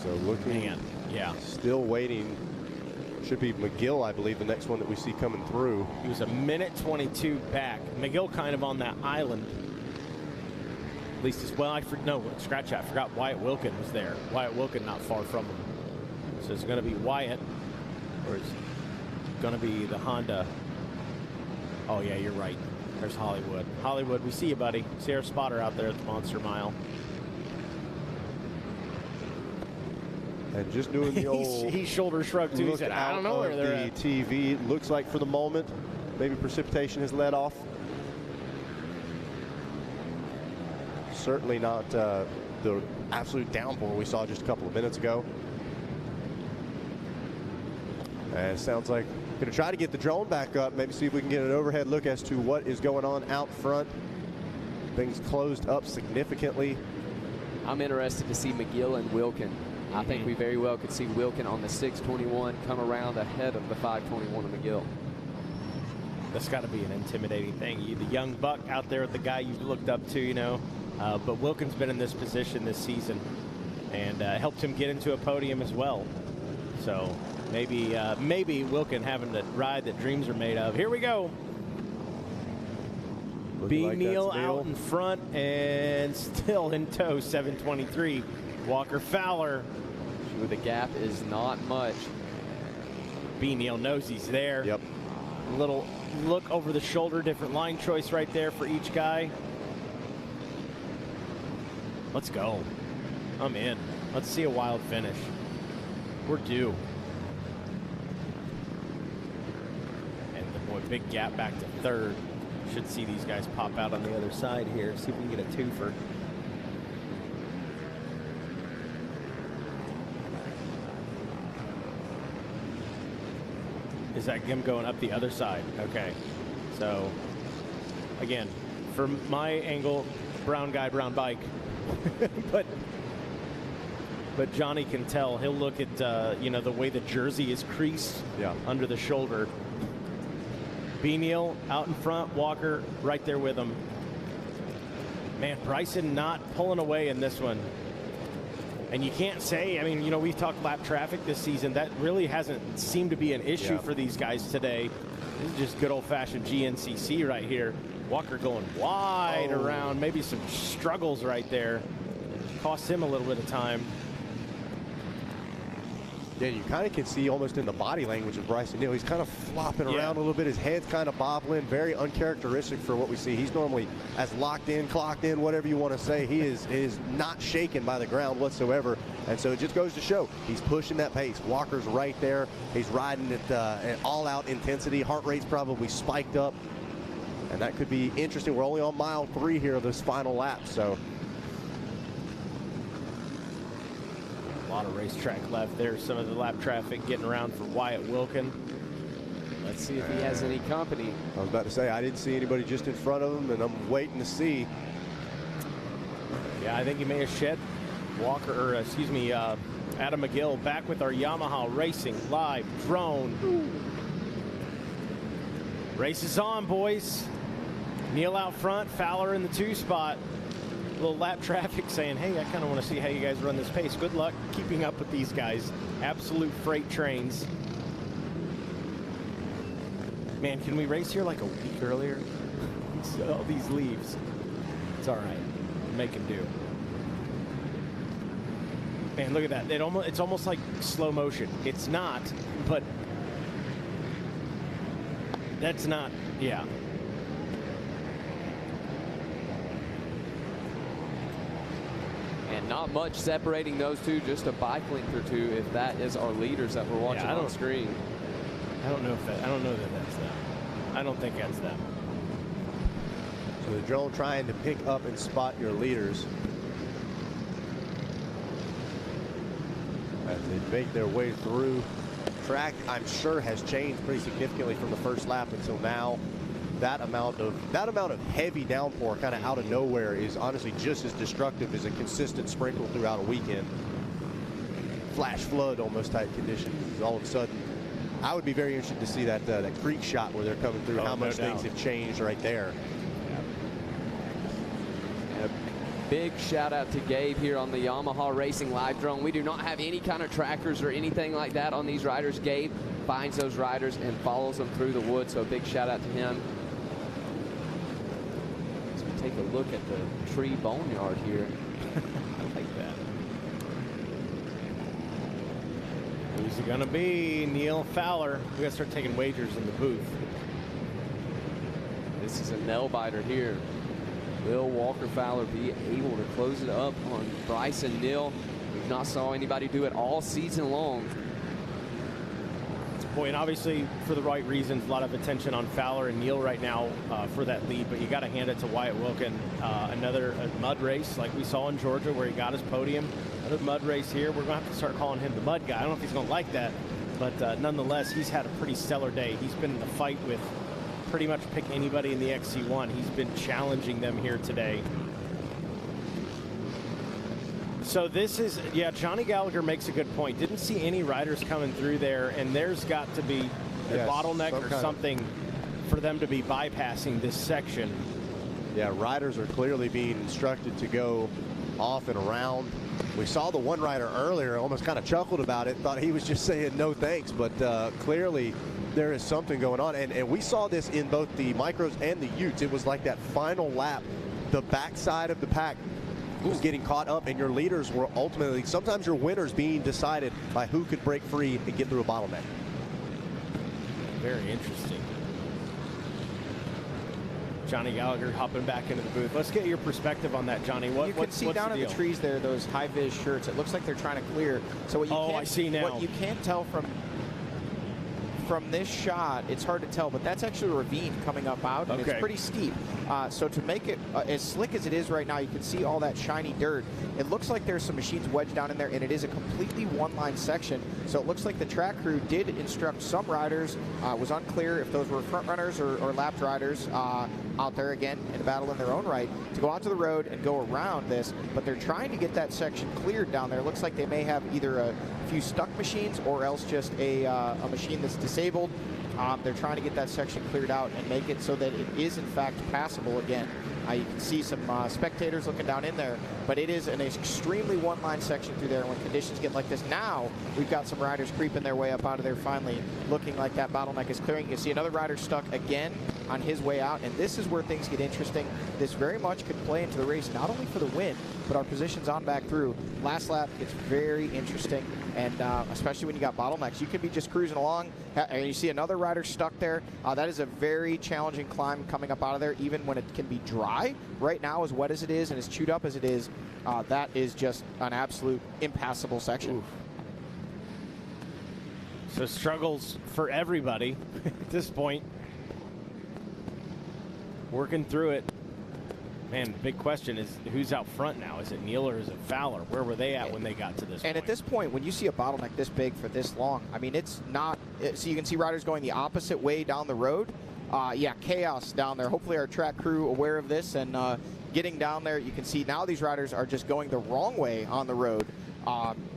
So looking, still waiting. Should be McGill, I believe, the next one that we see coming through. He was a minute 22 back. McGill kind of on that island. At least as well. Scratch that. I forgot Wyatt Wilkin was there. Wyatt Wilkin not far from him. So it's going to be Wyatt, or it's going to be the Honda. Oh, yeah, you're right. There's Hollywood. Hollywood, we see you, buddy. See our spotter out there at the Monster Mile. And just doing the old he shoulder shrugged too. He said, I don't know where they're at. TV looks like for the moment, maybe precipitation has let off. Certainly not the absolute downpour we saw just a couple of minutes ago. And it sounds like going to try to get the drone back up, maybe see if we can get an overhead look as to what is going on out front. Things closed up significantly. I'm interested to see McGill and Wilkin. I think we very well could see Wilkin on the 621 come around ahead of the 521 of McGill. That's got to be an intimidating thing. The young buck out there with the guy you've looked up to, you know. But Wilkin's been in this position this season and helped him get into a podium as well. So maybe Wilkin having the ride that dreams are made of. Here we go. B. Neal out in front and still in tow, 723. Walker Fowler. The gap is not much. B. Neal knows he's there. Yep. Little look over the shoulder, different line choice right there for each guy. Let's go. I'm in. Let's see a wild finish. We're due. And the boy, big gap back to third. Should see these guys pop out on the other side here. See if we can get a twofer. Is that him going up the other side? Okay. So, again, from my angle, brown guy, brown bike. But Johnny can tell. He'll look at, the way the jersey is creased under the shoulder. Neal out in front, Walker right there with him. Man, Bryson not pulling away in this one. And you can't say, we've talked lap traffic this season. That really hasn't seemed to be an issue for these guys today. This is just good old-fashioned GNCC right here. Walker going wide around, maybe some struggles right there. Cost him a little bit of time. Yeah, you kind of can see almost in the body language of Bryson Neal. He's kind of flopping around a little bit. His head's kind of bobbling. Very uncharacteristic for what we see. He's normally as locked in, clocked in, whatever you want to say. He is not shaken by the ground whatsoever. And so it just goes to show he's pushing that pace. Walker's right there. He's riding at all-out intensity. Heart rate's probably spiked up. And that could be interesting. We're only on mile 3 here of this final lap. So a lot of racetrack left there. Some of the lap traffic getting around for Wyatt Wilkin. Let's see if he has any company. I was about to say, I didn't see anybody just in front of him, and I'm waiting to see. Yeah, I think he may have shed Walker, or Adam McGill back with our Yamaha Racing live drone. Race is on, boys. Neal out front, Fowler in the 2 spot. A little lap traffic saying, hey, I kind of want to see how you guys run this pace. Good luck keeping up with these guys. Absolute freight trains. Man, can we race here like a week earlier? All these leaves. It's all right. Make them do. Man, look at that. It's almost like slow motion. It's not, but that's not, yeah. And not much separating those two, just a bike length or two, if that is our leaders that we're watching on screen. I don't know that that's them. I don't think that's them. So the drone trying to pick up and spot your leaders as they make their way through. Track, I'm sure, has changed pretty significantly from the first lap until now. That amount of heavy downpour kind of out of nowhere is honestly just as destructive as a consistent sprinkle throughout a weekend. Flash flood almost type conditions. All of a sudden, I would be very interested to see that creek shot where they're coming through, how much things have changed right there. And a big shout out to Gabe here on the Yamaha Racing live drone. We do not have any kind of trackers or anything like that on these riders. Gabe finds those riders and follows them through the woods, so a big shout out to him. Take a look at the tree boneyard here. I like that. Who's it gonna be? Neal, Fowler. We gotta start taking wagers in the booth. This is a nail biter here. Will Walker Fowler be able to close it up on Bryson Neal? We've not saw anybody do it all season long. Boy, and obviously for the right reasons, a lot of attention on Fowler and Neal right now for that lead, but you got to hand it to Wyatt Wilkin. Another mud race like we saw in Georgia where he got his podium. Another mud race here. We're going to have to start calling him the mud guy. I don't know if he's going to like that, but nonetheless, he's had a pretty stellar day. He's been in the fight with pretty much pick anybody in the XC1. He's been challenging them here today. So this is, yeah, Johnny Gallagher makes a good point. Didn't see any riders coming through there, and there's got to be a bottleneck or something for them to be bypassing this section. Yeah, riders are clearly being instructed to go off and around. We saw the one rider earlier, almost kind of chuckled about it, thought he was just saying no thanks, but clearly there is something going on. And we saw this in both the micros and the utes. It was like that final lap, the backside of the pack was getting caught up, and your leaders were ultimately, sometimes your winners being decided by who could break free and get through a bottleneck. Very interesting. Johnny Gallagher hopping back into the booth. Let's get your perspective on that, Johnny. You can see down in the trees there, those high-vis shirts. It looks like they're trying to clear. So what you I see now. What you can't tell from this shot, it's hard to tell, but that's actually a ravine coming up out, and it's pretty steep. So to make it as slick as it is right now, you can see all that shiny dirt. It looks like there's some machines wedged down in there, and it is a completely one-line section. So it looks like the track crew did instruct some riders. Was unclear if those were front runners or lapped riders out there again in a battle in their own right to go out to the road and go around this. But they're trying to get that section cleared down there. It looks like they may have either a few stuck machines or else just a machine that's disabled. They're trying to get that section cleared out and make it so that it is in fact passable again. You can see some spectators looking down in there, but it is an extremely one-line section through there. And when conditions get like this, now we've got some riders creeping their way up out of there, finally looking like that bottleneck is clearing. You can see another rider stuck again on his way out, and this is where things get interesting. This very much could play into the race, not only for the win, but our positions on back through. Last lap, it's very interesting, and especially when you got bottlenecks. You could be just cruising along, and you see another rider stuck there. That is a very challenging climb coming up out of there, even when it can be dry. Right now, as wet as it is and as chewed up as it is, that is just an absolute impassable section. Oof. So struggles for everybody at this point. Working through it. Man, big question is who's out front now? Is it Neal or is it Fowler? Where were they at when they got to this point? And at this point, when you see a bottleneck this big for this long, I mean, it's not... So you can see riders going the opposite way down the road. Yeah, chaos down there. Hopefully our track crew aware of this and getting down there. You can see now these riders are just going the wrong way on the road.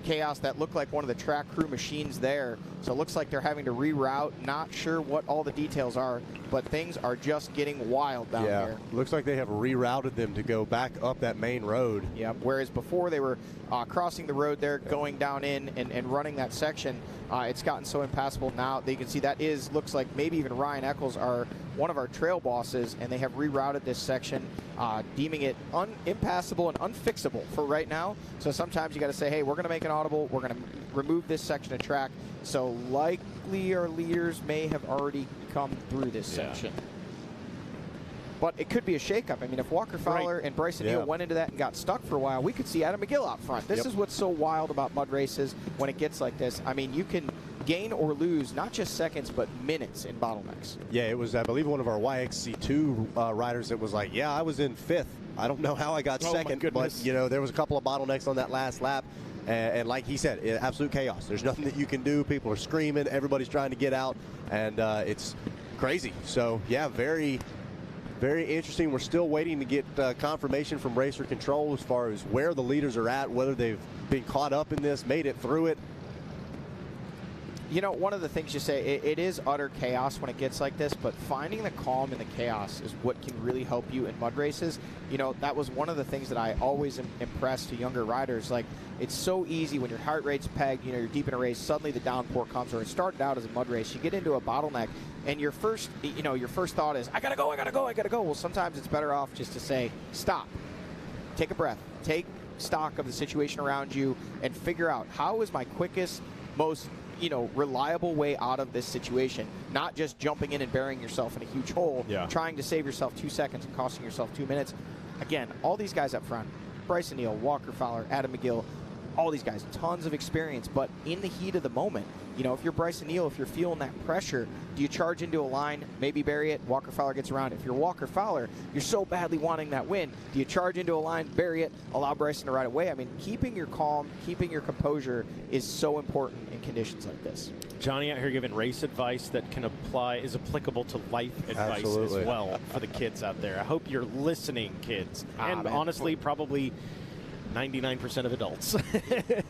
Chaos that looked like one of the track crew machines there. So it looks like they're having to reroute. Not sure what all the details are, but things are just getting wild down there. Looks like they have rerouted them to go back up that main road. Yeah, whereas before they were crossing the road there, going down in and running that section. It's gotten so impassable now that you can see that looks like maybe even Ryan Eccles are one of our trail bosses, and they have rerouted this section, deeming it impassable and unfixable for right now. So sometimes you got to say, hey, we're going to make an audible. We're going to remove this section of track. So likely our leaders may have already come through this section. But it could be a shakeup. I mean, if Walker Fowler and Bryson Neal went into that and got stuck for a while, we could see Adam McGill out front. This is what's so wild about mud races when it gets like this. I mean, you can gain or lose not just seconds, but minutes in bottlenecks. Yeah, it was, I believe, one of our YXC2 riders that was like, yeah, I was in 5th. I don't know how I got second, but, you know, there was a couple of bottlenecks on that last lap. And like he said, absolute chaos. There's nothing that you can do. People are screaming. Everybody's trying to get out, and it's crazy. So, yeah, very interesting. We're still waiting to get confirmation from Racer Control as far as where the leaders are at, whether they've been caught up in this, made it through it. You know, one of the things you say, it is utter chaos when it gets like this, but finding the calm in the chaos is what can really help you in mud races. You know, that was one of the things that I always impressed to younger riders. Like, it's so easy when your heart rate's pegged, you know, you're deep in a race, suddenly the downpour comes, or it started out as a mud race, you get into a bottleneck, and your first thought is, I gotta go. Well, sometimes it's better off just to say, stop, take a breath, take stock of the situation around you, and figure out how is my quickest, most reliable way out of this situation, not just jumping in and burying yourself in a huge hole, trying to save yourself 2 seconds and costing yourself 2 minutes. Again, all these guys up front, Bryson Neal, Walker Fowler, Adam McGill, all these guys, tons of experience, but in the heat of the moment, you know, if you're Bryson Neal, if you're feeling that pressure, do you charge into a line, maybe bury it, Walker Fowler gets around? If you're Walker Fowler, you're so badly wanting that win, do you charge into a line, bury it, allow Bryson to ride away? I mean, keeping your calm, keeping your composure is so important in conditions like this. Johnny out here giving race advice that is applicable to life advice as well for the kids out there. I hope you're listening, kids. And honestly, probably 99% of adults.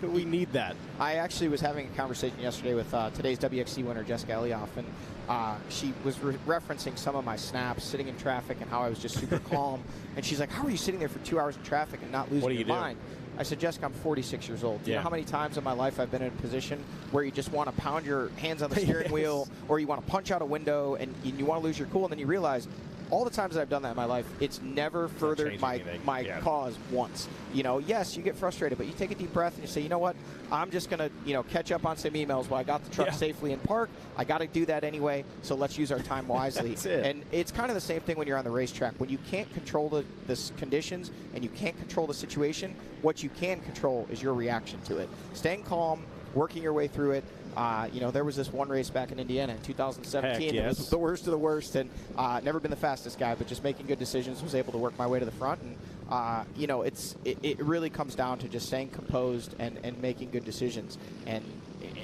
We need that. I actually was having a conversation yesterday with today's WXC winner, Jessica Elioff, and she was referencing some of my snaps sitting in traffic and how I was just super calm. And she's like, how are you sitting there for 2 hours in traffic and not losing your mind? I said, Jessica, I'm 46 years old. Do you know how many times in my life I've been in a position where you just want to pound your hands on the steering wheel, or you want to punch out a window and you want to lose your cool, and then you realize all the times that I've done that in my life, it's never furthered my cause once. You know, yes, you get frustrated, but you take a deep breath and you say, you know what, I'm just going to, catch up on some emails while I got the truck safely in park. I got to do that anyway, so let's use our time wisely. That's it. And it's kind of the same thing when you're on the racetrack. When you can't control the conditions and you can't control the situation, what you can control is your reaction to it. Staying calm, working your way through it, There was this one race back in Indiana in 2017. Heck, yes. It was the worst of the worst, and never been the fastest guy, but just making good decisions, was able to work my way to the front. And it really comes down to just staying composed and making good decisions. And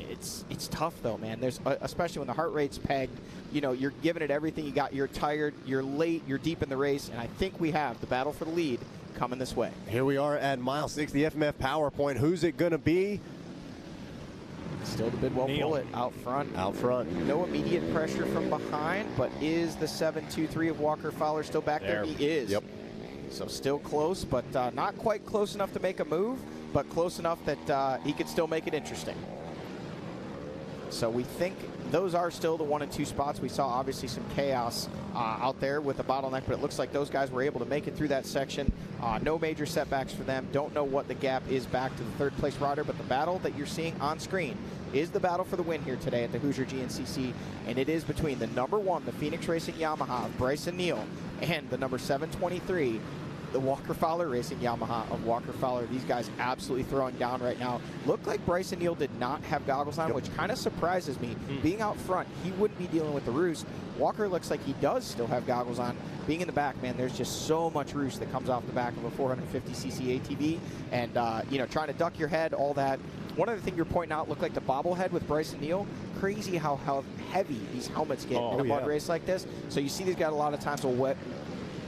it's tough though, man. There's especially when the heart rate's pegged. You're giving it everything you got. You're tired. You're late. You're deep in the race, and I think we have the battle for the lead coming this way. Here we are at mile 6, the FMF PowerPoint. Who's it going to be? Still the Bidwell Neal. Bullet out front. Out front. No immediate pressure from behind, but is the 7-2-3 of Walker Fowler still back there? He is. Yep. So still close, but not quite close enough to make a move, but close enough that he could still make it interesting. So we think those are still the 1 and 2 spots. We saw obviously some chaos out there with the bottleneck, but it looks like those guys were able to make it through that section. No major setbacks for them. Don't know what the gap is back to the third place rider, but the battle that you're seeing on screen is the battle for the win here today at the Hoosier GNCC, and it is between the number 1, the Phoenix Racing Yamaha of Bryson Neal, and the number 723, the Walker Fowler Racing Yamaha of Walker Fowler. These guys absolutely throwing down right now. Looked like Bryson Neal did not have goggles on, which kind of surprises me. Being out front, he wouldn't be dealing with the roost. Walker looks like he does still have goggles on. Being in the back, man, there's just so much roost that comes off the back of a 450cc ATV, and trying to duck your head, all that. One other thing you're pointing out looked like the bobblehead with Bryson Neal. Crazy how heavy these helmets get in a mud race like this. So you see these guys a lot of times will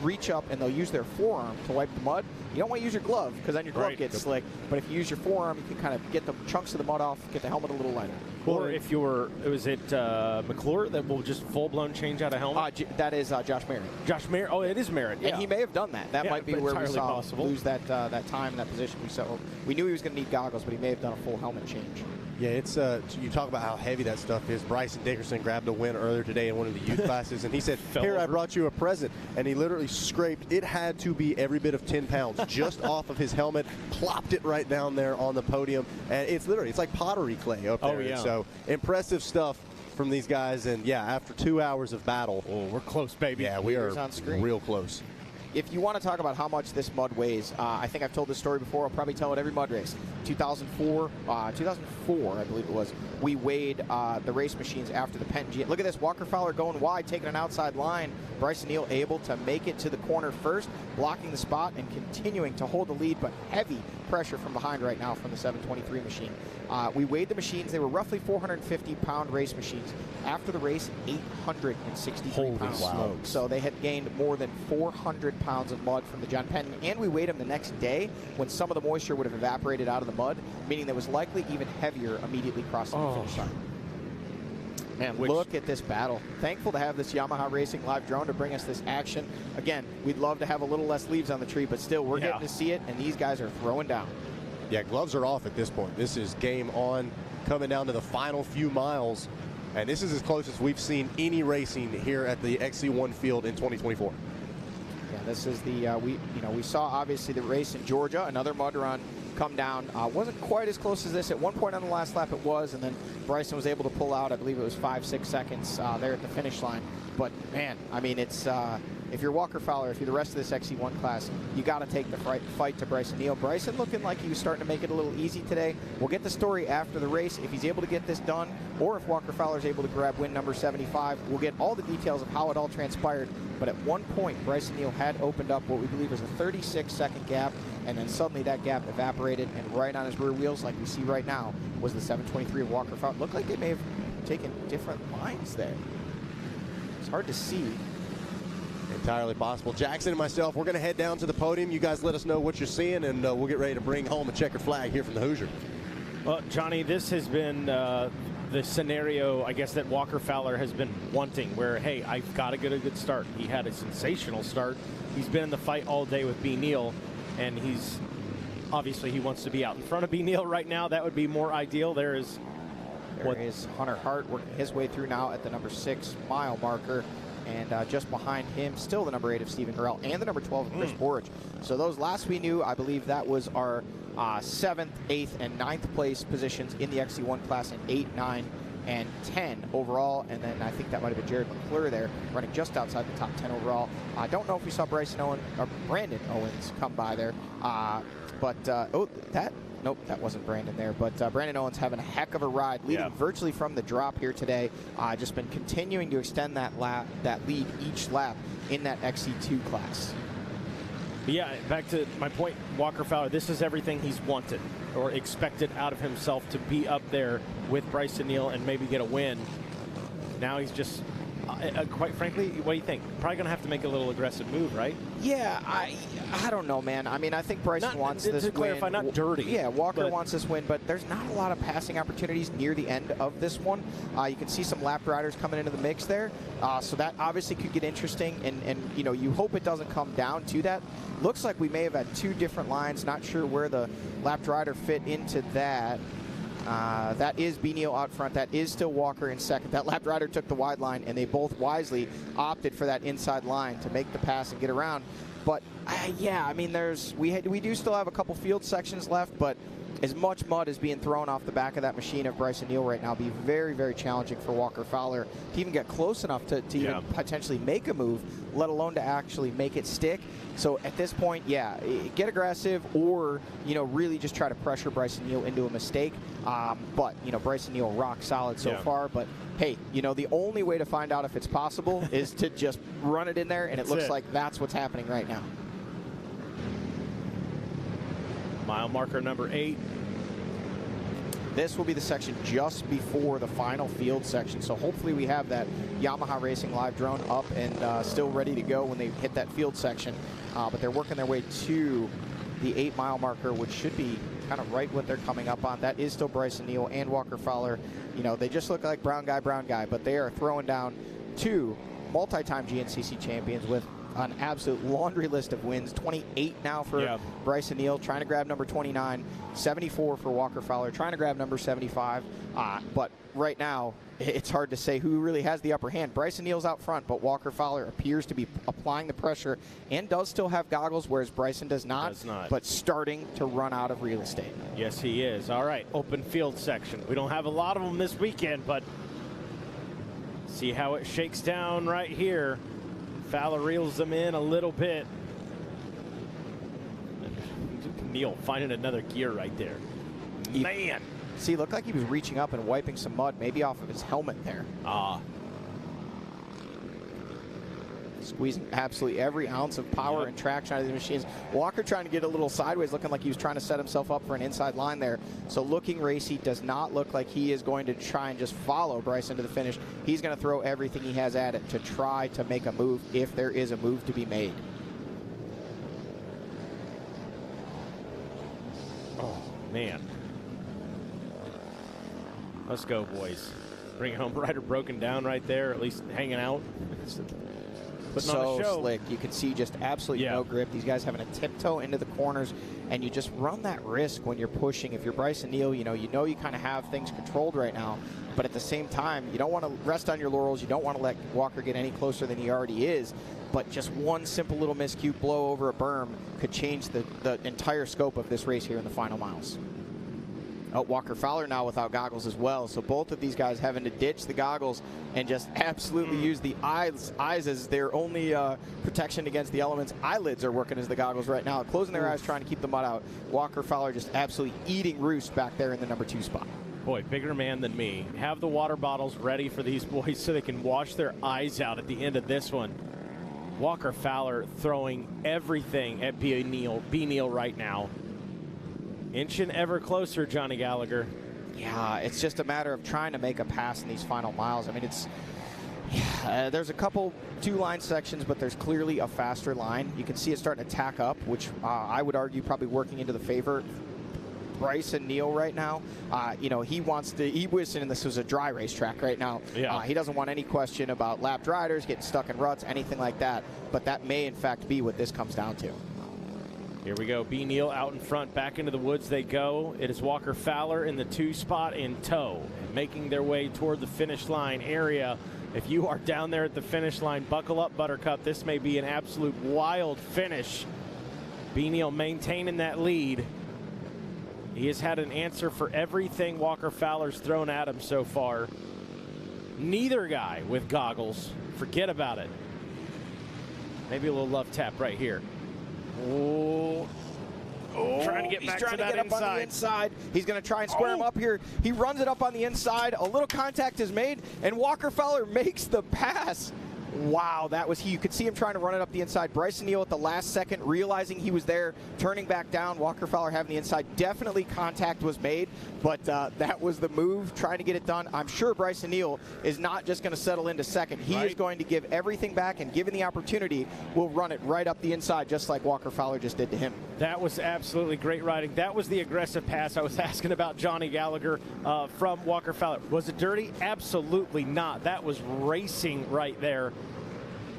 reach up and they'll use their forearm to wipe the mud. You don't want to use your glove because then your glove gets slick. But if you use your forearm, you can kind of get the chunks of the mud off, get the helmet a little lighter. Or if was it McClure that will just full-blown change out a helmet? That is Josh Merritt. Josh Merritt. Oh, it is Merritt. Yeah. And he may have done that. That might be where we saw lose that time, that position. We knew he was going to need goggles, but he may have done a full helmet change. Yeah, it's you talk about how heavy that stuff is. Bryson Dickerson grabbed a win earlier today in one of the youth classes, and he said, "Here, I brought you a present." And he literally scraped. It had to be every bit of 10 pounds just off of his helmet, plopped it right down there on the podium, and it's like pottery clay up there. Oh, yeah. So impressive stuff from these guys, and yeah, after 2 hours of battle, we're close, baby. Yeah, we are on screen. Real close. If you want to talk about how much this mud weighs, I think I've told this story before. I'll probably tell it every mud race. 2004, I believe it was, we weighed the race machines after the Penn G. Look at this, Walker Fowler going wide, taking an outside line. Bryson Neal able to make it to the corner first, blocking the spot and continuing to hold the lead, but heavy pressure from behind right now from the 723 machine. We weighed the machines. They were roughly 450-pound race machines. After the race, 863 pounds. Wow. So they had gained more than 400 pounds of mud from the John Penn, and we weighed them the next day when some of the moisture would have evaporated out of the mud, meaning that was likely even heavier immediately crossing the finish line. Man, look at this battle. Thankful to have this Yamaha Racing live drone to bring us this action. Again, we'd love to have a little less leaves on the tree, but still, we're getting to see it, and these guys are throwing down. Yeah, gloves are off at this point. This is game on, coming down to the final few miles, and this is as close as we've seen any racing here at the XC1 field in 2024. Yeah, this is the we saw obviously the race in Georgia, another mud run come down. Wasn't quite as close as this. At one point on the last lap it was, and then Bryson was able to pull out, I believe it was 5-6 seconds there at the finish line. But man, I mean, it's if you're Walker Fowler, if you're the rest of this XC1 class, you got to take the fight to Bryson Neal. Bryson looking like he was starting to make it a little easy today. We'll get the story after the race if he's able to get this done, or if Walker Fowler is able to grab win number 75. We'll get all the details of how it all transpired. But at one point, Bryson Neal had opened up what we believe was a 36-second gap, and then suddenly that gap evaporated, and right on his rear wheels, like we see right now, was the 723 of Walker Fowler. Looked like they may have taken different lines there. It's hard to see. Entirely possible. Jackson and myself, we're going to head down to the podium. You guys let us know what you're seeing, and we'll get ready to bring home a checkered flag here from the Hoosier. Well, Johnny, this has been the scenario, I guess, that Walker Fowler has been wanting, where, hey, I've got to get a good start. He had a sensational start. He's been in the fight all day with B. Neal, and he's obviously he wants to be out in front of B. Neal right now. That would be more ideal. There is Hunter Hart working his way through now at the number 6 mile marker. And just behind him, still the number 8 of Stephen Harrell and the number 12 of Chris Borich. So those last we knew, I believe that was our 7th, 8th, and 9th place positions in the XC1 class, and 8, 9, and 10 overall. And then I think that might have been Jared McClure there, running just outside the top 10 overall. I don't know if we saw Brandon Owens come by there. But, nope, that wasn't Brandon there. But Brandon Owens having a heck of a ride, leading virtually from the drop here today. Just been continuing to extend that lead each lap in that XC2 class. Yeah, back to my point, Walker Fowler, this is everything he's wanted or expected out of himself, to be up there with Bryson Neal and maybe get a win. Now he's just, quite frankly, what do you think? Probably going to have to make a little aggressive move, right? Yeah, I don't know, man. I mean, I think Bryson wants this win. To clarify, not dirty. Yeah, Walker wants this win, but there's not a lot of passing opportunities near the end of this one. You can see some lapped riders coming into the mix there, so that obviously could get interesting, and you know, you hope it doesn't come down to that. Looks like we may have had two different lines. Not sure where the lapped rider fit into that. That is Neal out front. That is still Walker in second. That lapped rider took the wide line, and they both wisely opted for that inside line to make the pass and get around. But yeah, I mean, we do still have a couple field sections left, but as much mud is being thrown off the back of that machine of Bryson Neal right now, be very, very challenging for Walker Fowler to even get close enough to even potentially make a move, let alone to actually make it stick. So at this point, yeah, get aggressive, or really just try to pressure Bryson Neal into a mistake. But Bryson Neal rock solid so far. But hey, the only way to find out if it's possible is to just run it in there, and it looks like that's what's happening right now. Mile marker number 8. This will be the section just before the final field section. So hopefully we have that Yamaha Racing live drone up and still ready to go when they hit that field section. But they're working their way to the 8-mile marker, which should be kind of right what they're coming up on. That is still Bryson Neal and Walker Fowler. They just look like brown guy, but they are throwing down 2 multi-time GNCC champions with an absolute laundry list of wins. 28 now for Bryson Neal, trying to grab number 29. 74 for Walker Fowler, trying to grab number 75. But right now, it's hard to say who really has the upper hand. Bryson Neal's out front, but Walker Fowler appears to be applying the pressure and does still have goggles, whereas Bryson does not. But starting to run out of real estate. Yes, he is. All right, open field section. We don't have a lot of them this weekend, but see how it shakes down right here. Fowler reels them in a little bit. Neal finding another gear right there. Man. See, looked like he was reaching up and wiping some mud, maybe off of his helmet there. Squeezing absolutely every ounce of power and traction out of these machines. Walker trying to get a little sideways, looking like he was trying to set himself up for an inside line there. So looking racy, does not look like he is going to try and just follow Bryson to the finish. He's going to throw everything he has at it to try to make a move if there is a move to be made. Oh, man. Let's go, boys. Bring home rider broken down right there, at least hanging out. Putting on a show. Slick. You can see just absolutely no grip. These guys having a tiptoe into the corners, and you just run that risk when you're pushing. If you're Bryson Neal, you kind of have things controlled right now, but at the same time, you don't want to rest on your laurels. You don't want to let Walker get any closer than he already is, but just one simple little miscue blow over a berm could change the entire scope of this race here in the final miles. Oh, Walker Fowler now without goggles as well. So both of these guys having to ditch the goggles and just absolutely use the eyes as their only protection against the elements. Eyelids are working as the goggles right now, closing their eyes, trying to keep the mud out. Walker Fowler just absolutely eating roost back there in the number 2 spot. Boy, bigger man than me. Have the water bottles ready for these boys so they can wash their eyes out at the end of this one. Walker Fowler throwing everything at B. Neal right now. Inching ever closer, Johnny Gallagher. Yeah, it's just a matter of trying to make a pass in these final miles. I mean, there's a couple 2-line sections, but there's clearly a faster line. You can see it starting to tack up, which I would argue probably working into the favor Bryson Neal right now. He wishing this was a dry racetrack right now. He doesn't want any question about lapped riders getting stuck in ruts, anything like that. But that may, in fact, be what this comes down to. Here we go. B. Neal out in front. Back into the woods they go. It is Walker Fowler in the 2 spot in tow, making their way toward the finish line area. If you are down there at the finish line, buckle up, Buttercup. This may be an absolute wild finish. B. Neal maintaining that lead. He has had an answer for everything Walker Fowler's thrown at him so far. Neither guy with goggles. Forget about it. Maybe a little love tap right here. trying to get back to that up on the inside. He's going to try and square him up here. He runs it up on the inside. A little contact is made, and Walker Fowler makes the pass. Wow, that was he. You could see him trying to run it up the inside. Bryson Neal at the last second, realizing he was there, turning back down. Walker Fowler having the inside. Definitely contact was made, but that was the move, trying to get it done. I'm sure Bryson Neal is not just going to settle into second. He is going to give everything back, and given the opportunity, will run it right up the inside, just like Walker Fowler just did to him. That was absolutely great riding. That was the aggressive pass I was asking about, Johnny Gallagher, from Walker Fowler. Was it dirty? Absolutely not. That was racing right there.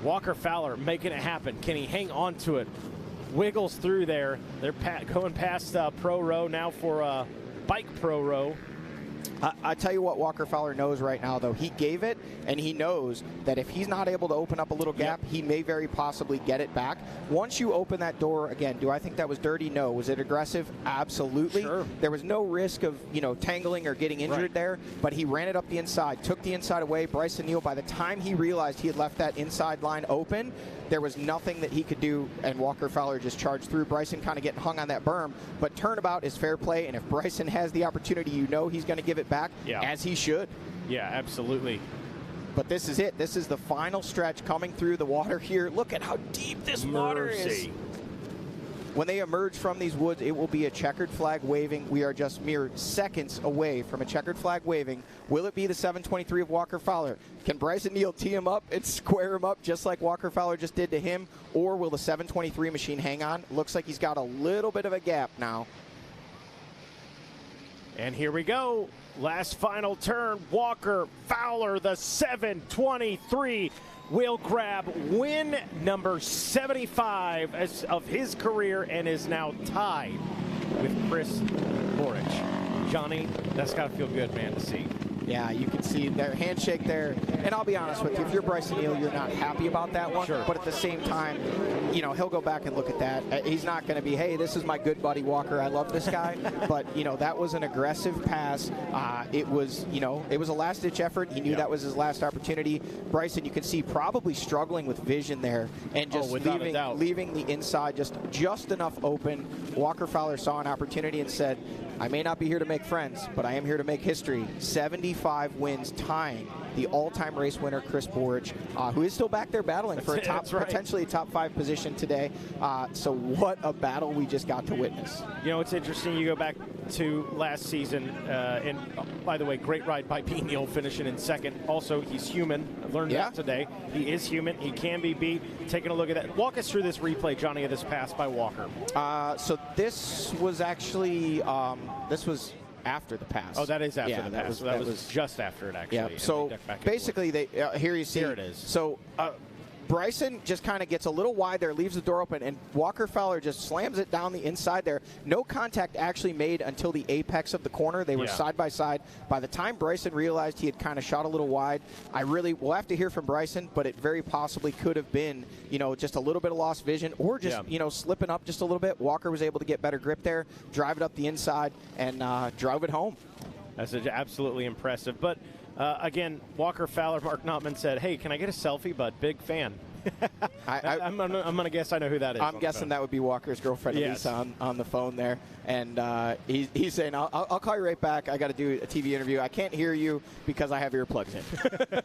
Walker Fowler making it happen. Can he hang on to it? Wiggles through there. They're going past Pro Row now for Bike Pro Row. I tell you what Walker Fowler knows right now, though. He gave it, and he knows that if he's not able to open up a little gap, he may very possibly get it back. Once you open that door, again, do I think that was dirty? No. Was it aggressive? Absolutely. Sure. There was no risk of, tangling or getting injured there, but he ran it up the inside, took the inside away. Bryson Neal, by the time he realized he had left that inside line open, there was nothing that he could do, and Walker Fowler just charged through. Bryson kind of getting hung on that berm, but turnabout is fair play, and if Bryson has the opportunity, he's going to give it back, as he should. Yeah, absolutely. But this is it. This is the final stretch coming through the water here. Look at how deep this water is. When they emerge from these woods, it will be a checkered flag waving. We are just mere seconds away from a checkered flag waving. Will it be the 723 of Walker Fowler? Can Bryson Neal tee him up and square him up just like Walker Fowler just did to him? Or will the 723 machine hang on? Looks like he's got a little bit of a gap now. And here we go. Last final turn. Walker Fowler, the 723, will grab win number 75 of his career and is now tied with Chris Borich. Johnny, that's got to feel good, man, to see. Yeah, you can see their handshake there. And I'll be honest with you, if you're Bryson Neal, you're not happy about that one. Sure. But at the same time, he'll go back and look at that. He's not going to be, hey, this is my good buddy Walker. I love this guy. But, that was an aggressive pass. It was a last-ditch effort. He knew that was his last opportunity. Bryson, you can see, probably struggling with vision there and just leaving the inside just enough open. Walker Fowler saw an opportunity and said, I may not be here to make friends, but I am here to make history. 75 wins, tying the all-time race winner, Chris Borich, who is still back there battling for potentially a top 5 position today. So what a battle we just got to witness. It's interesting. You go back to last season, and by the way, great ride by Neal finishing in second. Also, he's human. I learned that today. He is human. He can be beat. Taking a look at that. Walk us through this replay, Johnny, of this pass by Walker. So this was actually this was after the pass. Oh, that is after the pass. That was just after it, actually. Yeah. So basically, here you see. Here it is. So Bryson just kind of gets a little wide there, leaves the door open, and Walker Fowler just slams it down the inside there. No contact actually made until the apex of the corner. They were side by side. By the time Bryson realized he had kind of shot a little wide, we'll have to hear from Bryson, but it very possibly could have been, just a little bit of lost vision or just, slipping up just a little bit. Walker was able to get better grip there, drive it up the inside, and drove it home. That's absolutely impressive. But again, Walker Fowler, Mark Notman said, hey, can I get a selfie, bud? Big fan. I'm going to guess I know who that is. I'm guessing that would be Walker's girlfriend, Lisa, on the phone there. And he's saying, I'll call you right back. I got to do a TV interview. I can't hear you because I have earplugs in.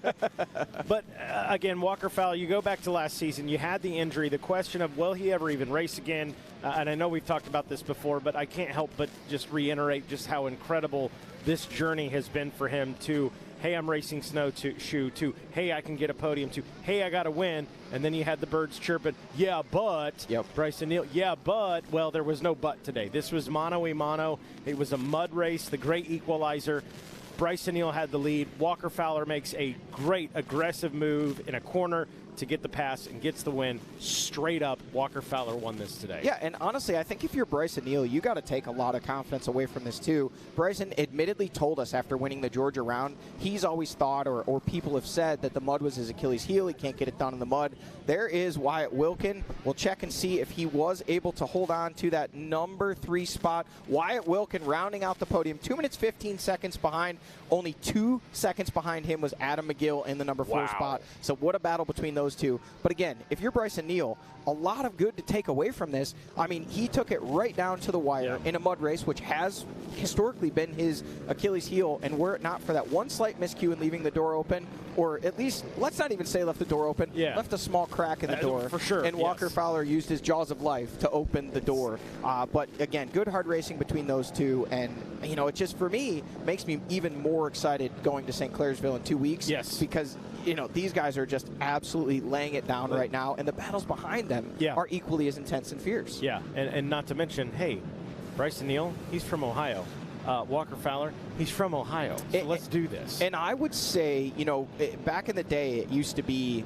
But, again, Walker Fowler, you go back to last season. You had the injury. The question of, will he ever even race again? And I know we've talked about this before, but I can't help but just reiterate just how incredible this journey has been for him to, hey, I'm racing snowshoe, to, hey, I can get a podium, to, hey, I got to win. And then you had the birds chirping, yeah, but, Bryson Neal, yeah, but, well, there was no but today. This was mano-a-mano. It was a mud race, the great equalizer. Bryson Neal had the lead. Walker Fowler makes a great aggressive move in a corner to get the pass and gets the win. Straight up, Walker Fowler won this today. Yeah, and honestly, I think if you're Bryson Neal, you got to take a lot of confidence away from this too. Bryson admittedly told us after winning the Georgia round, he's always thought, or people have said, that the mud was his Achilles heel. He can't get it done in the mud. There is Wyatt Wilkin. We'll check and see if he was able to hold on to that number 3 spot. Wyatt Wilkin rounding out the podium, 2 minutes 15 seconds behind. Only 2 seconds behind him was Adam McGill in the number 4 spot. So what a battle between those those two. But again, if you're Bryson Neal, a lot of good to take away from this. I mean, he took it right down to the wire in a mud race, which has historically been his Achilles heel, and were it not for that one slight miscue in leaving the door open, or at least, let's not even say left the door open, left a small crack in the door. For sure. And Walker Fowler used his jaws of life to open the door. But again, good hard racing between those two, and you know, it just, for me, makes me even more excited going to St. Clairsville in 2 weeks. Yes. Because, you know, these guys are just absolutely laying it down right now, and the battles behind them are equally as intense and fierce. Yeah, and not to mention, hey, Bryson Neal, he's from Ohio. Walker Fowler, he's from Ohio. So let's do this. And I would say, you know, back in the day, it used to be,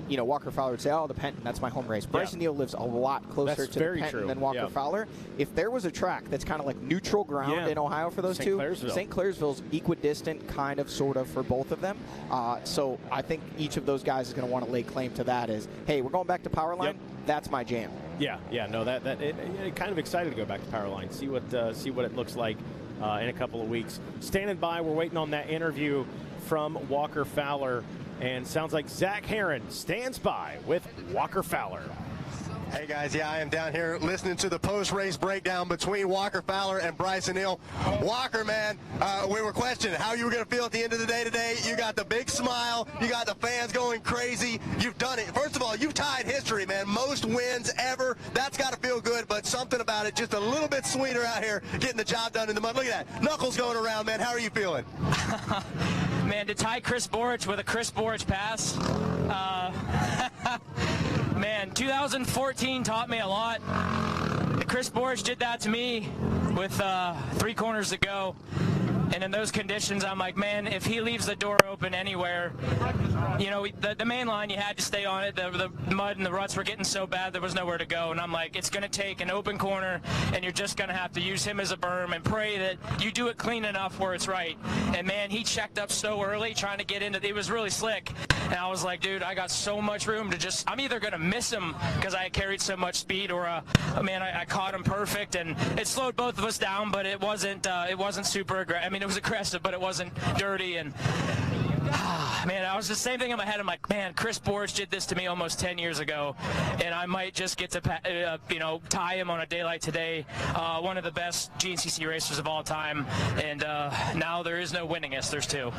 you know, Walker Fowler would say, oh, the Penton, that's my home race. Bryson Neal lives a lot closer to the Penton than Walker Fowler. If there was a track that's kind of like neutral ground in Ohio for those two, St. Clairsville's equidistant, kind of, sort of, for both of them. So I think each of those guys is going to want to lay claim to that as, hey, we're going back to Powerline. That's my jam. Yeah, no, it kind of excited to go back to Powerline, see what it looks like in a couple of weeks. Standing by, we're waiting on that interview from Walker Fowler, and sounds like Zach Herron stands by with Walker Fowler. Hey guys, I am down here listening to the post-race breakdown between Walker Fowler and Bryson Neal. Walker, man, we were questioning how you were going to feel at the end of the day today. You got the big smile. You got the fans going crazy. You've done it. First of all, you've tied history, man. Most wins ever. That's got to feel good, but something about it just a little bit sweeter out here getting the job done in the mud. Look at that. Knuckles going around, man. How are you feeling? Man, to tie Chris Borich with a Chris Borich pass, man, 2014 taught me a lot. Chris Borich did that to me with 3 corners to go. And in those conditions, I'm like, man, if he leaves the door open anywhere, you know, the main line, you had to stay on it. The mud and the ruts were getting so bad there was nowhere to go. And I'm like, it's going to take an open corner, and you're just going to have to use him as a berm and pray that you do it clean enough where it's right. And, man, he checked up so early trying to get into it. It was really slick. And I was like, dude, I got so much room to just – I'm either going to miss him because I carried so much speed, or, man, I caught him perfect. And it slowed both of us down, but it wasn't super aggressive. I mean, it was aggressive, but it wasn't dirty. And man, I was the same thing in my head. I'm like, man, Chris Borich did this to me almost 10 years ago, and I might just get to, you know, tie him on a day like today. One of the best GNCC racers of all time, and now there is no winningest. There's 2.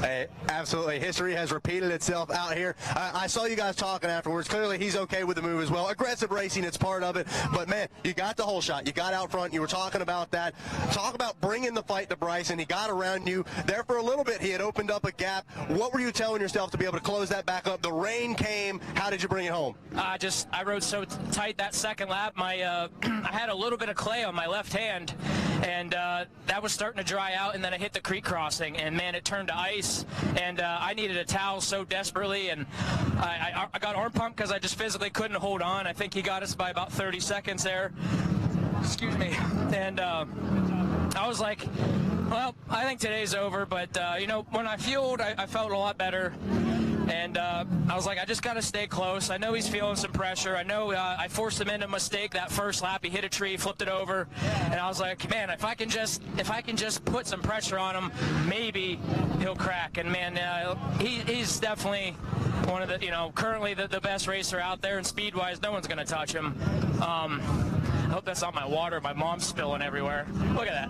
Hey, absolutely. History has repeated itself out here. I saw you guys talking afterwards. Clearly, he's okay with the move as well. Aggressive racing, it's part of it. But, man, you got the whole shot. You got out front. You were talking about that. Talk about bringing the fight to Bryson. He got around you. There for a little bit, he had opened up a gap. What were you telling yourself to be able to close that back up? The rain came. How did you bring it home? I rode so tight that second lap. I had a little bit of clay on my left hand, and that was starting to dry out, and then I hit the creek crossing, and, man, it turned to ice, and I needed a towel so desperately, and I got arm pumped because I just physically couldn't hold on. I think he got us by about 30 seconds there. Excuse me. And I was like, well, I think today's over, but, you know, when I fueled, I felt a lot better. And I was like, I just got to stay close. I know he's feeling some pressure. I know I forced him into a mistake that first lap. He hit a tree, flipped it over. And I was like, man, if I can just put some pressure on him, maybe he'll crack. And, man, he's definitely one of the, you know, currently the best racer out there. And speed-wise, no one's going to touch him. I hope that's not my water. My mom's spilling everywhere. Look at that.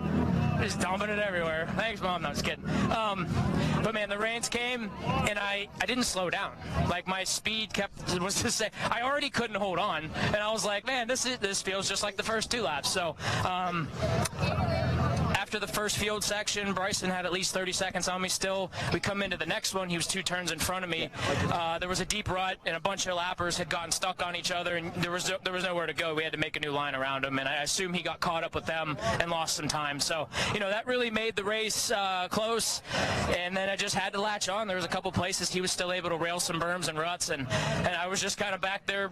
Just dumping it everywhere. Thanks, Mom. No, I'm just kidding. But, man, the rains came, and I didn't slow down. Like, my speed was to say, I already couldn't hold on. And I was like, man, this feels just like the first 2 laps. So, after the first field section, Bryson had at least 30 seconds on me still. We come into the next one. He was 2 turns in front of me. There was a deep rut, and a bunch of lappers had gotten stuck on each other, and there was nowhere to go. We had to make a new line around him, and I assume he got caught up with them and lost some time. So, you know, that really made the race close, and then I just had to latch on. There was a couple places he was still able to rail some berms and ruts, and I was just kind of back there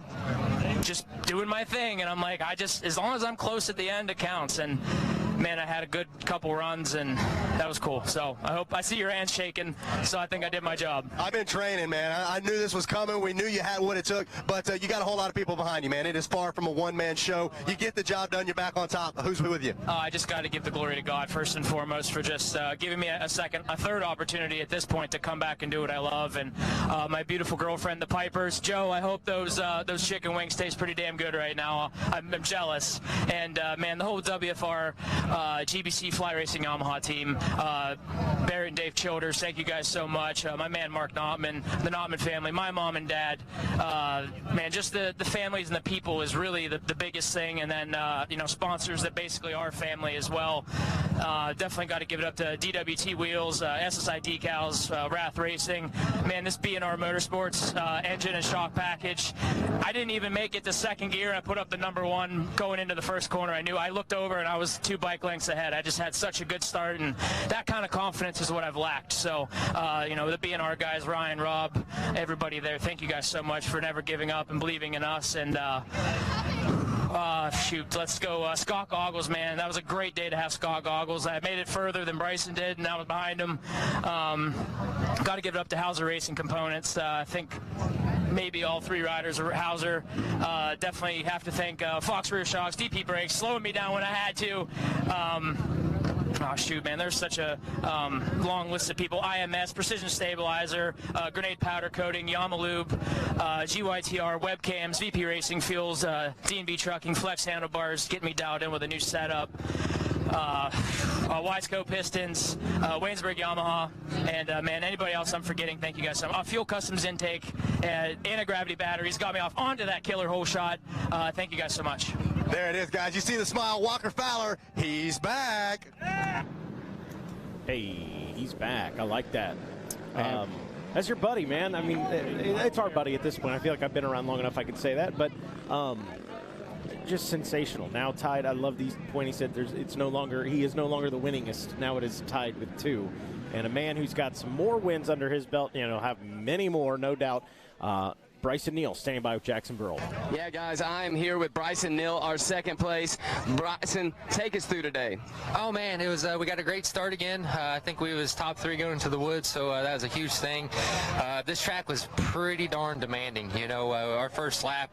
just doing my thing, and I'm like, as long as I'm close at the end, it counts. And man, I had a good couple runs, and that was cool. So I see your hands shaking, so I think I did my job. I've been training, man. I knew this was coming. We knew you had what it took, but you got a whole lot of people behind you, man. It is far from a one-man show. You get the job done, you're back on top. Who's with you? I just got to give the glory to God first and foremost for just giving me a third opportunity at this point to come back and do what I love, and my beautiful girlfriend, the Pipers. Joe, I hope those chicken wings taste pretty damn good right now. I'm jealous, and man, the whole WFR GBC Fly Racing Yamaha team, Barrett and Dave Childers, thank you guys so much. My man Mark Notman, the Notman family, my mom and dad, man, just the families and the people is really the biggest thing, and then you know, sponsors that basically are family as well. Definitely got to give it up to DWT Wheels, SSI Decals, Wrath Racing. Man, this B&R Motorsports engine and shock package. I didn't even make it to second gear. I put up the #1 going into the first corner. I looked over and I was 2 bike lengths ahead. I just had such a good start, and that kind of confidence is what I've lacked. So, you know, the B&R guys, Ryan, Rob, everybody there, thank you guys so much for never giving up and believing in us. And shoot, let's go Scott Goggles, man. That was a great day to have Scott Goggles. I made it further than Bryson did, and I was behind him. Got to give it up to Hauser Racing Components. I think maybe all 3 riders are Hauser. Definitely have to thank Fox Rear Shocks, DP Brakes, slowing me down when I had to. Oh, shoot, man, there's such a long list of people. IMS, Precision Stabilizer, Grenade Powder Coating, Yamalube, GYTR, Webcams, VP Racing Fuels, D&B Trucking, Flex Handlebars, getting me dialed in with a new setup. Wiseco Pistons, Waynesburg Yamaha, and man, anybody else I'm forgetting, thank you guys so much. Fuel Customs Intake, anti-gravity batteries, got me off onto that killer hole shot. Thank you guys so much. There it is, guys. You see the smile. Walker Fowler, he's back. Hey, he's back. I like that. That's your buddy, man. I mean, it's our buddy at this point. I feel like I've been around long enough I can say that, but just sensational. Now tied. I love these point he said he is no longer the winningest. Now it is tied with 2. And a man who's got some more wins under his belt, you know, have many more, no doubt. Bryson Neal standing by with Jackson Burrell. Yeah, guys, I'm here with Bryson Neal, our second place. Bryson, take us through today. Oh, man, it was we got a great start again. I think we was top 3 going into the woods, so that was a huge thing. This track was pretty darn demanding. You know, our first lap,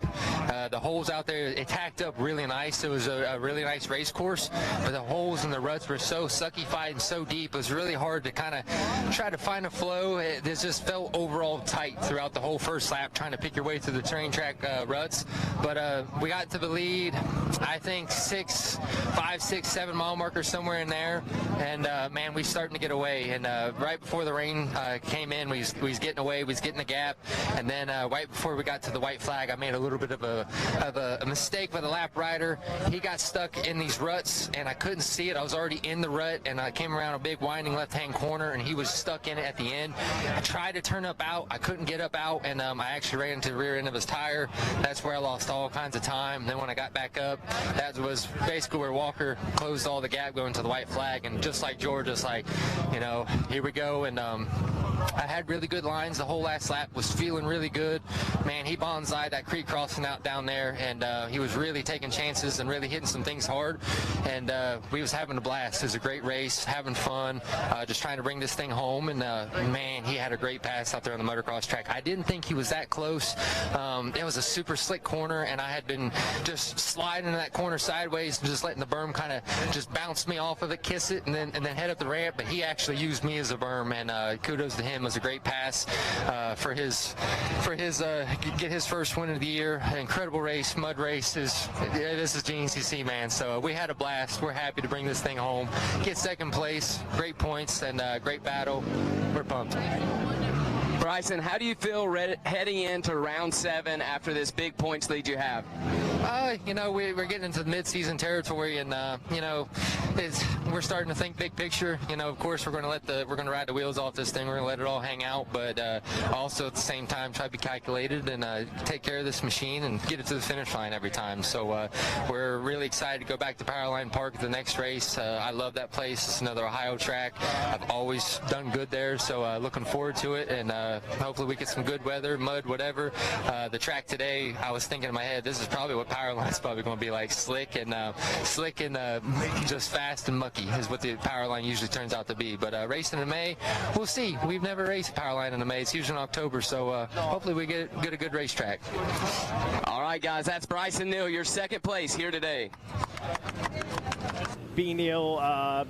the holes out there, it tacked up really nice. It was a really nice race course, but the holes and the ruts were so sucky-fied and so deep, it was really hard to kind of try to find a flow. It just felt overall tight throughout the whole first lap, trying to pick your way through the train track ruts. But we got to the lead, I think 5, 6, 7 mile marker somewhere in there, and man, we starting to get away. And right before the rain came in, we was getting away, we was getting the gap, and then right before we got to the white flag, I made a little bit of a mistake with a lap rider. He got stuck in these ruts, and I couldn't see it. I was already in the rut, and I came around a big winding left-hand corner, and he was stuck in it at the end. I tried to turn up out, I couldn't get up out, and I actually ran into the rear end of his tire. That's where I lost all kinds of time. And then when I got back up, that was basically where Walker closed all the gap going to the white flag. And just like George, just like, you know, here we go. And I had really good lines. The whole last lap was feeling really good. Man, he bonsai'd that creek crossing out down there, and he was really taking chances and really hitting some things hard. And we was having a blast. It was a great race, having fun, just trying to bring this thing home. And man, he had a great pass out there on the motocross track. I didn't think he was that close. It was a super slick corner, and I had been just sliding in that corner sideways, just letting the berm kind of just bounce me off of it, kiss it, and then head up the ramp. But he actually used me as a berm, and kudos to him. It was a great pass for his get his first win of the year. Incredible race, mud race. This is GNCC, man. So we had a blast. We're happy to bring this thing home, get second place, great points, and great battle. We're pumped. Bryson, how do you feel heading into round 7 after this big points lead you have? You know, we're getting into the mid-season territory, and you know, we're starting to think big picture. You know, of course, we're going to ride the wheels off this thing. We're going to let it all hang out, but also at the same time try to be calculated and take care of this machine and get it to the finish line every time. So we're really excited to go back to Powerline Park at the next race. I love that place. It's another Ohio track. I've always done good there, so looking forward to it. And hopefully we get some good weather, mud, whatever. The track today, I was thinking in my head, this is probably what Powerline's probably going to be like, slick and just fast and mucky is what the Powerline usually turns out to be. But racing in May, we'll see. We've never raced Powerline in May. It's usually in October, so hopefully we get a good racetrack. All right, guys, that's Bryson Neal, your second place here today. Neal,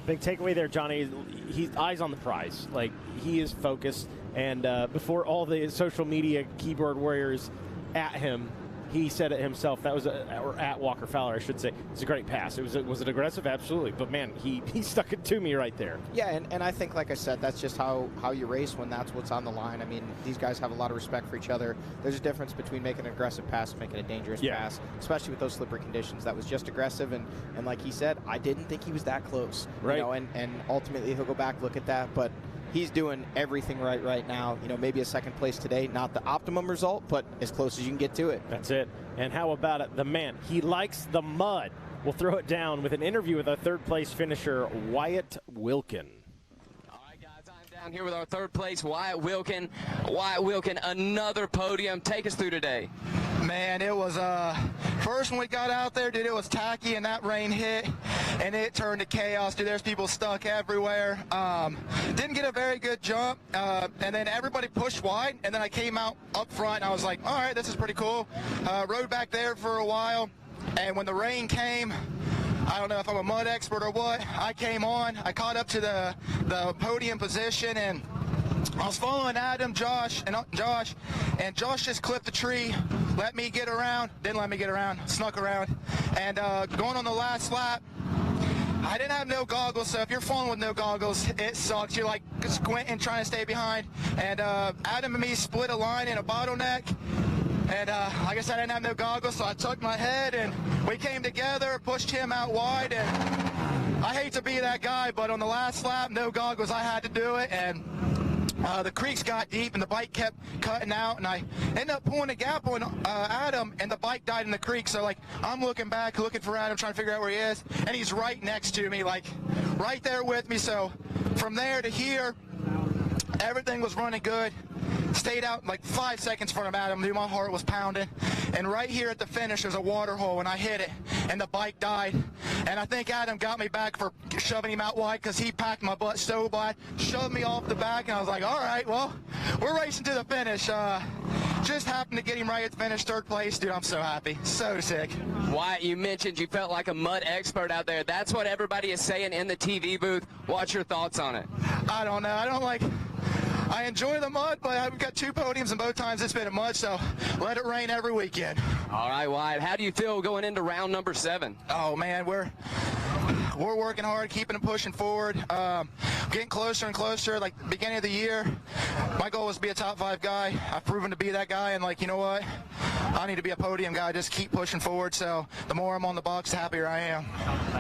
big takeaway there, Johnny. He's eyes on the prize. Like, he is focused. And before all the social media keyboard warriors at him, he said it himself. That was or at Walker Fowler, I should say. It's a great pass. Was it aggressive? Absolutely. But man, he stuck it to me right there. Yeah, and I think, like I said, that's just how you race when that's what's on the line. I mean, these guys have a lot of respect for each other. There's a difference between making an aggressive pass and making a dangerous pass, especially with those slippery conditions. That was just aggressive, and like he said, I didn't think he was that close. Right. You know, and ultimately he'll go back, look at that, but he's doing everything right now. You know, maybe a second place today, not the optimum result, but as close as you can get to it. That's it. And how about it? The man, he likes the mud. We'll throw it down with an interview with our third place finisher, Wyatt Wilkin. All right, guys, I'm down here with our third place, Wyatt Wilkin. Wyatt Wilkin, another podium. Take us through today. Man, it was first when we got out there, dude, it was tacky and that rain hit and it turned to chaos, dude. There's people stuck everywhere. Didn't get a very good jump, and then everybody pushed wide, and then I came out up front and I was like, all right, this is pretty cool. Rode back there for a while, and when the rain came, I don't know if I'm a mud expert or what, I came on, I caught up to the podium position, and I was following Adam, Josh, and Josh just clipped the tree, let me get around, didn't let me get around, snuck around, and going on the last lap, I didn't have no goggles, so if you're falling with no goggles, it sucks. You're like squinting, trying to stay behind, and Adam and me split a line in a bottleneck, and like I said, I didn't have no goggles, so I tucked my head, and we came together, pushed him out wide, and I hate to be that guy, but on the last lap, no goggles, I had to do it, and the creeks got deep and the bike kept cutting out, and I ended up pulling a gap on Adam, and the bike died in the creek. So like, I'm looking back, looking for Adam, trying to figure out where he is, and he's right next to me, like right there with me. So from there to here, everything was running good. Stayed out like 5 seconds in front of Adam, dude, my heart was pounding. And right here at the finish, there's a water hole, and I hit it, and the bike died. And I think Adam got me back for shoving him out wide, because he packed my butt so bad, shoved me off the back, and I was like, all right, well, we're racing to the finish. Just happened to get him right at the finish, third place. Dude, I'm so happy, so sick. Wyatt, you mentioned you felt like a mud expert out there. That's what everybody is saying in the TV booth. What's your thoughts on it? I don't know. I enjoy the mud, but I've got 2 podiums, and both times it's been in mud, so let it rain every weekend. All right, Wyatt, how do you feel going into round number 7? Oh, man, we're working hard, keeping and pushing forward, getting closer and closer. Like, the beginning of the year, my goal was to be a top 5 guy. I've proven to be that guy, and, like, you know what? I need to be a podium guy. Just keep pushing forward, so the more I'm on the box, the happier I am.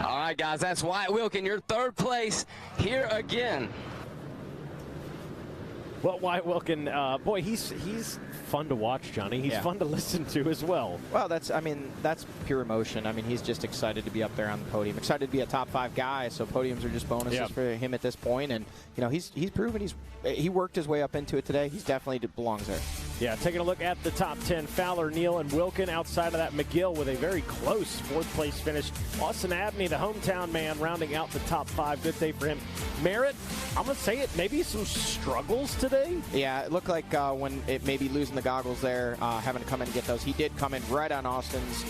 All right, guys, that's Wyatt Wilkin, your third place here again. Well, Wyatt Wilkin, boy, he's fun to watch, Johnny. He's fun to listen to as well. Well, that's pure emotion. I mean, he's just excited to be up there on the podium, excited to be a top 5 guy. So podiums are just bonuses for him at this point. And you know, he's proven he worked his way up into it today. He's definitely belongs there. Yeah, taking a look at the top 10, Fowler, Neal, and Wilkin. Outside of that, McGill with a very close 4th place finish. Austin Abney, the hometown man, rounding out the top 5. Good day for him. Merritt, I'm going to say it, maybe some struggles today. Yeah, it looked like when it maybe losing the goggles there, having to come in and get those. He did come in right on Austin's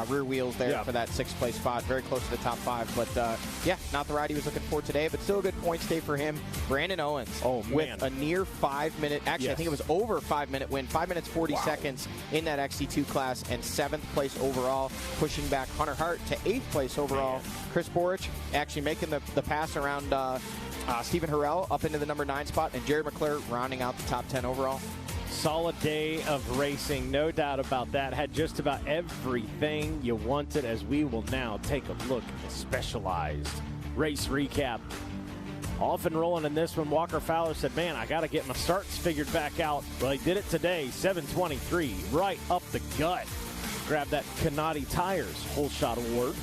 rear wheels there for that 6th place spot, very close to the top 5. But yeah, not the ride he was looking for today, but still a good points day for him. Brandon Owens with a near 5-minute, actually I think it was over 5-minute win, 5 minutes 40 seconds in that XC2 class, and 7th place overall, pushing back Hunter Hart to 8th place overall. Chris Borich actually making the pass around Stephen Harrell up into the number 9 spot, and Jerry McClure rounding out the top 10 overall. Solid day of racing, no doubt about that. Had just about everything you wanted, as we will now take a look at the specialized race recap. Off and rolling in this one, Walker Fowler said, man, I got to get my starts figured back out. Well, he did it today, 7:23, right up the gut. Grabbed that Canati Tires Whole Shot Award.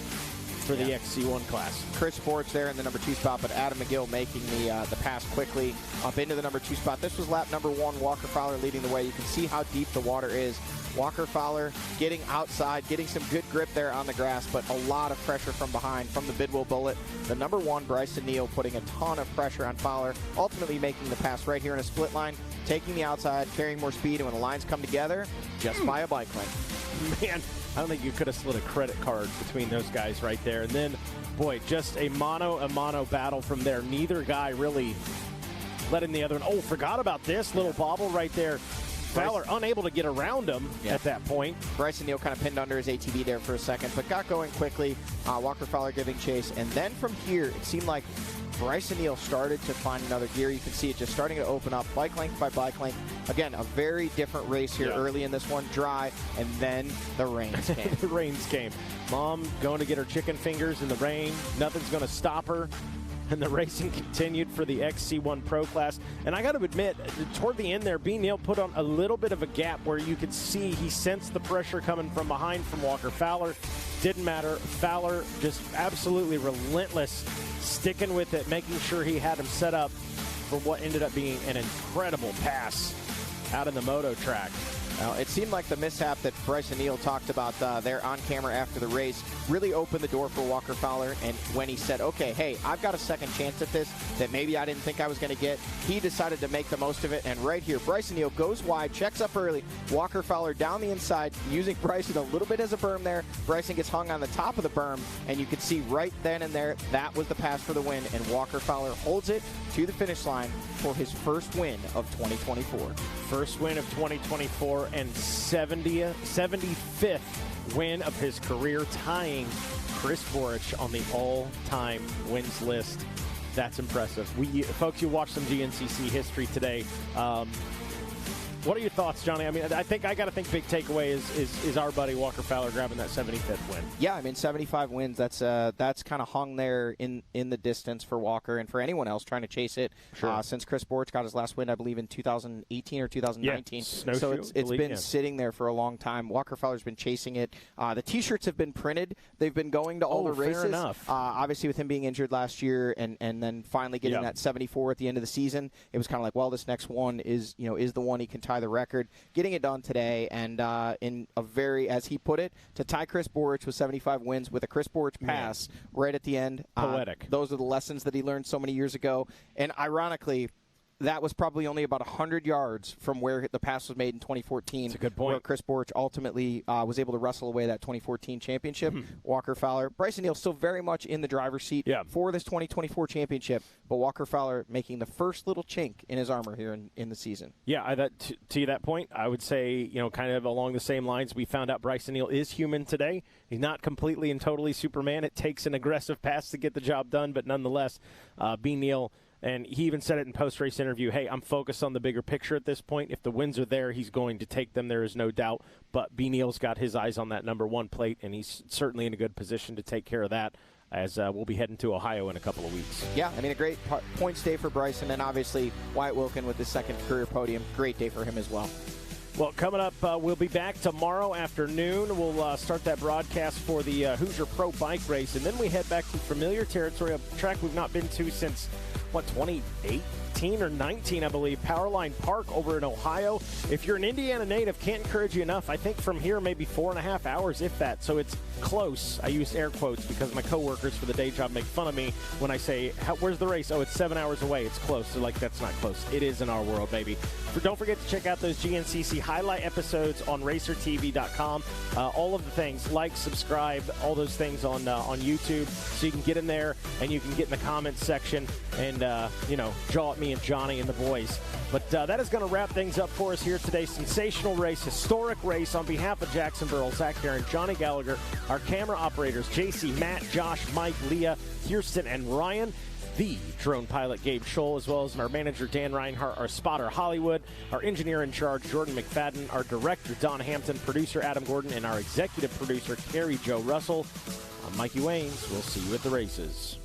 for the XC1 class. Chris Sports there in the number 2 spot, but Adam McGill making the pass quickly up into the number 2 spot. This was lap number 1. Walker Fowler leading the way. You can see how deep the water is. Walker Fowler getting outside, getting some good grip there on the grass, but a lot of pressure from behind from the Bidwell Bullet. The number 1, Bryson Neal, putting a ton of pressure on Fowler, ultimately making the pass right here in a split line, taking the outside, carrying more speed, and when the lines come together, just by a bike length. Man, I don't think you could have slid a credit card between those guys right there. And then, boy, just a mano battle from there. Neither guy really letting the other one. Oh, forgot about this little bobble right there. Fowler unable to get around him at that point. Bryson Neal kind of pinned under his ATV there for a second, but got going quickly. Walker Fowler giving chase. And then from here, it seemed like Bryson Neal started to find another gear. You can see it just starting to open up bike length by bike length. Again, a very different race here early in this one. Dry, and then the rains came. The rains came. Mom going to get her chicken fingers in the rain. Nothing's going to stop her. And the racing continued for the XC1 Pro class. And I got to admit, toward the end there, B. Neal put on a little bit of a gap where you could see he sensed the pressure coming from behind from Walker Fowler. Didn't matter. Fowler just absolutely relentless, sticking with it, making sure he had him set up for what ended up being an incredible pass out in the moto track. Well, it seemed like the mishap that Bryson Neal talked about there on camera after the race really opened the door for Walker Fowler. And when he said, okay, hey, I've got a second chance at this that maybe I didn't think I was going to get, he decided to make the most of it. And right here, Bryson Neal goes wide, checks up early. Walker Fowler down the inside, using Bryson a little bit as a berm there. Bryson gets hung on the top of the berm, and you can see right then and there that was the pass for the win. And Walker Fowler holds it to the finish line for his first win of 2024. First win of 2024 and 75th win of his career, tying Chris Borich on the all-time wins list. That's impressive. Folks, you watched some GNCC history today. What are your thoughts, Johnny? I mean, I got to think big takeaway is our buddy Walker Fowler grabbing that 75th win. Yeah, I mean, 75 wins. That's kind of hung there in the distance for Walker and for anyone else trying to chase it. Sure. Since Chris Borich got his last win, I believe in 2018 or 2019. Yeah, so it's been sitting there for a long time. Walker Fowler's been chasing it. The T-shirts have been printed. They've been going to all the races. Fair enough. Obviously, with him being injured last year and then finally getting that 74 at the end of the season, it was kind of like, well, this next one is the one he can tie the record. Getting it done today, and in a very, as he put it, to tie Chris Borich with 75 wins with a Chris Borich pass right at the end. Poetic. Those are the lessons that he learned so many years ago. And ironically, that was probably only about 100 yards from where the pass was made in 2014. That's a good point. Where Chris Borich ultimately was able to wrestle away that 2014 championship. Walker Fowler. Bryson Neal still very much in the driver's seat for this 2024 championship, but Walker Fowler making the first little chink in his armor here in the season. Yeah, to that point, I would say, kind of along the same lines, we found out Bryson Neal is human today. He's not completely and totally Superman. It takes an aggressive pass to get the job done, but nonetheless, B. Neal. And he even said it in post-race interview, hey, I'm focused on the bigger picture at this point. If the wins are there, he's going to take them. There is no doubt. But B. Neal's got his eyes on that number 1 plate, and he's certainly in a good position to take care of that as we'll be heading to Ohio in a couple of weeks. Yeah, I mean, a great points day for Bryson, and obviously Wyatt Wilkin with his second career podium. Great day for him as well. Well, coming up, we'll be back tomorrow afternoon. We'll start that broadcast for the Hoosier Pro Bike Race, and then we head back to familiar territory, a track we've not been to since, 2018 or 19, I believe, Powerline Park over in Ohio. If you're an Indiana native, can't encourage you enough. I think from here, maybe 4.5 hours, if that. So it's close. I use air quotes because my coworkers for the day job make fun of me when I say, where's the race? Oh, it's 7 hours away. It's close. So, that's not close. It is in our world, baby. Don't forget to check out those GNCC highlight episodes on racertv.com. All of the things, like, subscribe, all those things on YouTube, so you can get in there and you can get in the comments section and, jaw at me and Johnny and the boys. But that is going to wrap things up for us here today. Sensational race, historic race on behalf of Jackson Burrell, Zach Darren, Johnny Gallagher, our camera operators, JC, Matt, Josh, Mike, Leah, Kirsten, and Ryan. The drone pilot, Gabe Scholl, as well as our manager, Dan Reinhart, our spotter, Hollywood, our engineer in charge, Jordan McFadden, our director, Don Hampton, producer, Adam Gordon, and our executive producer, Carrie Jo Russell. I'm Mikey Waynes. We'll see you at the races.